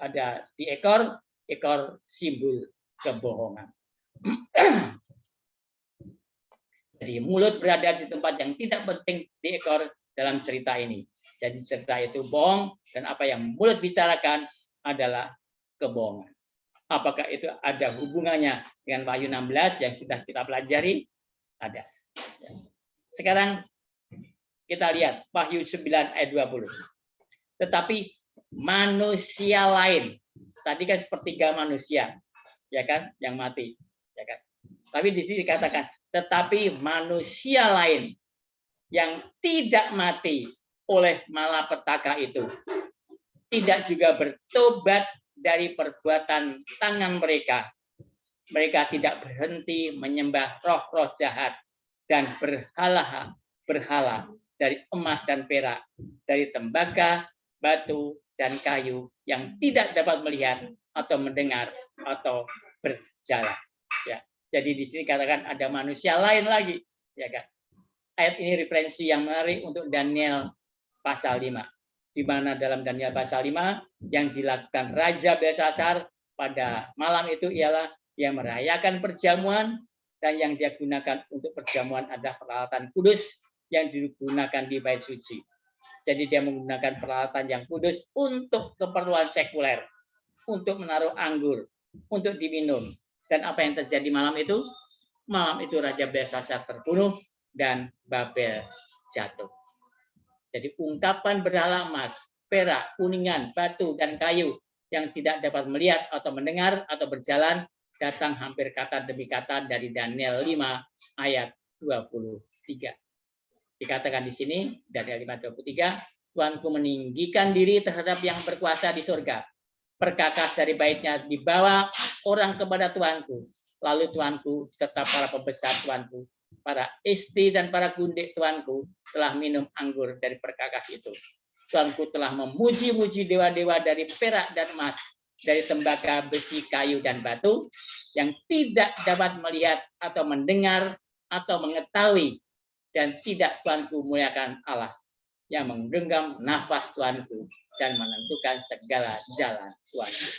Speaker 1: ada di ekor, ekor simbol kebohongan. Jadi mulut berada di tempat yang tidak penting di ekor dalam cerita ini. Jadi cerita itu bohong, dan apa yang mulut bicarakan adalah kebohongan. Apakah itu ada hubungannya dengan Wahyu 16 yang sudah kita pelajari? Ada. Sekarang kita lihat Wahyu 9 ayat 20. Tetapi manusia lain, tadi kan sepertiga manusia, ya kan, yang mati, ya kan. Tapi di sini dikatakan, tetapi manusia lain yang tidak mati oleh malapetaka itu, tidak juga bertobat dari perbuatan tangan mereka. Mereka tidak berhenti menyembah roh-roh jahat dan berhala dari emas dan perak, dari tembaga, batu, dan kayu yang tidak dapat melihat atau mendengar atau berjalan. Ya. Jadi di sini katakan ada manusia lain lagi, ya kan? Ayat ini referensi yang menarik untuk Daniel pasal 5. Di mana dalam Daniel pasal 5 yang dilakukan Raja Belsasar pada malam itu ialah yang merayakan perjamuan, dan yang dia gunakan untuk perjamuan adalah peralatan kudus yang digunakan di bait suci. Jadi dia menggunakan peralatan yang kudus untuk keperluan sekuler, untuk menaruh anggur, untuk diminum. Dan apa yang terjadi malam itu? Malam itu Raja Belsasar terbunuh dan Babel jatuh. Jadi ungkapan berhala emas, perak, kuningan, batu, dan kayu yang tidak dapat melihat atau mendengar atau berjalan datang hampir kata demi kata dari Daniel 5 ayat 23. Dikatakan di sini, Daniel 5:23, Tuanku meninggikan diri terhadap yang berkuasa di surga. Perkakas dari baitnya dibawa orang kepada Tuanku. Lalu Tuanku serta para pembesar Tuanku, para istri dan para gundik Tuanku telah minum anggur dari perkakas itu. Tuanku telah memuji-muji dewa-dewa dari perak dan emas, dari tembaga, besi, kayu, dan batu, yang tidak dapat melihat atau mendengar atau mengetahui, dan tidak Tuanku muliakan Allah yang menggenggam nafas Tuanku dan menentukan segala jalan Tuanku.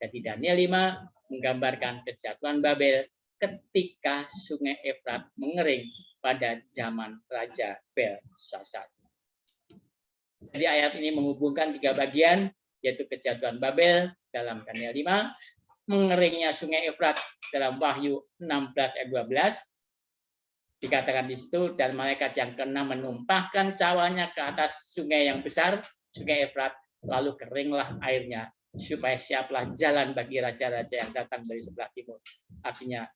Speaker 1: Jadi Daniel 5 menggambarkan kejatuhan Babel ketika sungai Efrat mengering pada zaman Raja Belsasar. Jadi ayat ini menghubungkan 3 bagian, yaitu kejatuhan Babel dalam Daniel 5, mengeringnya sungai Efrat dalam Wahyu 16 ayat 12. Dikatakan di situ, dan malaikat yang ke-6 menumpahkan cawanya ke atas sungai yang besar, sungai Efrat, lalu keringlah airnya supaya siaplah jalan bagi raja-raja yang datang dari sebelah timur. Artinya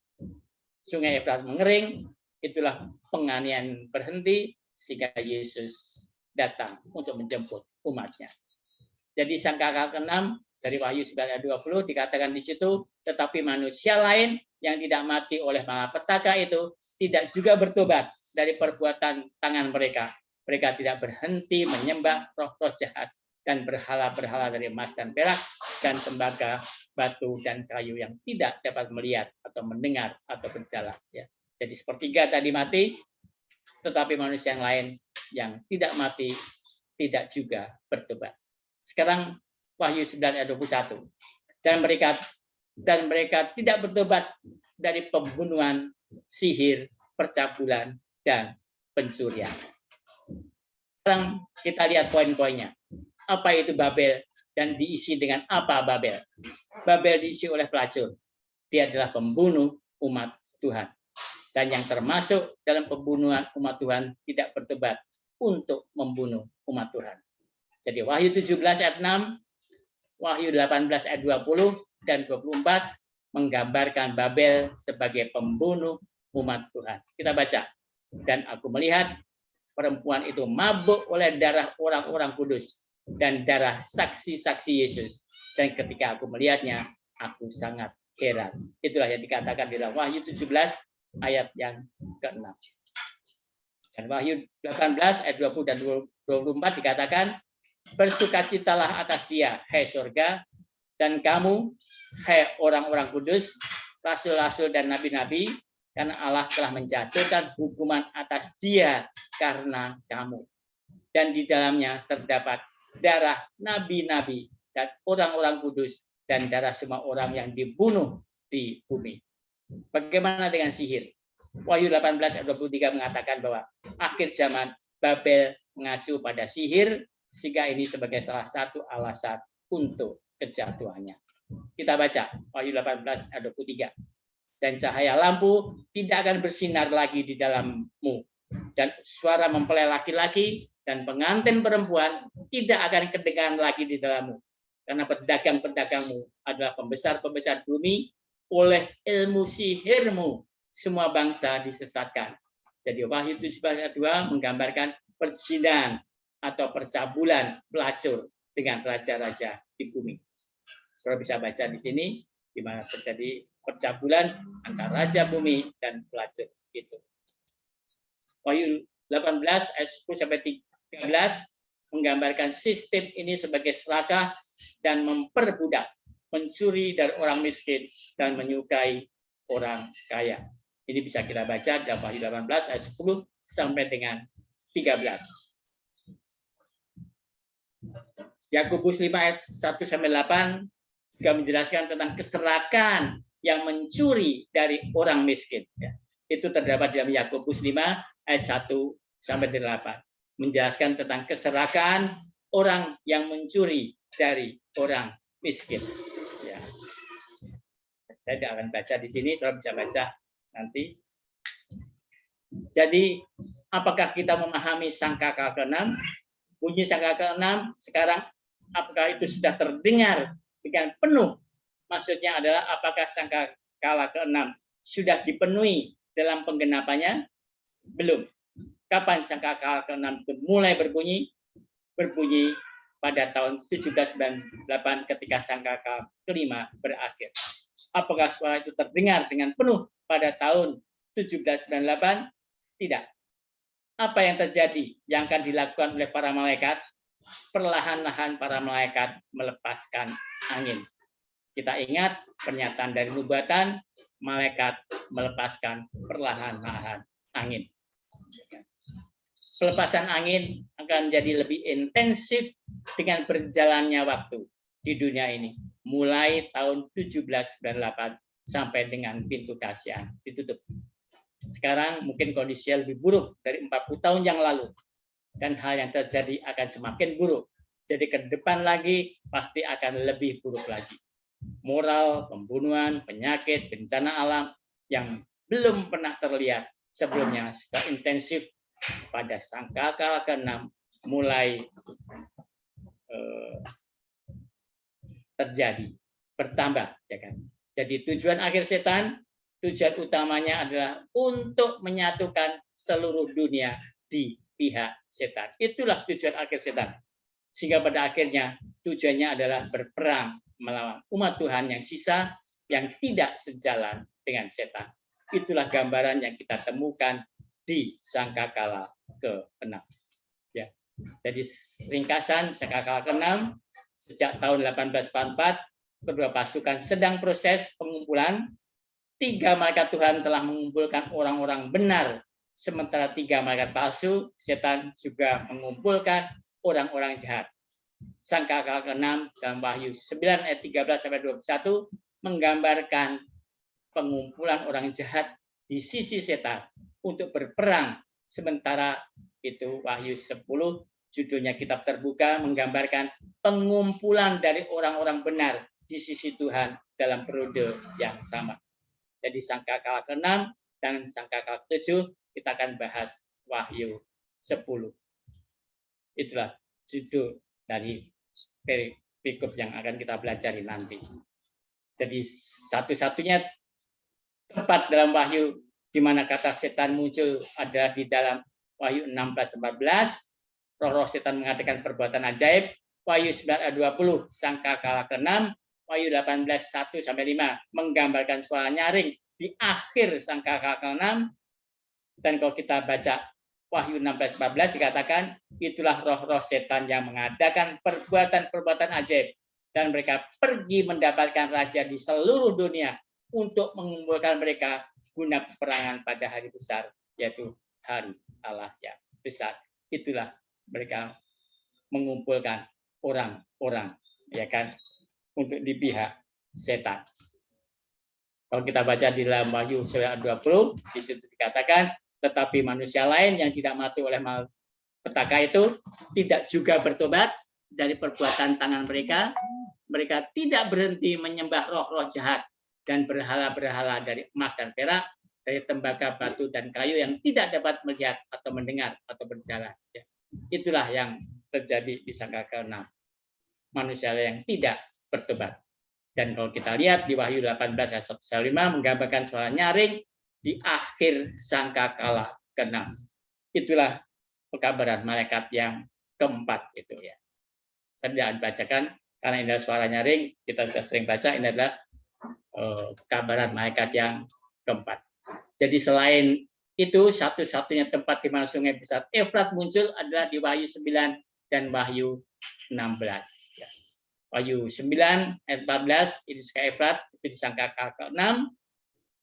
Speaker 1: sungai Efrat mengering, itulah penganiayaan berhenti sehingga Yesus datang untuk menjemput umatnya. Jadi sangkakala ke-6 dari Wahyu 9 ayat 20 dikatakan di situ, tetapi manusia lain yang tidak mati oleh malapetaka itu tidak juga bertobat dari perbuatan tangan mereka. Mereka tidak berhenti menyembah roh-roh jahat dan berhala-berhala dari emas dan perak dan tembaga, batu dan kayu yang tidak dapat melihat atau mendengar atau berjalan. Ya. Jadi sepertiga tadi mati, tetapi manusia yang lain yang tidak mati tidak juga bertobat. Sekarang Wahyu 9 ayat 21. Dan mereka tidak bertobat dari pembunuhan, sihir, percabulan, dan pencurian. Sekarang kita lihat poin-poinnya. Apa itu Babel dan diisi dengan apa Babel? Babel diisi oleh pelacur. Dia adalah pembunuh umat Tuhan. Dan yang termasuk dalam pembunuhan umat Tuhan tidak bertobat untuk membunuh umat Tuhan. Jadi Wahyu 17 ayat 6, Wahyu 18 ayat 20 dan 24 menggambarkan Babel sebagai pembunuh umat Tuhan. Kita baca. Dan aku melihat perempuan itu mabuk oleh darah orang-orang kudus dan darah saksi-saksi Yesus. Dan ketika aku melihatnya, aku sangat heran. Itulah yang dikatakan di dalam Wahyu 17 ayat yang ke-6. Dan Wahyu 18 ayat 20 dan 24 dikatakan, bersukacitalah atas dia, hai surga, dan kamu, hai orang-orang kudus, rasul-rasul dan nabi-nabi, karena Allah telah menjatuhkan hukuman atas dia karena kamu. Dan di dalamnya terdapat darah nabi-nabi dan orang-orang kudus dan darah semua orang yang dibunuh di bumi. Bagaimana dengan sihir? Wahyu 18 ayat 23 mengatakan bahwa akhir zaman Babel mengacu pada sihir, sehingga ini sebagai salah satu alasan untuk kejatuhannya. Kita baca Wahyu 18 ayat 23. Dan cahaya lampu tidak akan bersinar lagi di dalammu, dan suara mempelai laki-laki dan pengantin perempuan tidak akan kedengaran lagi di dalammu, karena pedagang-pedagangmu adalah pembesar-pembesar bumi, oleh ilmu sihirmu semua bangsa disesatkan. Jadi Wahyu 17 ayat 2 menggambarkan perzinahan atau percabulan pelacur dengan raja-raja di bumi. Saudara bisa baca di sini di mana terjadi percabulan antara raja bumi dan pelacur itu. Wahyu 18 ayat 10 sampai 13 menggambarkan sistem ini sebagai serakah dan memperbudak, mencuri dari orang miskin dan menyukai orang kaya. Ini bisa kita baca dalam Wahyu 18 ayat 10 sampai dengan 13. Yakobus 5 ayat 1 sampai 8 juga menjelaskan tentang keserakan yang mencuri dari orang miskin. Itu terdapat dalam Yakobus 5 ayat 1 sampai 8. Menjelaskan tentang keserakan orang yang mencuri dari orang miskin. Ya. Saya tidak akan baca di sini, kalau bisa baca nanti. Jadi, apakah kita memahami sangkakala ke-6? Bunyi sangkakala ke-6 sekarang, apakah itu sudah terdengar dengan penuh? Maksudnya adalah apakah sangkakala ke-6 sudah dipenuhi dalam penggenapannya? Belum. Kapan sangkakala ke-6 itu mulai berbunyi? Berbunyi pada tahun 1798 ketika sangkakala ke-5 berakhir. Apakah suara itu terdengar dengan penuh pada tahun 1798? Tidak. Apa yang terjadi yang akan dilakukan oleh para malaikat? Perlahan-lahan para malaikat melepaskan angin. Kita ingat pernyataan dari nubuatan, malaikat melepaskan perlahan-lahan angin. Pelepasan angin akan menjadi lebih intensif dengan berjalannya waktu di dunia ini. Mulai tahun 1798 sampai dengan pintu Kasihan ditutup. Sekarang mungkin kondisinya lebih buruk dari 40 tahun yang lalu. Dan hal yang terjadi akan semakin buruk. Jadi ke depan lagi pasti akan lebih buruk lagi. Moral, pembunuhan, penyakit, bencana alam yang belum pernah terlihat sebelumnya secara intensif pada sangkakala ke-6 mulai terjadi, bertambah, ya kan? Jadi tujuan akhir setan, tujuan utamanya adalah untuk menyatukan seluruh dunia di pihak setan. Itulah tujuan akhir setan. Sehingga pada akhirnya tujuannya adalah berperang melawan umat Tuhan yang sisa, yang tidak sejalan dengan setan. Itulah gambaran yang kita temukan di sangkakala ke-6. Ya. Jadi ringkasan sangkakala ke-6, sejak tahun 1844, kedua pasukan sedang proses pengumpulan. 3 malaikat Tuhan telah mengumpulkan orang-orang benar, sementara 3 malaikat palsu, setan juga mengumpulkan orang-orang jahat. Sangkakala ke-6 dalam Wahyu 9 ayat 13-21 menggambarkan pengumpulan orang jahat di sisi setan untuk berperang, sementara itu Wahyu 10 judulnya kitab terbuka menggambarkan pengumpulan dari orang-orang benar di sisi Tuhan dalam periode yang sama. Jadi sangkakala ke-6 dan sangkakala ke-7 kita akan bahas Wahyu 10. Itulah judul dari perikop yang akan kita pelajari nanti. Jadi satu-satunya tempat dalam Wahyu di mana kata setan muncul adalah di dalam Wahyu 16-14. Roh-roh setan mengadakan perbuatan ajaib. Wahyu 9-20 sangkakala ke-6. Wahyu 18-1-5 menggambarkan suara nyaring di akhir sangkakala ke-6. Dan kalau kita baca Wahyu 16-14 dikatakan itulah roh-roh setan yang mengadakan perbuatan-perbuatan ajaib dan mereka pergi mendapatkan raja di seluruh dunia untuk mengumpulkan mereka guna peperangan pada hari besar, yaitu hari Allah yang besar. Itulah mereka mengumpulkan orang-orang, ya kan, untuk di pihak setan. Kalau kita baca di dalam Wahyu 20, di situ dikatakan, tetapi manusia lain yang tidak mati oleh malapetaka itu tidak juga bertobat dari perbuatan tangan mereka. Mereka tidak berhenti menyembah roh-roh jahat dan berhala-berhala dari emas dan perak, dari tembaga, batu, dan kayu yang tidak dapat melihat atau mendengar atau berjalan. Itulah yang terjadi di sangkakala ke-6. Manusia yang tidak bertobat. Dan kalau kita lihat di Wahyu 18 ayat 1-5 menggambarkan suara nyaring di akhir sangkakala ke-6. Itulah pekabaran malaikat yang keempat itu ya. Saya tidak bacakan karena ini adalah suara nyaring, kita sudah sering baca, ini adalah pekabaran malaikat yang keempat. Jadi selain itu satu-satunya tempat di mana sungai besar Efrat muncul adalah di Wahyu 9 dan Wahyu 16 ya. Wahyu 9 ayat 14 ini sungai Efrat itu di sangkakala ke-6.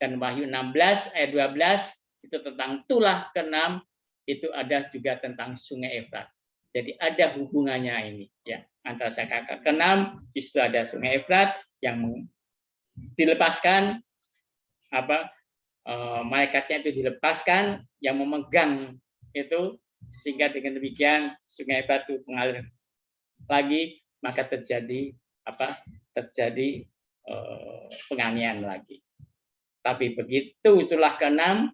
Speaker 1: Dan Wahyu 16 ayat 12 itu tentang tulah ke-6, itu ada juga tentang sungai Efrat. Jadi ada hubungannya ini ya, antara sangkakala ke-6 di situ ada sungai Efrat yang dilepaskan malaikatnya itu dilepaskan yang memegang itu, sehingga dengan demikian sungai Efrat itu mengalir lagi, maka terjadi penganiayaan lagi. Tapi begitu itulah ke-6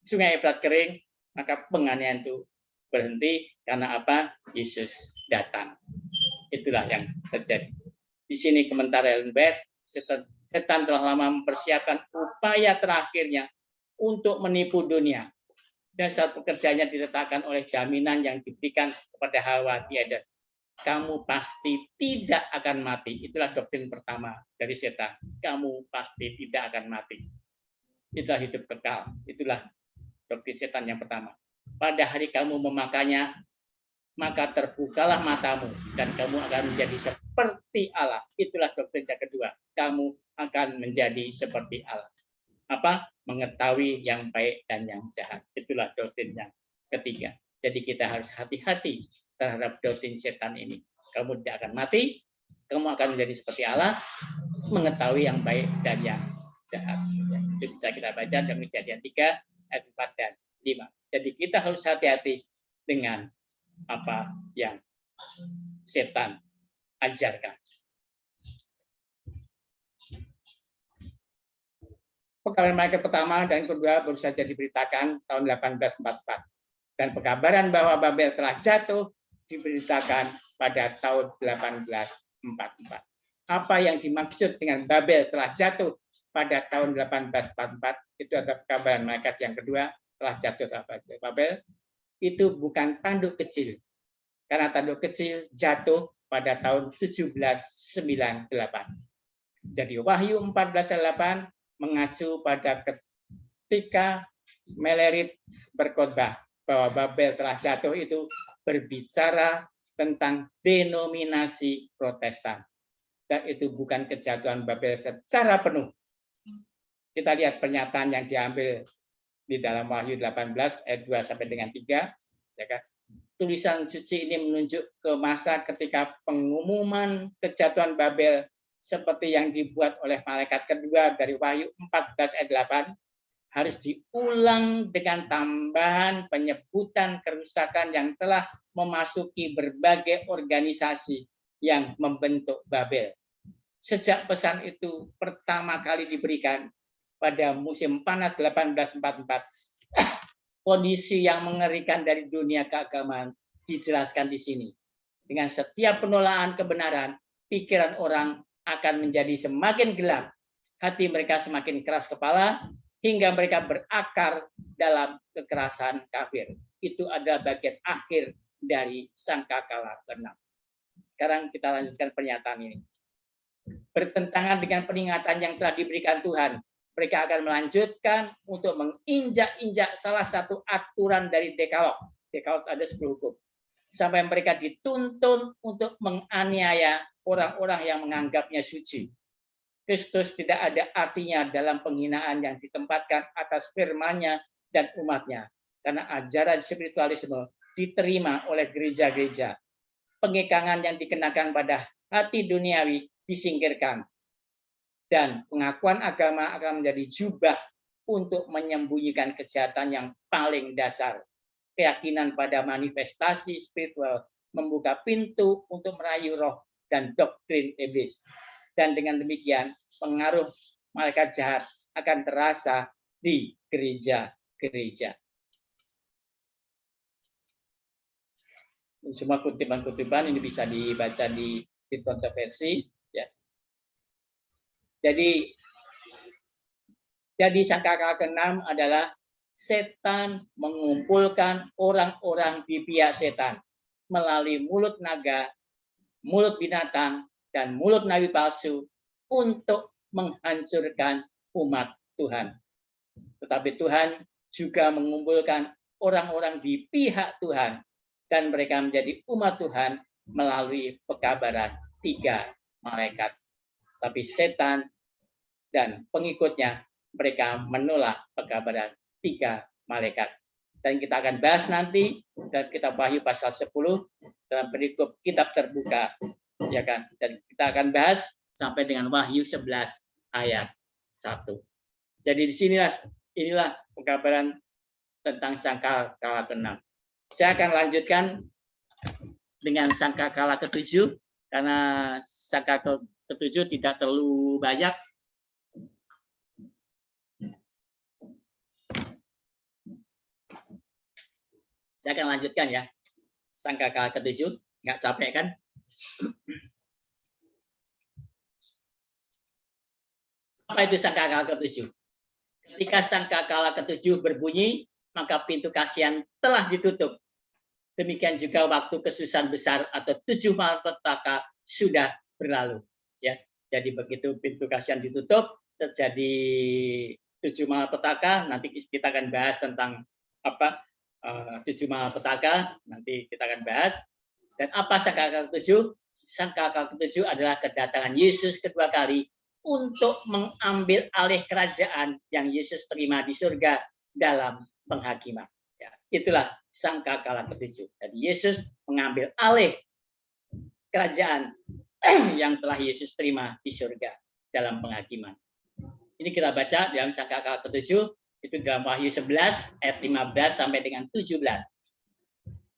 Speaker 1: sungai Efrat kering, maka penganiayaan itu berhenti karena apa? Yesus datang. Itulah yang terjadi. Di sini komentar Ellen White, setan telah lama mempersiapkan upaya terakhirnya untuk menipu dunia. Dan saat pekerjaannya diletakkan oleh jaminan yang diberikan kepada Hawa di Eden. Kamu pasti tidak akan mati. Itulah doktrin pertama dari setan. Kamu pasti tidak akan mati. Itulah hidup kekal. Itulah doktrin setan yang pertama. Pada hari kamu memakannya, maka terbukalah matamu dan kamu akan menjadi seperti Allah. Itulah doktrin yang kedua. Kamu akan menjadi seperti Allah. Mengetahui yang baik dan yang jahat. Itulah doktrin yang ketiga. Jadi kita harus hati-hati terhadap doktrin setan ini. Kamu tidak akan mati, kamu akan menjadi seperti Allah, mengetahui yang baik dan yang jahat. Itu bisa kita baca dalam Kejadian 3 ayat 4 dan 5. Jadi kita harus hati-hati dengan apa yang setan ajarkan. Pekabaran malaikat pertama dan kedua baru saja diberitakan tahun 1844. Dan pekabaran bahwa Babel telah jatuh diberitakan pada tahun 1844.
Speaker 2: apa yang dimaksud dengan Babel telah jatuh pada tahun 1844, itu adalah pekabaran malaikat yang kedua telah jatuh Babel, itu bukan tanduk kecil. Karena tanduk kecil jatuh pada tahun 1798. Jadi Wahyu 14:8 mengacu pada ketika Melerit berkhotbah bahwa Babel telah jatuh itu berbicara tentang denominasi Protestan. Dan itu bukan kejatuhan Babel secara penuh. Kita lihat pernyataan yang diambil di dalam Wahyu 18 ayat 2 sampai dengan 3, ya kan? Tulisan suci ini menunjuk ke masa ketika pengumuman kejatuhan Babel seperti yang dibuat oleh malaikat kedua dari Wahyu 14 ayat 8 harus diulang dengan tambahan penyebutan kerusakan yang telah memasuki berbagai organisasi yang membentuk Babel. Sejak pesan itu pertama kali diberikan pada musim panas 1844, kondisi yang mengerikan dari dunia keagamaan dijelaskan di sini. Dengan setiap penolakan kebenaran, pikiran orang akan menjadi semakin gelap, hati mereka semakin keras kepala, hingga mereka berakar dalam kekerasan kafir. Itu adalah bagian akhir dari sangkakala ke-6. Sekarang kita lanjutkan pernyataan ini. Bertentangan dengan peringatan yang telah diberikan Tuhan, mereka akan melanjutkan untuk menginjak-injak salah satu aturan dari Dekalog. Dekalog ada 10 hukum. Sampai mereka dituntun untuk menganiaya orang-orang yang menganggapnya suci. Kristus tidak ada artinya dalam penghinaan yang ditempatkan atas firman-Nya dan umat-Nya. Karena ajaran spiritualisme diterima oleh gereja-gereja. Pengekangan yang dikenakan pada hati duniawi disingkirkan. Dan pengakuan agama akan menjadi jubah untuk menyembunyikan kejahatan yang paling dasar. Keyakinan pada manifestasi spiritual membuka pintu untuk merayu roh dan doktrin iblis. Dan dengan demikian, pengaruh malaikat jahat akan terasa di gereja-gereja. Semua kutipan-kutipan ini bisa dibaca di kontroversi. Jadi sangkakala ke-6 adalah setan mengumpulkan orang-orang di pihak setan melalui mulut naga, mulut binatang, dan mulut nabi palsu untuk menghancurkan umat Tuhan. Tetapi Tuhan juga mengumpulkan orang-orang di pihak Tuhan dan mereka menjadi umat Tuhan melalui pekabaran 3 malaikat. Tapi setan dan pengikutnya mereka menolak pekabaran 3 malaikat. Dan kita akan bahas nanti dan kita Wahyu pasal 10 dalam perikop kitab terbuka, ya kan? Dan kita akan bahas sampai dengan Wahyu 11 ayat 1. Jadi inilah pekabaran tentang sangkakala ke-6. Saya akan lanjutkan dengan sangkakala ke-7 karena sangkakala ke-7 tidak terlalu banyak. Saya akan lanjutkan ya. Sangkakala ke-7, nggak capek kan? Apa itu sangkakala ke-7? Ketika sangkakala ke-7 berbunyi, maka pintu kasihan telah ditutup. Demikian juga waktu kesusahan besar atau 7 malapetaka sudah berlalu. Ya, jadi begitu pintu kasihan ditutup, terjadi 7 malapetaka. Nanti kita akan bahas tentang apa 7 malapetaka. Nanti kita akan bahas. Dan apa sangkakala ke-7? Sangkakala ke-7 adalah kedatangan Yesus kedua kali untuk mengambil alih kerajaan yang Yesus terima di surga dalam penghakiman. Ya, itulah sangkakala ke-7. Jadi Yesus mengambil alih kerajaan yang telah Yesus terima di surga dalam penghakiman. Ini kita baca dalam sangkakala ke-7 itu dalam Wahyu 11 ayat 15 sampai dengan 17.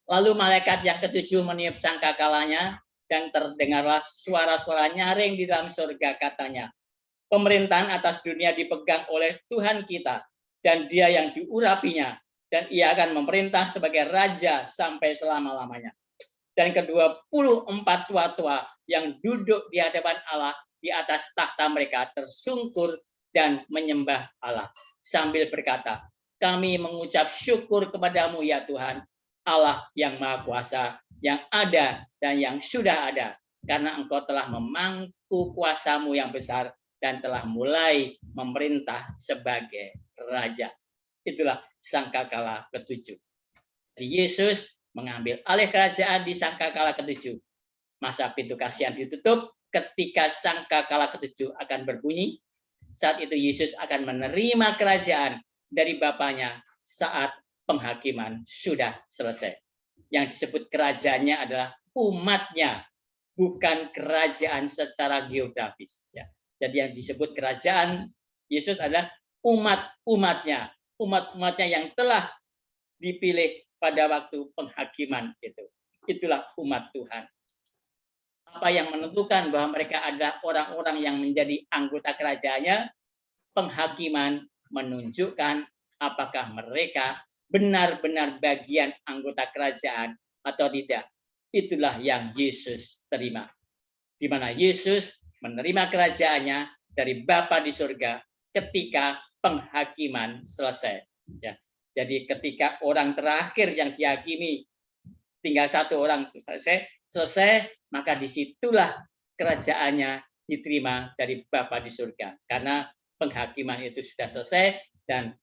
Speaker 2: Lalu malaikat yang ke-7 meniup sangkakalanya dan terdengarlah suara-suara nyaring di dalam surga, katanya, pemerintahan atas dunia dipegang oleh Tuhan kita dan Dia yang diurapinya, dan Ia akan memerintah sebagai raja sampai selama-lamanya. Dan ke-24 tua-tua yang duduk di hadapan Allah di atas tahta mereka tersungkur dan menyembah Allah sambil berkata, kami mengucap syukur kepadamu ya Tuhan, Allah yang Maha Kuasa, yang ada dan yang sudah ada, karena Engkau telah memangku kuasamu yang besar dan telah mulai memerintah sebagai Raja. Itulah sangkakala ke-7. Yesus mengambil alih kerajaan di sangkakala ke-7. Masa pintu kasihan ditutup ketika sangkakala ke-7 akan berbunyi. Saat itu Yesus akan menerima kerajaan dari Bapaknya saat penghakiman sudah selesai. Yang disebut kerajaannya adalah umatnya, bukan kerajaan secara geografis. Ya. Jadi yang disebut kerajaan Yesus adalah umat-umatnya, umat-umatnya yang telah dipilih pada waktu penghakiman itu. Itulah umat Tuhan. Apa yang menentukan bahwa mereka adalah orang-orang yang menjadi anggota kerajaannya? Penghakiman menunjukkan apakah mereka benar-benar bagian anggota kerajaan atau tidak. Itulah yang Yesus terima. Di mana Yesus menerima kerajaannya dari Bapa di surga ketika penghakiman selesai. Ya. Jadi ketika orang terakhir yang dihakimi tinggal satu orang selesai, maka disitulah kerajaannya diterima dari Bapa di surga. Karena penghakiman itu sudah selesai dan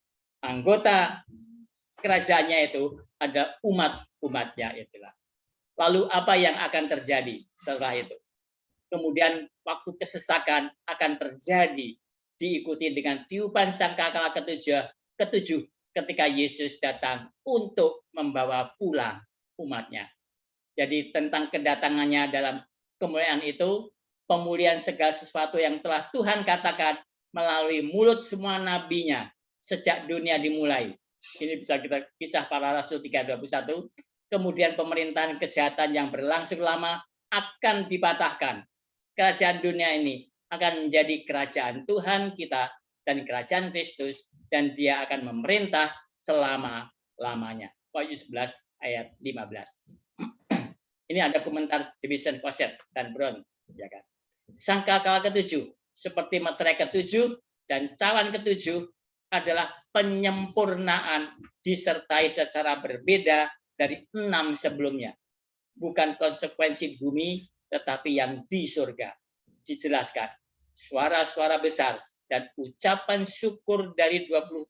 Speaker 2: anggota kerajaannya itu ada umat-umatnya itulah. Lalu apa yang akan terjadi setelah itu? Kemudian waktu kesesakan akan terjadi diikuti dengan tiupan sangkakala ke-7 ketika Yesus datang untuk membawa pulang umatnya. Jadi tentang kedatangannya dalam kemuliaan itu, pemulihan segala sesuatu yang telah Tuhan katakan melalui mulut semua nabinya sejak dunia dimulai. Ini bisa kita kisah para rasul 3:21. Kemudian pemerintahan kesehatan yang berlangsung lama akan dipatahkan. Kerajaan dunia ini akan menjadi kerajaan Tuhan kita dan kerajaan Kristus, dan dia akan memerintah selama-lamanya. Wahyu 11 ayat 15. Ini ada komentar Jameson, Coset, dan Brown. Ya kan? Sangkakala ke-7 seperti meterai ke-7 dan cawan ke-7 adalah penyempurnaan disertai secara berbeda dari 6 sebelumnya. Bukan konsekuensi bumi, tetapi yang di surga. Dijelaskan suara-suara besar dan ucapan syukur dari 24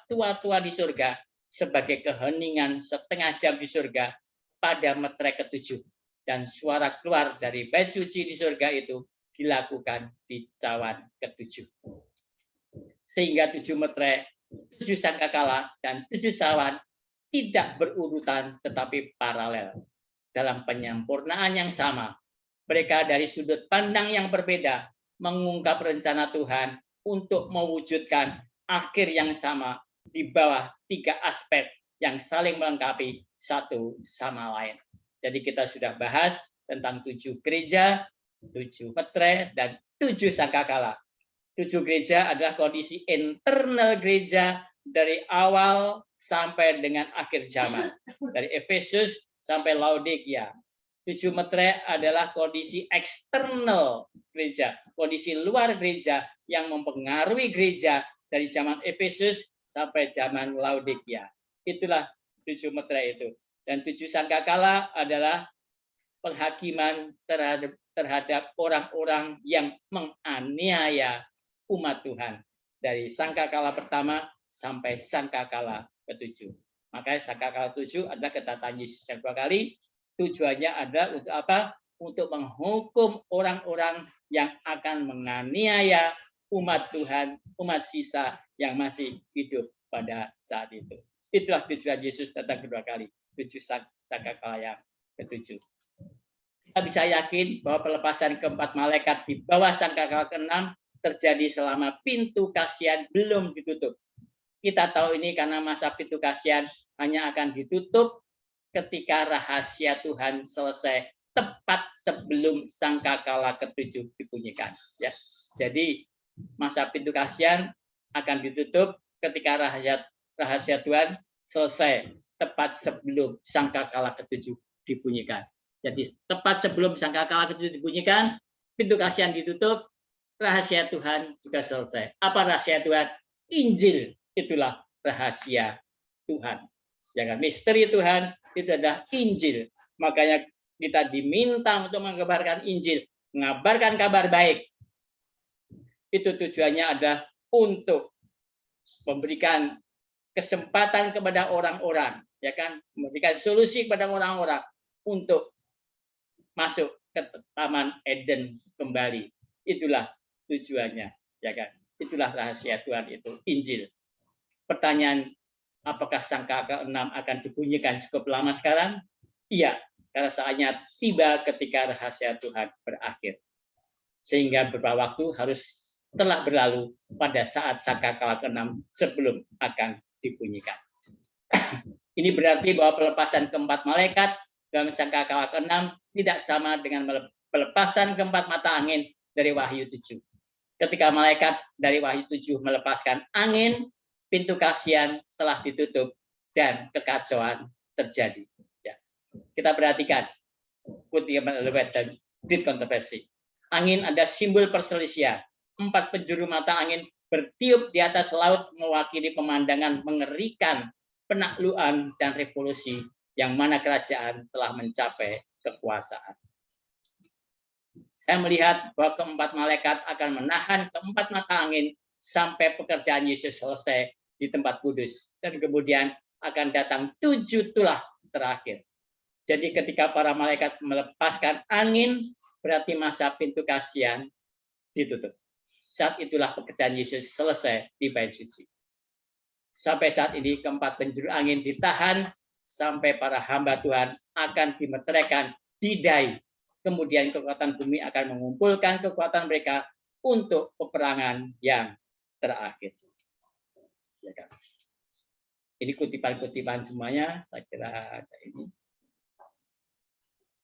Speaker 2: tua-tua di surga sebagai keheningan setengah jam di surga pada meterai ke-7. Dan suara keluar dari bait suci di surga itu dilakukan di cawan ke-7. Sehingga 7 meterai, 7 sangkakala, dan 7 cawan tidak berurutan tetapi paralel. Dalam penyempurnaan yang sama, mereka dari sudut pandang yang berbeda mengungkap rencana Tuhan untuk mewujudkan akhir yang sama di bawah 3 aspek yang saling melengkapi satu sama lain. Jadi kita sudah bahas tentang 7 gereja, 7 meterai, dan 7 sangkakala. 7 gereja adalah kondisi internal gereja dari awal sampai dengan akhir zaman. Dari Efesus sampai Laodikia. 7 meterai adalah kondisi eksternal gereja, kondisi luar gereja yang mempengaruhi gereja dari zaman Efesus sampai zaman Laodikia. Itulah 7 meterai itu. Dan 7 sangkakala adalah penghakiman terhadap orang-orang yang menganiaya umat Tuhan. Dari sangkakala pertama sampai sangkakala ke-7. Makanya sangkakala 7 adalah kedatangan Yesus yang 2 kali. Tujuannya ada untuk apa? Untuk menghukum orang-orang yang akan menganiaya umat Tuhan, umat sisa yang masih hidup pada saat itu. Itulah tujuan Yesus datang kedua kali. 7 sangkakala yang ke-7. Kita bisa yakin bahwa pelepasan keempat malaikat di bawah sangkakala ke-6 terjadi selama pintu kasihan belum ditutup. Kita tahu ini karena masa pintu kasihan hanya akan ditutup ketika rahasia Tuhan selesai tepat sebelum sangkakala ke-7 dibunyikan. Ya. Jadi masa pintu kasihan akan ditutup ketika rahasia Tuhan selesai tepat sebelum sangkakala ke-7 dibunyikan.
Speaker 1: Jadi tepat sebelum sangkakala ketujuh dibunyikan, pintu kasihan ditutup, rahasia Tuhan juga selesai. Apa rahasia Tuhan? Injil, itulah rahasia Tuhan. Jangan misteri Tuhan, itu adalah Injil. Makanya kita diminta untuk mengabarkan Injil, mengabarkan kabar baik. Itu tujuannya adalah untuk memberikan kesempatan kepada orang-orang, ya kan, memberikan solusi kepada orang-orang untuk masuk ke Taman Eden kembali. Itulah tujuannya, ya kan. Itulah rahasia Tuhan itu, Injil. Pertanyaan, apakah sangka ke-6 akan dibunyikan cukup lama sekarang? Iya, karena saatnya tiba ketika rahasia Tuhan berakhir. Sehingga beberapa waktu harus telah berlalu pada saat sangkakala ke-6 sebelum akan dibunyikan. Ini berarti bahwa pelepasan keempat malaikat dalam sangkakala ke-6 tidak sama dengan pelepasan keempat mata angin dari Wahyu 7. Ketika malaikat dari Wahyu 7 melepaskan angin, pintu kasihan telah ditutup dan kekacauan terjadi. Ya. Kita perhatikan kutipan Elizabeth dan Great Controversy. Angin ada simbol perselisihan. 4 penjuru mata angin bertiup di atas laut mewakili pemandangan mengerikan penaklukan dan revolusi yang mana kerajaan telah mencapai kekuasaan. Saya melihat bahwa keempat malaikat akan menahan keempat mata angin sampai pekerjaan Yesus selesai di tempat kudus. Dan kemudian akan datang 7 tulah terakhir. Jadi ketika para malaikat melepaskan angin, berarti masa pintu kasihan ditutup. Saat itulah pekerjaan Yesus selesai di Bait Suci. Sampai saat ini keempat penjuru angin ditahan sampai para hamba Tuhan akan dimeteraikan didai. Kemudian kekuatan bumi akan mengumpulkan kekuatan mereka untuk peperangan yang terakhir. Ya kan? Ini kutipan-kutipan semuanya, saya kira ada ini.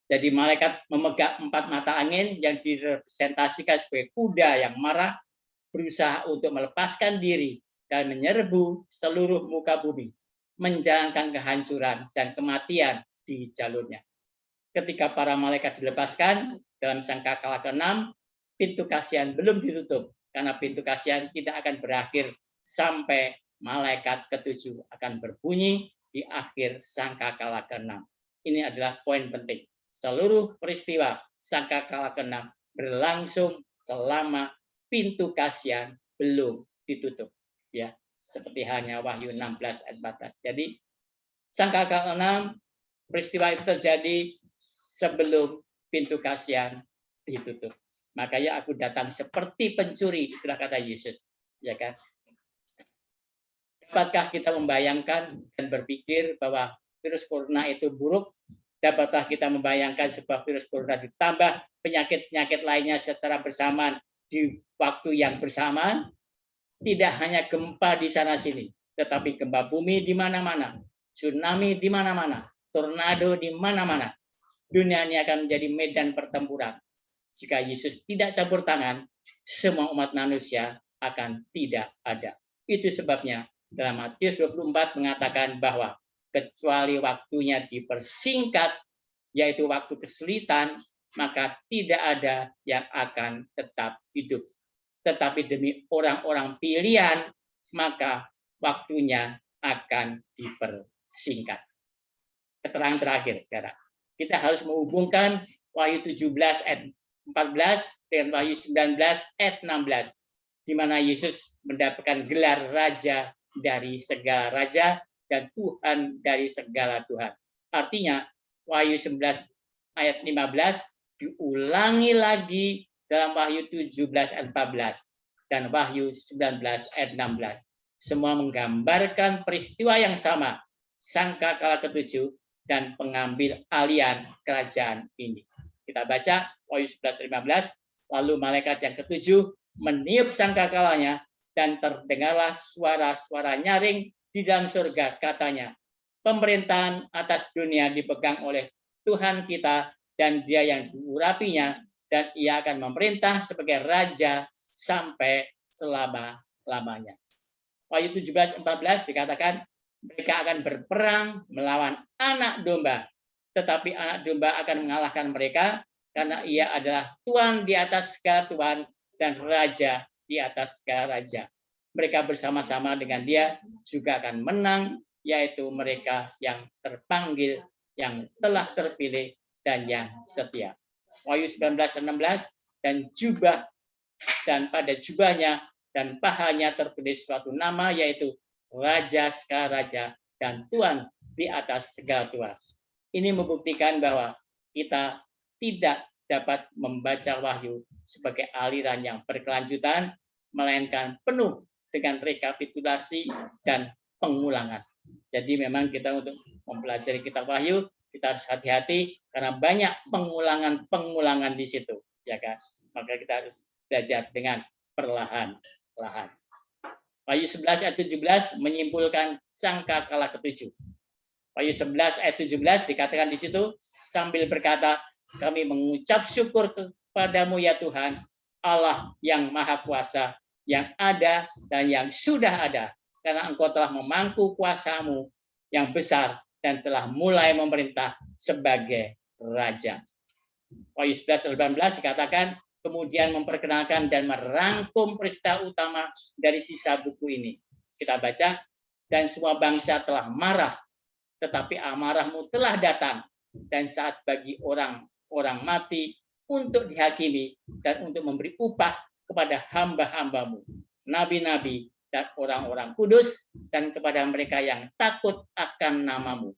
Speaker 1: Jadi malaikat memegang 4 mata angin yang direpresentasikan sebagai kuda yang marah, berusaha untuk melepaskan diri dan menyerbu seluruh muka bumi, menjalankan kehancuran dan kematian di jalurnya. Ketika para malaikat dilepaskan dalam sangkakala ke-6, pintu kasihan belum ditutup, karena pintu kasihan tidak akan berakhir sampai malaikat ke-7 akan berbunyi di akhir sangkakala ke-6. Ini adalah poin penting. Seluruh peristiwa sangkakala ke-6 berlangsung selama pintu kasihan belum ditutup. Ya, seperti halnya Wahyu 16 ayat 14. Jadi sangkakala ke-6 peristiwa itu terjadi sebelum pintu kasihan ditutup. Makanya aku datang seperti pencuri, itulah kata Yesus, ya kan? Dapatkah kita membayangkan dan berpikir bahwa virus corona itu buruk? Dapatkah kita membayangkan sebuah virus corona ditambah penyakit-penyakit lainnya secara bersamaan di waktu yang bersamaan? Tidak hanya gempa di sana-sini, tetapi gempa bumi di mana-mana, tsunami di mana-mana, tornado di mana-mana. Dunia ini akan menjadi medan pertempuran. Jika Yesus tidak campur tangan, semua umat manusia akan tidak ada. Itu sebabnya dalam Matius 24 mengatakan bahwa kecuali waktunya dipersingkat, yaitu waktu kesulitan, maka tidak ada yang akan tetap hidup. Tetapi demi orang-orang pilihan, maka waktunya akan dipersingkat. Keterangan terakhir sekarang. Kita harus menghubungkan Wahyu 17 ayat 14 dengan Wahyu 19 ayat 16, di mana Yesus mendapatkan gelar Raja dari segala raja dan Tuhan dari segala Tuhan. Artinya Wahyu 19 ayat 15 diulangi lagi dalam Wahyu 17 ayat 14 dan Wahyu 19 ayat 16. Semua menggambarkan peristiwa yang sama, sangkakala ke-7 dan pengambil alian kerajaan ini. Kita baca Wahyu 11:15, lalu malaikat yang ke-7 meniup sangkakalanya dan terdengarlah suara-suara nyaring di dalam surga, katanya, pemerintahan atas dunia dipegang oleh Tuhan kita dan Dia yang diurapinya, dan Ia akan memerintah sebagai raja sampai selama-lamanya. Wahyu 17:14 dikatakan mereka akan berperang melawan anak domba
Speaker 2: tetapi anak domba akan mengalahkan mereka karena ia adalah Tuhan di atas segala Tuhan dan Raja di atas segala Raja. Mereka bersama-sama dengan dia juga akan menang, yaitu mereka yang terpanggil, yang telah terpilih, dan yang setia. Wahyu 19:16, dan pada jubahnya dan pahanya tertulis suatu nama, yaitu Raja segala Raja dan Tuhan di atas segala Tuhan. Ini membuktikan bahwa kita tidak dapat membaca Wahyu sebagai aliran yang berkelanjutan, melainkan penuh dengan rekapitulasi dan pengulangan. Jadi memang kita untuk mempelajari kitab Wahyu, kita harus hati-hati karena banyak pengulangan di situ, ya kan? Maka kita harus belajar dengan perlahan-lahan. Wahyu 11 ayat 17 menyimpulkan sangkakala ketujuh. Wahyu 11 ayat 17 dikatakan di situ sambil berkata, kami mengucap syukur kepadamu ya Tuhan, Allah yang Maha Kuasa, yang ada dan yang sudah ada, karena Engkau telah memangku kuasamu yang besar dan telah mulai memerintah sebagai Raja. Wahyu 11:18 dikatakan, kemudian memperkenalkan dan merangkum peristiwa utama dari sisa buku ini. Kita baca, dan semua bangsa telah marah, tetapi amarahmu telah datang, dan saat bagi orang mati untuk dihakimi dan untuk memberi upah kepada hamba-hambamu, nabi-nabi dan orang-orang kudus, dan kepada mereka yang takut akan namamu,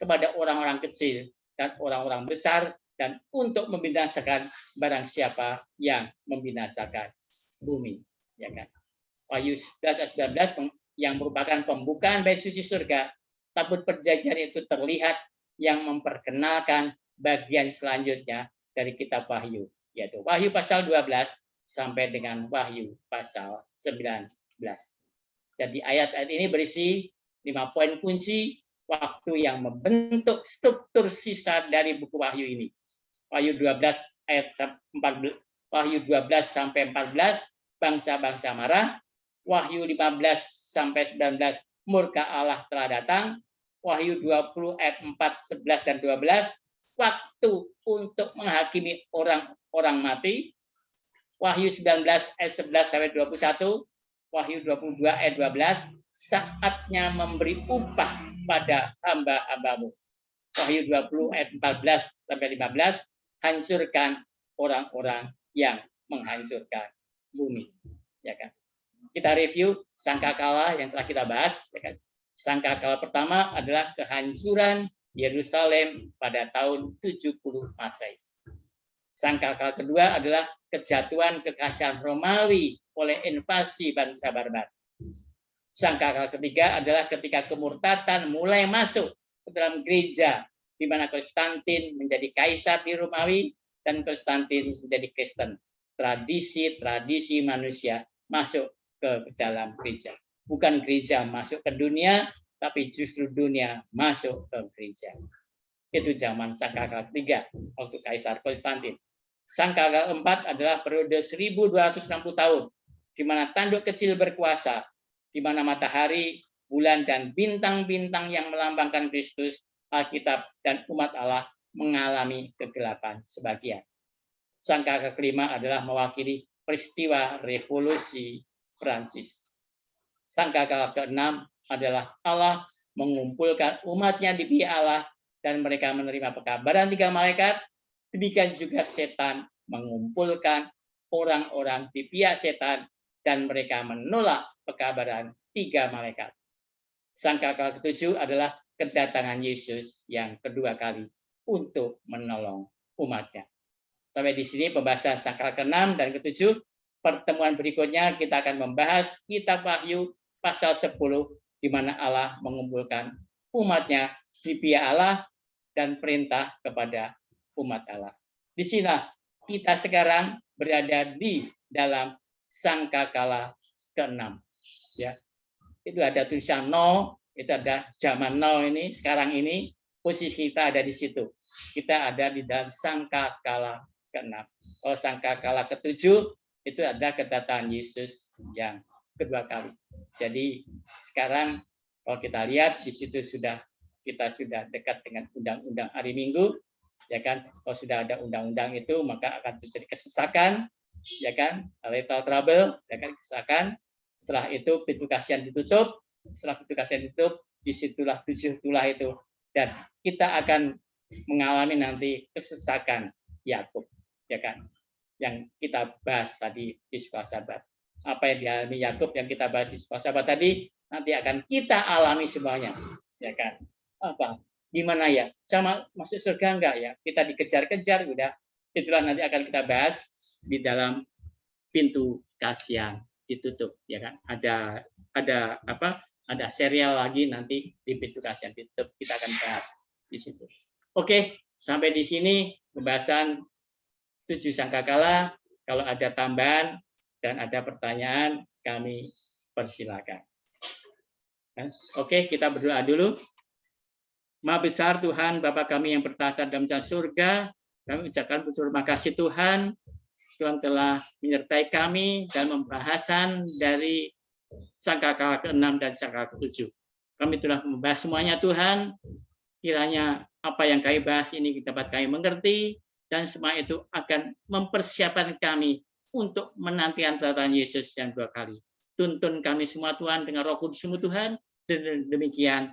Speaker 2: kepada orang-orang kecil dan orang-orang besar, dan untuk membinasakan barang siapa yang membinasakan bumi. Ya kan? Wahyu 11:19 yang merupakan pembukaan bait suci surga, tabut perjanjian itu terlihat yang memperkenalkan bagian selanjutnya dari kitab Wahyu, yaitu Wahyu pasal 12 sampai dengan Wahyu pasal 19. Jadi ayat-ayat ini berisi 5 poin kunci waktu yang membentuk struktur sisa dari buku Wahyu ini. Wahyu 12 ayat 14, Wahyu 12 sampai 14 bangsa-bangsa marah, Wahyu 15 sampai 19 murka Allah telah datang, Wahyu 20 ayat 4, 11 dan 12 waktu untuk menghakimi orang-orang mati, Wahyu 19 ayat 11 sampai 21, Wahyu 22 ayat 12 saatnya memberi upah pada hamba-hambamu. Wahyu 20 ayat 14 sampai 15 hancurkan orang-orang yang menghancurkan bumi, ya kan? Kita review sangkakala yang telah kita bahas, ya kan? Sangkakala pertama adalah kehancuran Yerusalem pada tahun 70 Masehi. Sangkakala kedua adalah kejatuhan kekaisaran Romawi oleh invasi bangsa barbar. Sangkakala ketiga adalah ketika kemurtatan mulai masuk ke dalam gereja, di mana Konstantin menjadi kaisar di Romawi dan Konstantin menjadi Kristen. Tradisi manusia masuk ke dalam gereja. Bukan gereja masuk ke dunia, tapi justru dunia masuk ke gereja. Itu zaman sangkakala ketiga, waktu Kaisar Konstantin. Sangkakala keempat adalah periode 1260 tahun, di mana tanduk kecil berkuasa, di mana matahari, bulan, dan bintang-bintang yang melambangkan Kristus, Alkitab, dan umat Allah mengalami kegelapan sebagian. Sangkakala kelima adalah mewakili peristiwa revolusi Prancis. Sangkakala keenam adalah Allah mengumpulkan umatnya di pihak Allah dan mereka menerima pekabaran 3 malaikat. Demikian juga setan mengumpulkan orang-orang di pihak setan dan mereka menolak pekabaran 3 malaikat. Sangkakala ketujuh adalah kedatangan Yesus yang kedua kali untuk menolong umatnya. Sampai di sini pembahasan sangkakala ke-6 dan ke-7. Pertemuan berikutnya kita akan membahas kitab Wahyu pasal 10, di mana Allah mengumpulkan umatnya di pihak Allah dan perintah kepada umat Allah. Di sini kita sekarang berada di dalam sangkakala ke-6. Ya. Itu ada tulisan no, itu ada zaman now ini, sekarang ini posisi kita ada di situ. Kita ada di dalam sangkakala ke-6. Kalau sangkakala ke-7 itu ada kedatangan Yesus yang kedua kali. Jadi sekarang kalau kita lihat di situ sudah kita sudah dekat dengan undang-undang hari Minggu, ya kan? Kalau sudah ada undang-undang itu, maka akan terjadi kesesakan, ya kan? Marital trouble, ya kan? Kesesakan. Setelah itu pintu kasihan ditutup. Setelah pintu kasihan ditutup, disitulah 7 tulah itu. Dan kita akan mengalami nanti kesesakan Yakub, ya kan? Yang kita bahas tadi di sekolah Sabat. Apa yang dialami Yakub yang kita bahas di sekolah Sabat tadi, nanti akan kita alami semuanya, ya kan? Apa? Gimana ya? Sama masuk surga enggak ya? Kita dikejar-kejar, udah. Itulah nanti akan kita bahas di dalam pintu kasihan ditutup, ya kan? Ada apa? Ada serial lagi nanti di pintu kasihan ditutup, kita akan bahas di situ. Oke, sampai di sini pembahasan 7 sangkakala. Kalau ada tambahan dan ada pertanyaan, kami persilakan. Oke, kita berdoa dulu. Maha besar Tuhan, Bapa kami yang bertahta dalam surga, kami ucapkan terima kasih Tuhan. Tuhan telah menyertai kami dalam pembahasan dari sangkakala ke-6 dan sangkakala ke-7. Kami telah membahas semuanya Tuhan. Kiranya apa yang kami bahas ini dapat kami mengerti, dan semua itu akan mempersiapkan kami untuk menantikan kedatangan Yesus yang 2 kali. Tuntun kami semua Tuhan dengan Roh Kudus-Mu Tuhan. Dan demikian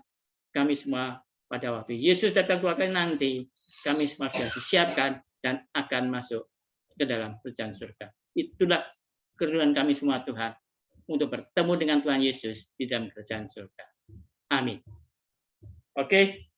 Speaker 2: kami semua pada waktu Yesus datang 2 kali nanti, kami semua sudah disiapkan dan akan masuk ke dalam kerajaan surga. Itulah kerinduan kami semua Tuhan, untuk bertemu dengan Tuhan Yesus di dalam kerajaan surga. Amin. Oke.